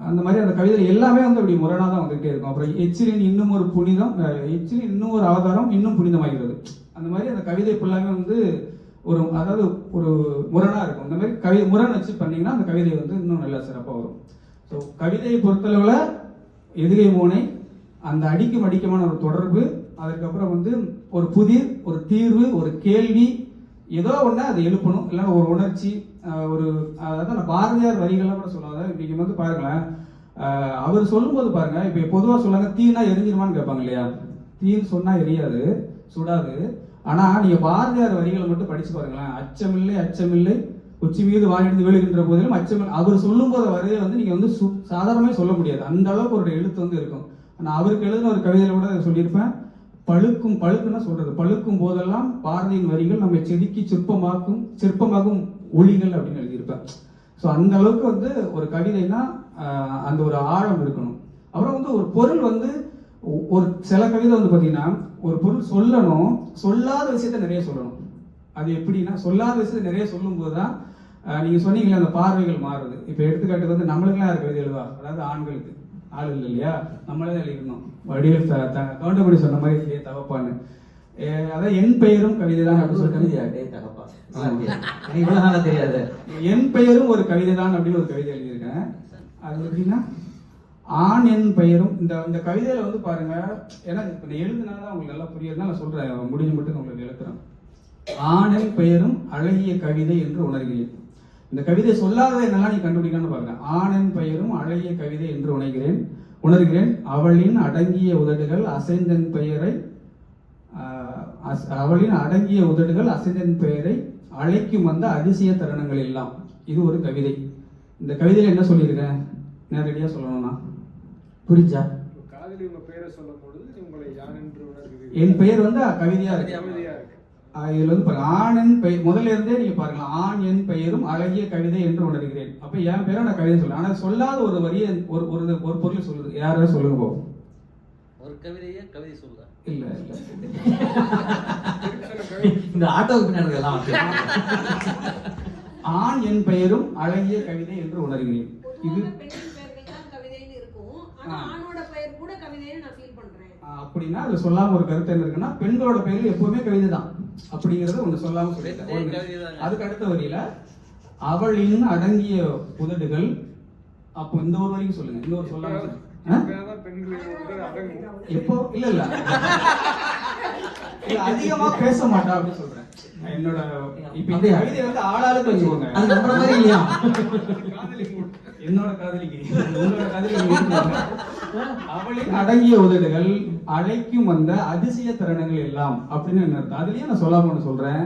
அந்த மாதிரி அந்த கவிதை எல்லாமே வந்து அப்படி முரணாக தான் வந்துகிட்டே இருக்கும். அப்புறம் எச்சிலின் இன்னும் ஒரு புனிதம், எச்சிலின் இன்னும் ஒரு அவதாரம் இன்னும் புனிதமாகிறது. அந்த மாதிரி அந்த கவிதை ஃபுல்லாமே வந்து அதாவது ஒரு முரணா இருக்கும். இந்த மாதிரி முரண் வச்சு பண்ணீங்கன்னா அந்த கவிதை வந்து இன்னும் நல்லா சிறப்பாக வரும். ஸோ கவிதையை பொறுத்தளவில் எதுகை மோனை, அந்த அடிக்கும் அடிக்கமான ஒரு தொடர்பு, அதுக்கப்புறம் வந்து ஒரு புதிர், ஒரு தீர்வு, ஒரு கேள்வி, ஏதோ ஒன்று அதை எழுப்பணும். இல்லைன்னா ஒரு உணர்ச்சி, அதாவது அந்த பாரதியார் வரிகள்லாம் கூட சொல்லுவாங்க. இன்னைக்கு வந்து பாருங்களேன், அவர் சொல்லும்போது பாருங்க, இப்போ பொதுவாக சொல்லுவாங்க தீனா எரிஞ்சிருமான்னு கேட்பாங்க இல்லையா? தீன்னு சொன்னா எரியாது, சுடாது. ஆனா நீங்க பாரதியார் வரிகளை மட்டும் படிச்சு பாருங்களேன். அச்சமில்லை அச்சமில்லை உச்சி மீது வாங்கிட்டு விழுகின்ற போதிலும் அச்சமில்லை. அவர் சொல்லும் போது வரைய வந்து நீங்க வந்து சாதாரணமே சொல்ல முடியாது. அந்த அளவுக்கு ஒரு எழுத்து வந்து இருக்கும். ஆனா அவருக்கு எழுதின ஒரு கவிதையில கூட சொல்லியிருப்பேன், பழுக்குன்னா சொல்றது, பழுக்கும் போதெல்லாம் பாரதியின் வரிகள் நம்மை செதுக்கி சிற்பமாக்கும் ஒளிகள் அப்படின்னு எழுதியிருப்பேன். ஸோ அந்த அளவுக்கு வந்து ஒரு கவிதைனா அந்த ஒரு ஆழம் இருக்கணும். அப்புறம் வந்து ஒரு பொருள் வந்து ஒரு சில கவிதை வந்து பார்த்தீங்கன்னா ஒரு பொருள் சொல்லணும், சொல்லாத விஷயத்த நிறைய சொல்லணும். அது எப்படின்னா சொல்லாத விஷயத்த நிறைய சொல்லும் போது தான் நீங்க சொன்னீங்களே அந்த பார்வைகள் மாறுது. இப்போ எடுத்துக்காட்டுக்கு வந்து நம்மளுக்குலாம் யார் கவிதை எழுதுவா? அதாவது ஆண்களுக்கு ஆள் இல்லை இல்லையா? நம்மளே தான் எழுதிக்கணும். வடிவேல் கவுண்டமணி சொன்ன மாதிரி இல்லையே தவப்பான்னு. அதாவது என் பெயரும் கவிதை தான் அப்படின்னு சொல்லி தெரியாது. என் பெயரும் ஒரு கவிதை தான் அப்படின்னு ஒரு கவிதை எழுதியிருக்கேன். அது எப்படின்னா ஆண் என் பெயரும் இந்த கவிதையில வந்து பாருங்க, ஏன்னா இப்ப எழுதுனாதான் உங்களுக்கு நல்லா புரியுதுன்னா நான் சொல்றேன், முடிஞ்ச மட்டும் உங்களுக்கு எழுத்துறேன். ஆணென் பெயரும் அழகிய கவிதை என்று உணர்கிறேன். இந்த கவிதை சொல்லாததை என்னெல்லாம் நீ கண்டுபிடிக்கணும்னு பாருங்க. ஆணென் பெயரும் அழகிய கவிதை என்று உணர்கிறேன். அவளின் அடங்கிய உதடுகள் அசைந்தன் பெயரை அழைக்கும் வந்த அதிசய தருணங்கள் எல்லாம். இது ஒரு கவிதை. இந்த கவிதையில என்ன சொல்லியிருக்கேன் நேரடியா சொல்லணும்னா புரிஞ்சா? காதலி உங்க பெயரை சொல்லும் பொழுது உங்களை யார் என்று உணர்கிறீர்கள். என் பெயர் வந்து கவிதையா இருக்கு. இதுல வந்து பாருங்க, ஆண் பெயர் முதல்ல இருந்தே நீங்க பாருங்களா, ஆண் என் பெயரும் அழகிய கவிதை என்று உணர்கிறேன். அப்ப என் பேரும் நான் கவிதை சொல்றேன். ஆனா சொல்லாத ஒரு வரியை ஒரு பொருள் சொல்லுது. யாராவது சொல்லுங்க போகும். ஒரு கவிதையை கவிதை சொல்ல இல்ல இந்த ஆட்டோவுக்கு பின்னாடி எல்லாம் ஆண் என் பெயரும் அழகிய கவிதை என்று உணர்கிறேன். இது அப்படின்னா அது சொல்லாம ஒரு கருத்து என்ன இருக்குன்னா, பெண்களோட பெயர்கள் எப்பவுமே கவிதை தான் அப்படிங்கறது ஒண்ணு சொல்லாம சொல்லிட்டேன். அதுக்கு அடுத்த வரியில அவளின் அடங்கிய உதடுகள். அப்போ இந்த ஒரு வரைக்கும் சொல்லுங்க, இந்த ஒரு சொல்லாம எப்போ இல்ல அதிகமா பேச மாட்டா அப்படின்னு சொல்றேன். என்னோட இப்ப இந்த கவிதை வந்து ஆளாளுக்கு வச்சுக்கோங்க. அது நம்மள மாதிரி இல்லையா? என்னோட காதலிக்கு உங்களோட காதலிக்கு அவளின் அடங்கிய உதடுகள் அழைக்கும் வந்த அதிசய தருணங்கள் எல்லாம் அப்படின்னு என்ன அர்த்தம்? அதுலயே நான் சொல்லாம சொல்றேன்.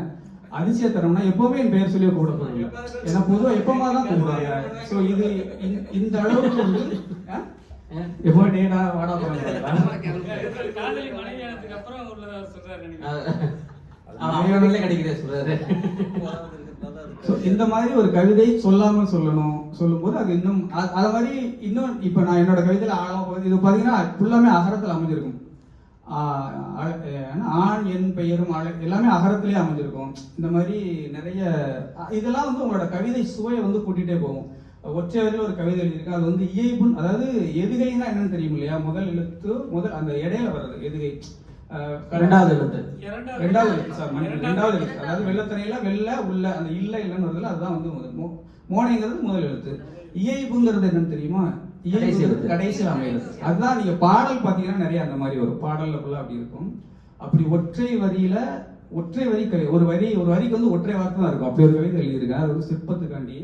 அதிசய தருணம்னா எப்பவுமே என் பெயர் சொல்லி கூப்பிட போறீங்க. ஏன்னா பொதுவா எப்பமா தான் கூப்பிடுறாங்க. சோ இது இந்த அளவுக்கு வந்து எப்போ டேடா வாடா போறாங்க. காதலி மனைவியானதுக்கு அப்புறம் உள்ளதா சொல்றாரு. இந்த மாதிரி ஒரு கவிதை சொல்லாம சொல்லும்போது அது இன்னும் அத மாதிரி இன்னும் இப்ப நான் என்னோட கவிதையில இது பாத்தீங்கன்னா ஃபுல்லாமே அகரத்துல அமைஞ்சிருக்கும். ஆண் என் பெயரும் எல்லாமே அகரத்திலே அமைஞ்சிருக்கும். இந்த மாதிரி நிறைய இதெல்லாம் வந்து உங்களோட கவிதை சுவையை வந்து கூட்டிகிட்டே போகும். ஒற்றை வரையில் ஒரு கவிதை எழுதியிருக்கேன். அது வந்து இயைபுன், அதாவது எதுகைன்னா என்னன்னு தெரியும் இல்லையா? முதல் எழுத்து அந்த இடையில வர்றது எதுகை. ரெண்டாவது எழுத்து அதாவது வெள்ளத்தனையில வெள்ள உள்ள அந்த இல்ல இல்லன்னு வருதுல, அதுதான் வந்து மோனைங்கிறது முதல் எழுத்து. இயைபுங்கிறது என்னன்னு தெரியுமா? கடைசியில் அமைகிறது. அதுதான் நீங்க பாடல் பாத்தீங்கன்னா நிறைய அந்த மாதிரி வரும். பாடல்ல ஃபுல்லா அப்படி இருக்கும். அப்படி ஒற்றை வரி ஒரு வரிக்கு வந்து ஒற்றை வார்த்தை தான் இருக்கும். அப்படி ஒரு கவிதை எழுதியிருக்கேன். அது வந்து சிற்பத்துக்காண்டி.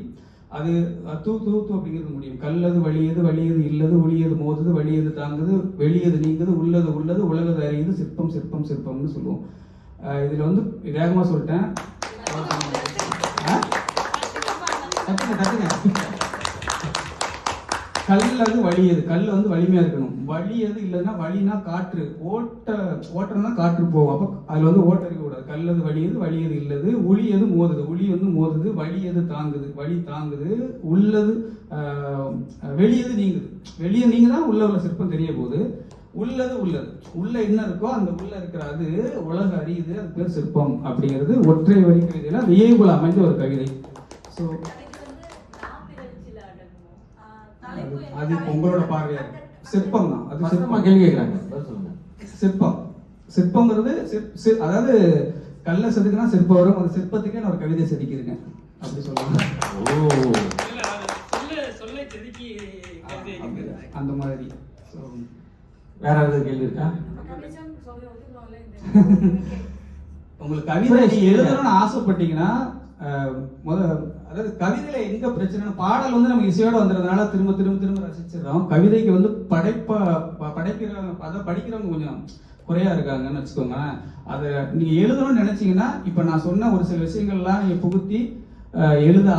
அது தூ அப்படிங்கிறது முடியும். கல்லது வலியது இல்லது ஒளியது மோதுது வலியது தாங்குது வெளியது நீங்குது உள்ளது உலகது அறியுது சிற்பம்னு சொல்லுவோம். இதுல வந்து வேகமா சொல்லிட்டேன். கல்லது வலியது, கல் வந்து வலிமையா இருக்கணும். வலியது இல்லைன்னா, வலினா காற்று, ஓட்டம்னா காற்று போகும், அப்போ அதுல வந்து ஓட்டம் இருக்கக்கூடாது. கல்லது வலியது, வலியது இல்லது, உளியது மோதுது, உளி வந்து மோதுது, வலியது தாங்குது, வலி தாங்குது, உள்ளது வெளியது நீங்குது, வெளியே நீங்குதா உள்ள உள்ள சிற்பம் தெரிய போகுது. உள்ளது உள்ள என்ன இருக்கோ அந்த உள்ள இருக்கிற அது உலக அறியுது, அது பேர் சிற்பம் அப்படிங்கிறது ஒற்றை வரி கவிதையில வியைபுல அமைந்த ஒரு கவிதை. ஸோ அது உங்களோட பார்வையா இருக்கு. சிற்பம் தான் அது. சிற்பமா கேள்வி கேட்கறாங்க, சொல்லுங்க. சிற்பம்ங்கிறது அதாவது கல்ல செதுக்குனா சிற்பம் வரும், அந்த சிற்பத்துக்கே நான் ஒரு கவிதை செதுக்கிருக்கேன் அப்படி சொல்லுவாங்க. அந்த மாதிரி. வேற ஏதாவது கேள்வி இருக்கா? உங்களுக்கு கவிதை நீங்க எழுதணும்னு ஆசைப்பட்டீங்கன்னா அதாவது கவிதையில எங்க பிரச்சனை, பாடல் வந்து நம்ம இசையோட வந்துறதுனால திரும்ப திரும்ப திரும்ப ரசிச்சிடறோம். கவிதைக்கு வந்து படிக்கிறவங்க கொஞ்சம் குறையா இருக்காங்கன்னு வச்சுக்கோங்க. அதை நீங்க எழுதணும்னு நினைச்சீங்கன்னா, இப்ப நான் சொன்ன ஒரு சில விஷயங்கள்லாம் நீங்க புகுத்தி எழுத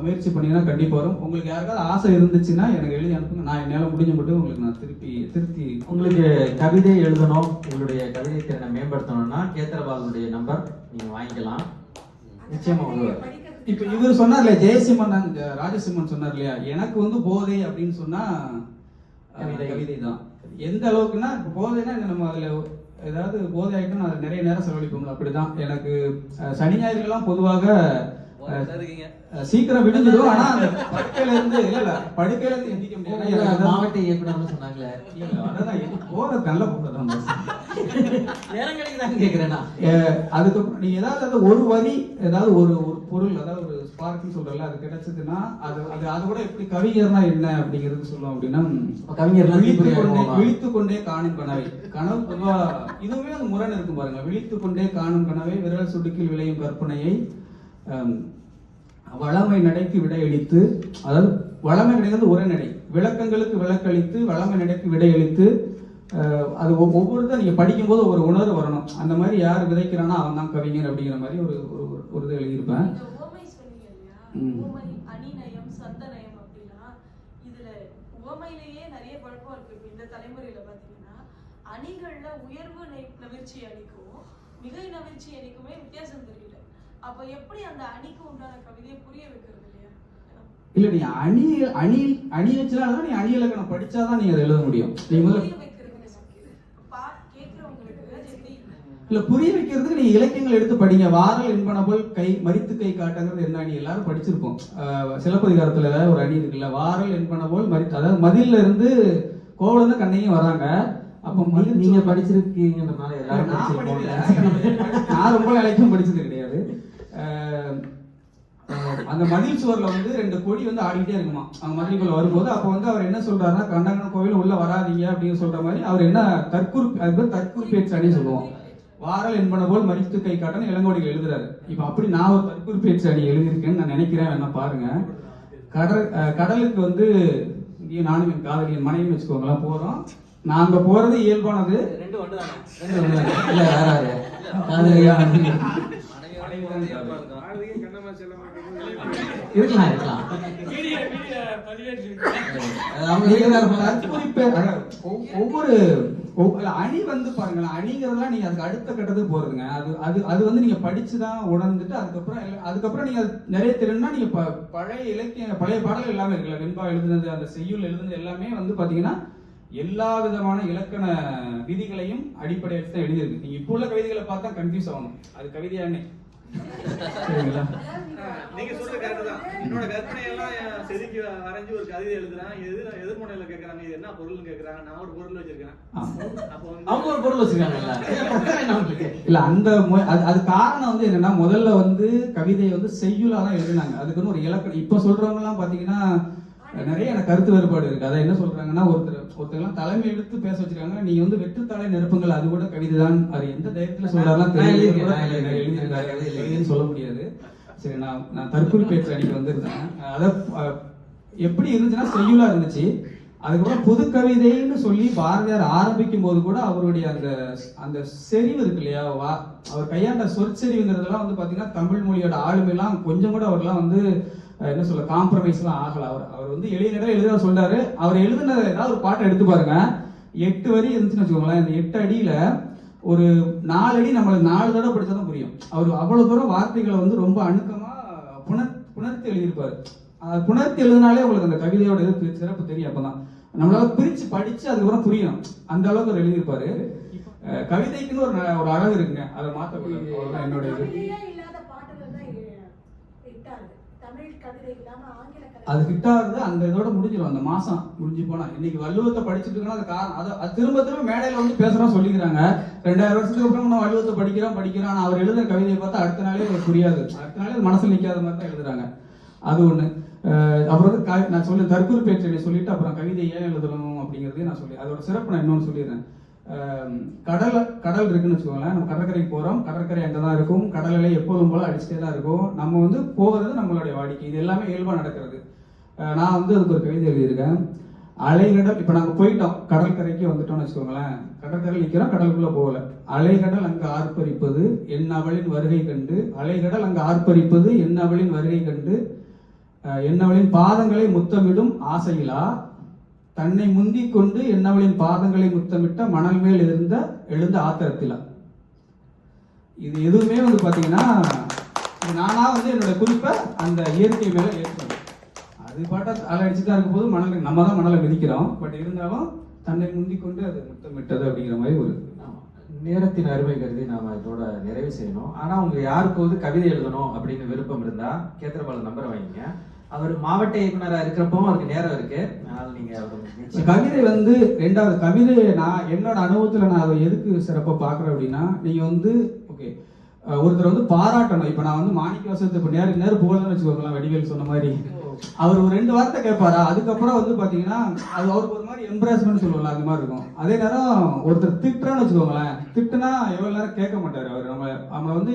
முயற்சி பண்ணீங்கன்னா கண்டிப்பா வரும். உங்களுக்கு யாருக்காவது ஆசை இருந்துச்சுன்னா எனக்கு எழுதி அனுப்புங்க, நான் என்னால முடிஞ்ச மட்டும் உங்களுக்கு நான் திருத்தி. உங்களுக்கு கவிதை எழுதணும், உங்களுடைய கவிதை திறனை மேம்படுத்தணும்னா கேத்திரபாலுடைய நம்பர் நீங்க வாங்கிக்கலாம், நிச்சயமா உதவும். இப்ப இவர் சொன்னார்ல ஜெயசிம்மன், ராஜசிம்மன் சொன்னார் இல்லையா, எனக்கு வந்து போதை அப்படின்னு சொன்னா கவிதை தான். எந்த அளவுக்குன்னா, இப்ப போதைன்னா நம்ம அதுல ஏதாவது போதை ஆகிட்டு நான் நிறைய நேரம் செலவழிப்போம்ல, அப்படிதான். எனக்கு சனி ஞாயிறுலாம் பொதுவாக சீக்கிரம் விடுஞ்சிடும். ஆனா அந்த படுக்கையில இருந்து எந்திக்க முடியாது. மாவட்ட இயக்குனர் சொன்னாங்களே, போத நல்ல போதான் நேரம் கிடைக்குதான்னு கேக்குறேன்னா, அதுக்கப்புறம் நீங்க ஏதாவது ஒரு வரி, ஏதாவது ஒரு பொருள், அதாவது ஒரு ஸ்பார்க்னு சொல்றல, அது கிடைச்சதுன்னா அது கூட எப்படி கவிஞர்னா என்ன அப்படிங்கிறது சொல்லுவோம். அப்படின்னா கவிஞர் விழித்து கொண்டே காணும் கனவை, கனவு பொதுவா இதுவுமே அந்த முரண் இருக்கும் பாருங்க. விழித்து கொண்டே காணும் கனவை, விரல் சுடுக்கில் விளையும் கற்பனையை, வளமை நடைக்கு விடையளித்து, அதாவது வளமை நடைங்கிறது உரைநடை, விளக்கங்களுக்கு விளக்களித்து வளமை நடைக்கு விடையளித்து, அது ஒவ்வொருத்தரும் நீங்க படிக்கும் போது ஒரு உணர்வு வரணும். அந்த மாதிரி யார் விதைக்கிறானோ அவன் தான் கவிஞர் அப்படிங்கிற மாதிரி ஒரு இது எழுதியிருப்பேன். அணிநயம், சந்தநயம் அப்படின்னா இதுல உவமையிலேயே நிறைய குழப்பம் இருக்கு. இந்த தலைமுறையில பாத்தீங்கன்னா அணிகள்ல உயர்வு நவிர்ச்சி அணிக்கும் மிகை நவிர்ச்சி அணிக்குமே வித்தியாசம் தெரியல. அப்ப எப்படி அந்த அணிக்கு உண்டான கவிதையை புரிய வைக்கிறது இல்லையா? இல்ல, நீ அணி வச்சாதான் நீ அணி இலக்கணம் படிச்சாதான் நீங்க அதை எழுத முடியும். இல்ல, புரிய வைக்கிறதுக்கு நீங்க இலக்கியங்கள் எடுத்து படிங்க. வாரல் என்பன போல் கை மரித்து கை காட்டுங்கிறது என்ன அணி எல்லாரும் படிச்சிருப்போம். சிலப்பதிகாரத்துல ஒரு அணி இருக்குல்ல, வாரல் என்பன போல் மரித்து, அதாவது மதில்ல இருந்து கோவலந்த கண்ணையும் வராங்க. அப்ப நீங்க படிச்சிருக்கீங்கன்றனால நான் ரொம்ப இலக்கியம் படிச்சது கிடையாது. அந்த மதில் சுவர்ல வந்து 2 கொடி வந்து ஆடிக்கிட்டே இருக்குமா அவங்க மதிலுக்குள்ள வரும்போது. அப்ப வந்து அவர் என்ன சொல்றாருன்னா, கண்டகன கோவில் உள்ள வராதீங்க அப்படின்னு சொல்ற மாதிரி அவர் என்ன தற்குறிப்பேச்சு சொல்லுவோம். வாரல் என்பன போல் மரித்து கை காட்டன்னு இளங்கோடிகள் எழுதுறாரு. இப்ப அப்படி நான் ஒரு தற்குறிப்பேச்சு அணி எழுதியிருக்கேன்னு நான் நினைக்கிறேன். என்ன பாருங்க, கடலுக்கு வந்து நானும் என் காதலி என் மனைவி வச்சுக்கோங்களேன் போறோம். நாங்க போறது இயல்பானது. ஒவ்வொரு அணி வந்து பாருங்களேன், அணிங்கிறதுலாம் நீங்க அதுக்கு அடுத்த கட்டத்துக்கு போறதுங்க. அது வந்து நீங்க படிச்சுதான் உணர்ந்துட்டு அதுக்கப்புறம் நீங்க நிறைய தெரியும்னா நீங்க பழைய இலக்கிய பழைய பாடல்கள் எல்லாமே இருக்குல்ல, வெண்பா எழுதுனது, அந்த செய்யுள் எழுதுனது எல்லாமே வந்து பாத்தீங்கன்னா எல்லா விதமான இலக்கண விதிகளையும் அடிப்படையில் தான் எழுதியிருக்கு. நீங்க இப்போ உள்ள கவிதைகளை பார்த்தா கன்ஃபியூஸ் ஆகணும், அது கவிதையானே. நீங்க சொல்றது கரெக்ட் தான். என்னோட கற்பனை எல்லாம் செதுக்கி வரைஞ்சு ஒரு கவிதை எழுதுறேன். எதிர்முனையில கேக்குறாங்க இது என்ன பொருள்னு கேக்குறாங்க. நான் ஒரு பொருள் வச்சிருக்கேன். அப்போ அவங்க ஒரு பொருள் வச்சிருக்காங்க. இல்ல, அந்த அது காரணம் வந்து என்னன்னா, முதல்ல வந்து கவிதையை வந்து செய்யுளா தான் எழுதினாங்க. அதுக்குன்னு ஒரு இலக்கணம். இப்ப சொல்றவங்க எல்லாம் பாத்தீங்கன்னா நிறைய எனக்கு கருத்து வேறுபாடு இருக்கு. அதை என்ன சொல்றாங்கன்னா, ஒருத்தர் தலைமை எடுத்து பேச வச்சிருக்காங்க. நீங்க வந்து வெற்றுத்தாளை நெருப்புங்கள், அது கூட கவிதை தான். அது எந்த தைரியத்துல சொல்றாருலாம் எழுதின்னு சொல்ல முடியாது. சரி, நான் தற்குறிப்பேச்சு அணிக்கு வந்திருந்தேன். அதை எப்படி இருந்துச்சுன்னா செய்யுளா இருந்துச்சு. அதுக்கப்புறம் புது கவிதைன்னு சொல்லி பாரதியார் ஆரம்பிக்கும் போது கூட அவருடைய அந்த செறிவு இருக்கு இல்லையா, அவர் கையாண்ட சொற்செறிவுங்கிறதெல்லாம் வந்து பாத்தீங்கன்னா தமிழ் மொழியோட ஆளுமையெல்லாம் கொஞ்சம் கூட அவர்லாம் வந்து என்ன சொல்ல காம்ப்ரமைஸ்லாம் ஆகல. அவர் வந்து எளிய நடையில் எழுத சொல்றாரு. அவர் எழுதின ஏதாவது ஒரு பாட்டை எடுத்து பாருங்க, 8 வரி இருந்துச்சுன்னு வச்சுக்கோங்களேன். இந்த 8 அடியில ஒரு 4 அடி நம்மளுக்கு 4 தடவை படிச்சாதான் புரியும். அவர் அவ்வளவு தூரம் வார்த்தைகளை வந்து ரொம்ப அணுக்கமா புணர்த்தி எழுதியிருப்பாரு. புணர்த்தி எழுதினாலே உங்களுக்கு அந்த கவிதையோட இது சிறப்பு தெரியும். அப்பதான் நம்மளால பிரிச்சு படிச்சு அதுக்கப்புறம் புரியும். அந்த அளவுக்கு அவர் எழுதியிருப்பாரு. கவிதைக்குன்னு ஒரு அழகு இருக்குங்க, அதை மாத்தக்கூடாது. அவ்வளவுதான் என்னோட இது. அது ஹிட் ஆகுது, அந்த இதோட முடிஞ்சிடும். அந்த மாசம் முடிஞ்சு போனா இன்னைக்கு வள்ளுவத்தை படிச்சுட்டு இருக்கோம். அது காரணம் அது திரும்ப திரும்ப மேடையில வந்து பேசுறோம் சொல்லிக்கிறாங்க. 2000 வருஷத்துக்கு அப்புறம் நம்ம வள்ளுவத்தை படிக்கிறோம். ஆனா அவர் எழுதுற கவிதையை பார்த்தா அடுத்த நாளே புரியாது, அடுத்த நாளே மனசுல நிக்காத மாதிரி தான் எழுதுறாங்க. அது ஒண்ணு. அப்புறம் வந்து நான் சொல்லி தற்கூறு பேச்சை சொல்லிட்டு அப்புறம் கவிதை ஏன் எழுதணும் அப்படிங்கிறதையும் நான் சொல்லி அதோட சிறப்பு நான் இன்னொன்று சொல்லிடுறேன். கடல் இருக்குன்னு வச்சுக்கோங்களேன். நம்ம கடற்கரைக்கு போறோம், கடற்கரை அங்கதான் இருக்கும், கடல் அலை எப்போதும் போல அடிச்சுட்டே தான் இருக்கும். நம்ம வந்து போகிறது நம்மளுடைய வாடிக்கை, இது எல்லாமே இயல்பா நடக்கிறது. நான் வந்து அதுக்கு ஒரு கவிதை எழுதியிருக்கேன். அலைகடல், இப்ப நாங்க போயிட்டோம், கடற்கரைக்கு வந்துட்டோம்னு வச்சுக்கோங்களேன். கடற்கரை நிக்கிறோம், கடலுக்குள்ள போகல. அலைகடல் அங்கு ஆர்ப்பரிப்பது என் அவளின் வருகை கண்டு, அலைகடல் அங்கு ஆர்ப்பரிப்பது என் அவளின் வருகை கண்டு, என்னவளின் பாதங்களை முத்தமிடும் ஆசையிலா, தன்னை முந்திக் கொண்டு என்னவளின் பாதங்களை முத்தமிட்ட மணல் மேல் எழுந்த ஆத்திரத்திலா. இது எதுவுமே வந்து பாத்தீங்கன்னா நானா வந்து என்னோட குறிப்பை அந்த இயற்கை மேல ஏற்படும். அது பாட்டா அலை அடிச்சுதான் இருக்கும் போது மணல் நம்ம தான் மணலை மிதிக்கிறோம். பட் இருந்தாலும் தன்னை முந்திக் கொண்டு அது முத்தமிட்டது அப்படிங்கிற மாதிரி ஒரு நேரத்தின் அருமை கருதி நாம இதோட நிறைவு செய்யணும். ஆனா உங்க யாருக்காவது கவிதை எழுதணும் அப்படின்னு விருப்பம் இருந்தா கேத்திரபால நம்பர் வாங்கிங்க. அவர் மாவட்ட இயக்குனரா இருக்கிறப்போ அவருக்கு நேரம் இருக்கு. அதனால நீங்க கவிதை வந்து ரெண்டாவது கவிதையை நான் என்னோட அனுபவத்துல நான் அதை எதுக்கு சிறப்பா பாக்குறேன் அப்படின்னா, நீங்க வந்து ஓகே ஒருத்தர் வந்து பாராட்டணும். இப்ப நான் வந்து மாணிக்க வாசகத்தை இப்ப நேரம் புகழ்னு வச்சுக்கோங்களேன். வடிவேல் சொன்ன மாதிரி அவர் ஒரு 2 வார்த்தை கேட்பாரா, அதுக்கப்புறம் வந்து பாத்தீங்கன்னா அது அவருக்கு ஒரு மாதிரி எம்ப்ராஸ்மெண்ட் சொல்லுவாங்க, அந்த மாதிரி இருக்கும். அதே நேரம் ஒருத்தர் திட்டுறான்னு வச்சுக்கோங்களேன், திட்டுனா எவ்வளவு நேரம் கேட்க மாட்டாரு அவர். நம்மள வந்து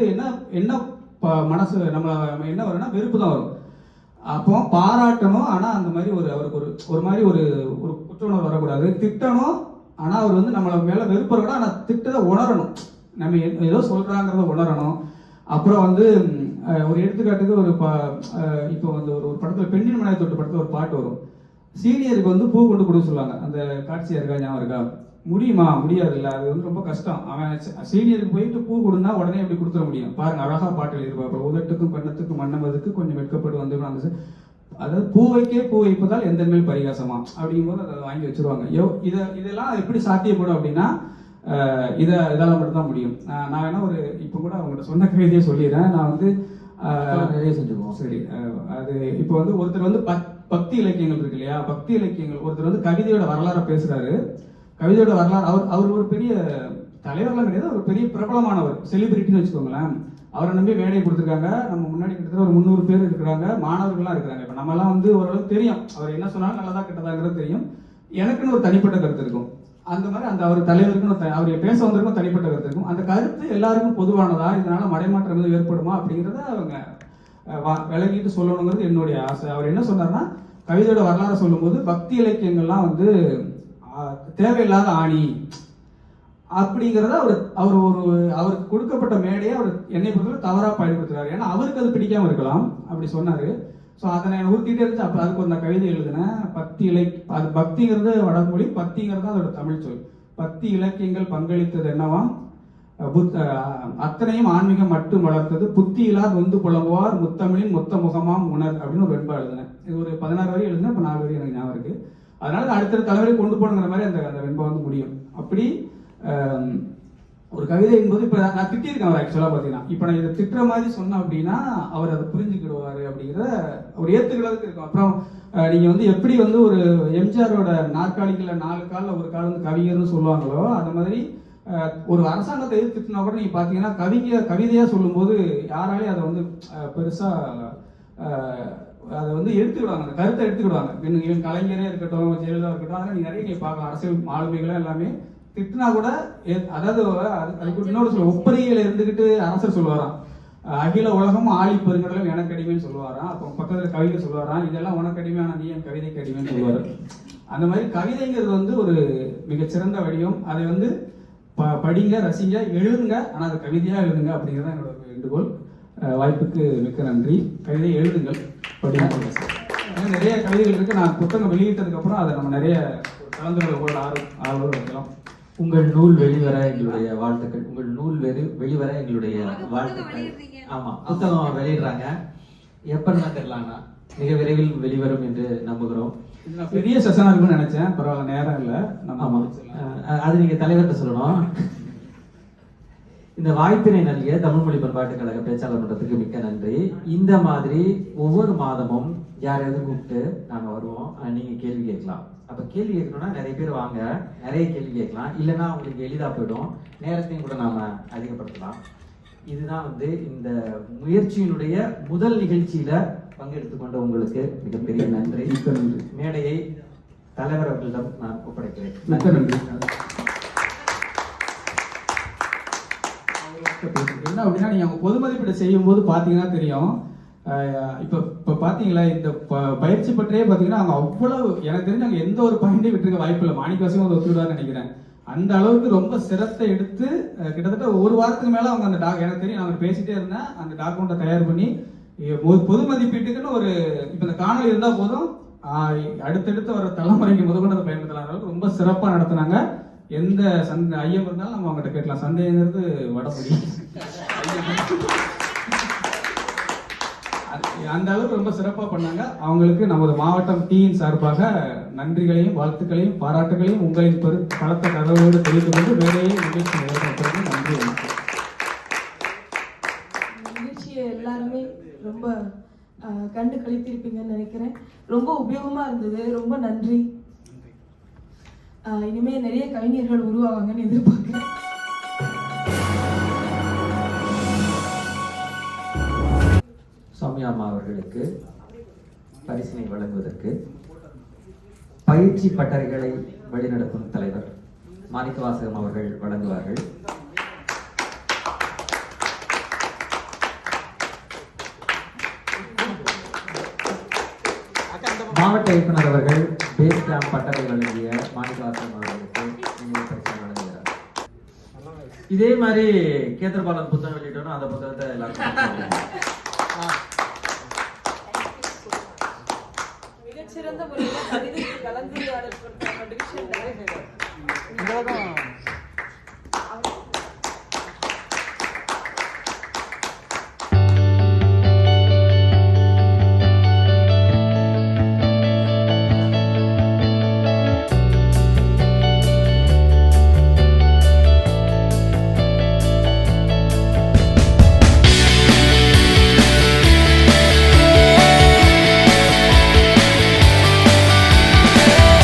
என்ன மனசு நம்மள என்ன வரும்னா வெறுப்பு தான் வரும். அப்போ பாராட்டணும், ஆனா அந்த மாதிரி அவருக்கு ஒரு மாதிரி ஒரு குற்றுணர்வு வரக்கூடாது. திட்டணும், ஆனா அவர் வந்து நம்மள மேல வெறுப்பு வரக்கூடாது, ஆனா திட்டத்தை உணரணும், நம்ம ஏதோ சொல்றாங்கிறத உணரணும். அப்புறம் வந்து ஒரு எடுத்துக்காட்டுக்கு இப்போ வந்து ஒரு படத்துல பெண்ணின் மனைவி தொட்டு படத்துல ஒரு பாட்டு வரும். சீனியருக்கு வந்து பூ கொண்டு கொடுக்க சொல்லுவாங்க. அந்த காட்சியா இருக்கா, ஞாபகம் இருக்கா? முடியுமா? முடியாது இல்ல, அது வந்து ரொம்ப கஷ்டம். அவன் சீனியருக்கு போயிட்டு பூ கொடுனா உடனே எப்படி கொடுத்துட முடியும்? பாருங்க, அழகா பாட்டு எழுதிருப்பாங்க. உதட்டுக்கும் கண்ணத்துக்கும் மன்னமதுக்கு கொஞ்சம் வெட்கப்பட்டு வந்து அதாவது பூ வைப்பதால் எந்த மேல் பரிகாசமா அப்படிங்கும்போது அதை வாங்கி வச்சிருவாங்க. இதெல்லாம் எப்படி சாத்தியப்படும் அப்படின்னா இதெல்லாம் மட்டும் தான் முடியும். நான் வேணா இப்ப கூட அவங்கள்ட்ட சொன்ன கவிதையை சொல்லிடுறேன். நான் வந்து நிறைய செஞ்சுக்குவோம். சரி, அது இப்போ வந்து ஒருத்தர் வந்து பக்தி இலக்கியங்கள் இருக்கு இல்லையா, பக்தி இலக்கியங்கள் ஒருத்தர் வந்து கவிதையோட வரலாறு பேசுறாரு. கவிதையோட வரலாறு அவர் ஒரு பெரிய தலைவர்லாம் கிடையாது, அவர் பெரிய பிரபலமானவர், செலிபிரிட்டின்னு வச்சுக்கோங்களேன். அவரை நம்பி வேலையை கொடுத்துருக்காங்க. நம்ம முன்னாடி கிட்டத்தட்ட ஒரு 300 பேர் இருக்கிறாங்க, மாணவர்கள்லாம் இருக்கிறாங்க. இப்போ நம்மலாம் வந்து ஓரளவுக்கு தெரியும், அவர் என்ன சொன்னாலும் நல்லதா கெட்டதாங்கிறது தெரியும். எனக்குன்னு ஒரு தனிப்பட்ட கருத்து இருக்கும். அந்த மாதிரி அவர் தலைவருக்குன்னு அவர் பேச வந்திருக்கும் தனிப்பட்ட கருத்து இருக்கும். அந்த கருத்து எல்லாருக்கும் பொதுவானதா, இதனால மடைமாற்றம் எதுவும் ஏற்படுமா அப்படிங்கிறத அவங்க விளங்கிட்டு சொல்லணுங்கிறது என்னுடைய ஆசை. அவர் என்ன சொன்னார்னா, கவிதையோட வரலாறு சொல்லும்போது பக்தி இலக்கியங்கள்லாம் வந்து தேவையில்லாத ஆணி அப்படிங்கிறத அவருக்கு கொடுக்கப்பட்ட மேடையை அவர் என்னை பொறுத்தவரை தவறா பயன்படுத்துறாரு. ஏன்னா அவருக்கு அது பிடிக்காம இருக்கலாம், அப்படி சொன்னாரு. ஸோ அதை நான் உறுத்திட்டே இருந்துச்சு. அப்போ அதுக்கு ஒரு கவிதை எழுதினேன். அது பக்திங்கிறது வடமொழி, பக்திங்கிறது அதோட தமிழ் சொல். பக்தி இலக்கியங்கள் பங்களித்தது என்னவாம், அத்தனையும் ஆன்மீகம் மட்டும் வளர்த்தது, புத்தியிலார் வந்து புலம்புவார் முத்தமிழின் மொத்த முகமாம் உணர் அப்படின்னு ஒரு வெண்பா எழுதினேன். இது ஒரு 16 வரி எழுதினேன், இப்போ 4 வரி எனக்கு ஞாபகம் இருக்கு. அதனால அடுத்த தலைவரை கொண்டு போகணுங்கிற மாதிரி அந்த வெண்பா வந்து முடியும். அப்படி ஒரு கவிதை என்பது இப்போ நான் திட்டியிருக்கேன் அவர் ஆக்சுவலாக பார்த்தீங்கன்னா. இப்போ நான் இதை திட்டுற மாதிரி சொன்னேன் அப்படின்னா அவர் அதை புரிஞ்சுக்கிடுவார் அப்படிங்கிறத ஒரு ஏற்றுக்கிறதுக்கு இருக்கும். அப்புறம் நீங்கள் வந்து எப்படி வந்து ஒரு எம்ஜிஆரோட நாற்காலிகளில் 4 காலில் ஒரு கால் வந்து கவிஞர்னு சொல்லுவாங்களோ, அந்த மாதிரி ஒரு அரசாங்கத்தை எதிர்த்துனா கூட நீங்கள் பார்த்தீங்கன்னா கவிதையாக சொல்லும்போது யாராலையும் அதை வந்து பெருசாக அதை வந்து எடுத்துக்கிடுவாங்க, அந்த கருத்தை எடுத்துக்கிடுவாங்க. இவன் கலைஞரே இருக்கட்டும், ஜெயலலிதா இருக்கட்டும், அதெல்லாம் நீங்கள் நிறைய பார்க்கலாம். அரசியல் ஆளுமைகளும் எல்லாமே திட்டினா கூட, அதாவது அதுக்கு இன்னொரு சொல்ல ஒப்பரிகையில இருந்துகிட்டு அரசர் சொல்லுவாராம், அகில உலகம் ஆழி பெருங்கடலும் எனக்கு அடிமைன்னு சொல்லுவாராம். அப்போ பக்கத்துல கவிதை சொல்லுவாராம், இதெல்லாம் உனக்கு அடிமையான நீ என் கவிதைக்கு அடிமைன்னு சொல்லுவாரு. அந்த மாதிரி கவிதைங்கிறது வந்து ஒரு மிகச்சிறந்த வடிவம். அதை வந்து படிங்க, ரசிங்க, எழுதுங்க, ஆனா அது கவிதையா எழுதுங்க அப்படிங்கிறத என்னோட வேண்டுகோள். வாய்ப்புக்கு மிக்க நன்றி. கவிதை எழுதுங்கள். படிங்க சார். ஏன்னா நிறைய கவிதைகள் இருக்கு. நான் புத்தகம் வெளியிட்டதுக்கு அப்புறம் அதை நம்ம நிறைய கலந்துரையாடல் ஆர்வம் வைக்கலாம். உங்கள் நூல் வெளிவர எங்களுடைய வாழ்த்துக்கள். உங்கள் நூல் வெளிவர எங்களுடைய வாழ்த்துக்கள். ஆமா, புத்தகம் வெளியிடுறாங்க. எப்பன்னு தெரியலாம்னா மிக விரைவில் வெளிவரும் என்று நம்புகிறோம். இது நான் பெரிய செஷனா இருக்கும்னு நினைச்சேன். பரவாயில்ல, நேரம் இல்லை. நம்ம ஆமா, அது நீங்க தலைவர்கிட்ட சொல்லணும். இந்த வாய்ப்பினை நல்கிய தமிழ் மொழி பண்பாட்டு கழக பேச்சாளர் மன்றத்துக்கு மிக்க நன்றி. இந்த மாதிரி ஒவ்வொரு மாதமும் யாரையாவது கூப்பிட்டு நாங்க வருவோம். நீங்க கேள்வி கேட்கலாம். அப்ப கேள்வி கேட்கணும்னா நிறைய பேர் வாங்க, நிறைய கேள்வி கேட்கலாம். இல்லைன்னா உங்களுக்கு எளிதா போயிடும், நேரத்தையும் கூட நாம அதிகப்படுத்தலாம். இதுதான் வந்து இந்த முயற்சியினுடைய முதல் நிகழ்ச்சியில பங்கெடுத்துக் கொண்ட உங்களுக்கு மிகப்பெரிய நன்றி. மேடையை தலைவர் அவர்களிடம் நான் ஒப்படைக்கிறேன். மிக்க நன்றி. என்ன அப்படின்னா, நீங்க அவங்க பொது மதிப்பீடு செய்யும் போது பாத்தீங்கன்னா தெரியும். இப்ப பாத்தீங்களா, இந்த பயிற்சி பற்றியே பாத்தீங்கன்னா அவங்க அவ்வளவு, எனக்கு தெரிஞ்சு அவங்க எந்த ஒரு பாயிண்டையும் விட்டுருக்க வாய்ப்பு இல்லை. மாணிக்கவாசியும் அதை ஒத்துவிடுவார்னு நினைக்கிறேன். அந்த அளவுக்கு ரொம்ப சிரத்தை எடுத்து கிட்டத்தட்ட ஒரு வாரத்துக்கு மேல அவங்க அந்த எனக்கு தெரியும், நான் பேசிட்டே இருந்தேன். அந்த டாக்குமெண்ட்டை தயார் பண்ணி பொது மதிப்பீட்டுக்குன்னு ஒரு இப்ப இந்த காணொலி இருந்தா போதும், அடுத்தடுத்து வர தலைமுறைக்கு முதற்கொண்டு அதை பயன்படுத்தலாம் அளவுக்கு ரொம்ப சிறப்பா நடத்தினாங்க. எந்த ஐயம் இருந்தாலும் நம்ம அவங்ககிட்ட கேட்கலாம். சந்தேகங்கிறது வடமொழி. அந்த அளவுக்கு ரொம்ப சிறப்பா பண்ணாங்க. அவங்களுக்கு நமது மாவட்டம் டீயின் சார்பாக நன்றிகளையும் வாழ்த்துக்களையும் பாராட்டுகளையும் உங்களின் பலத்த கதவோடு தெரிவித்துக் கொண்டு வேலையை நிகழ்ச்சி நன்றி. நிகழ்ச்சியை எல்லாருமே ரொம்ப கண்டு கழித்திருப்பீங்கன்னு நினைக்கிறேன். ரொம்ப உபயோகமா இருந்தது. ரொம்ப நன்றி. இனிமே நிறைய கவிஞர்கள் உருவாவாங்கன்னு எதிர்பார்க்கிறேன். சௌமியா அம்மா அவர்களுக்கு பரிசினை வழங்குவதற்கு பயிற்சி பட்டறைகளை வழிநடத்தும் தலைவர் மாணிக்கவாசகம் அவர்கள் வழங்குவார்கள். மாவட்ட இயக்குனர் அவர்கள் பேஸ் கேம்ப் பட்டறை வழங்கிய மாணிக்கவாசகம் அவர்களுக்கு நினைவு பரிசு வழங்குகிறார். இதே மாதிரி கேந்திரபாலன் புத்தகம் வெளியிட்டோம். அந்த புத்தகத்தை எல்லாருக்கும் மிகச்சிறந்த முறையில் கவிதைக்கு கலந்துரையாடல்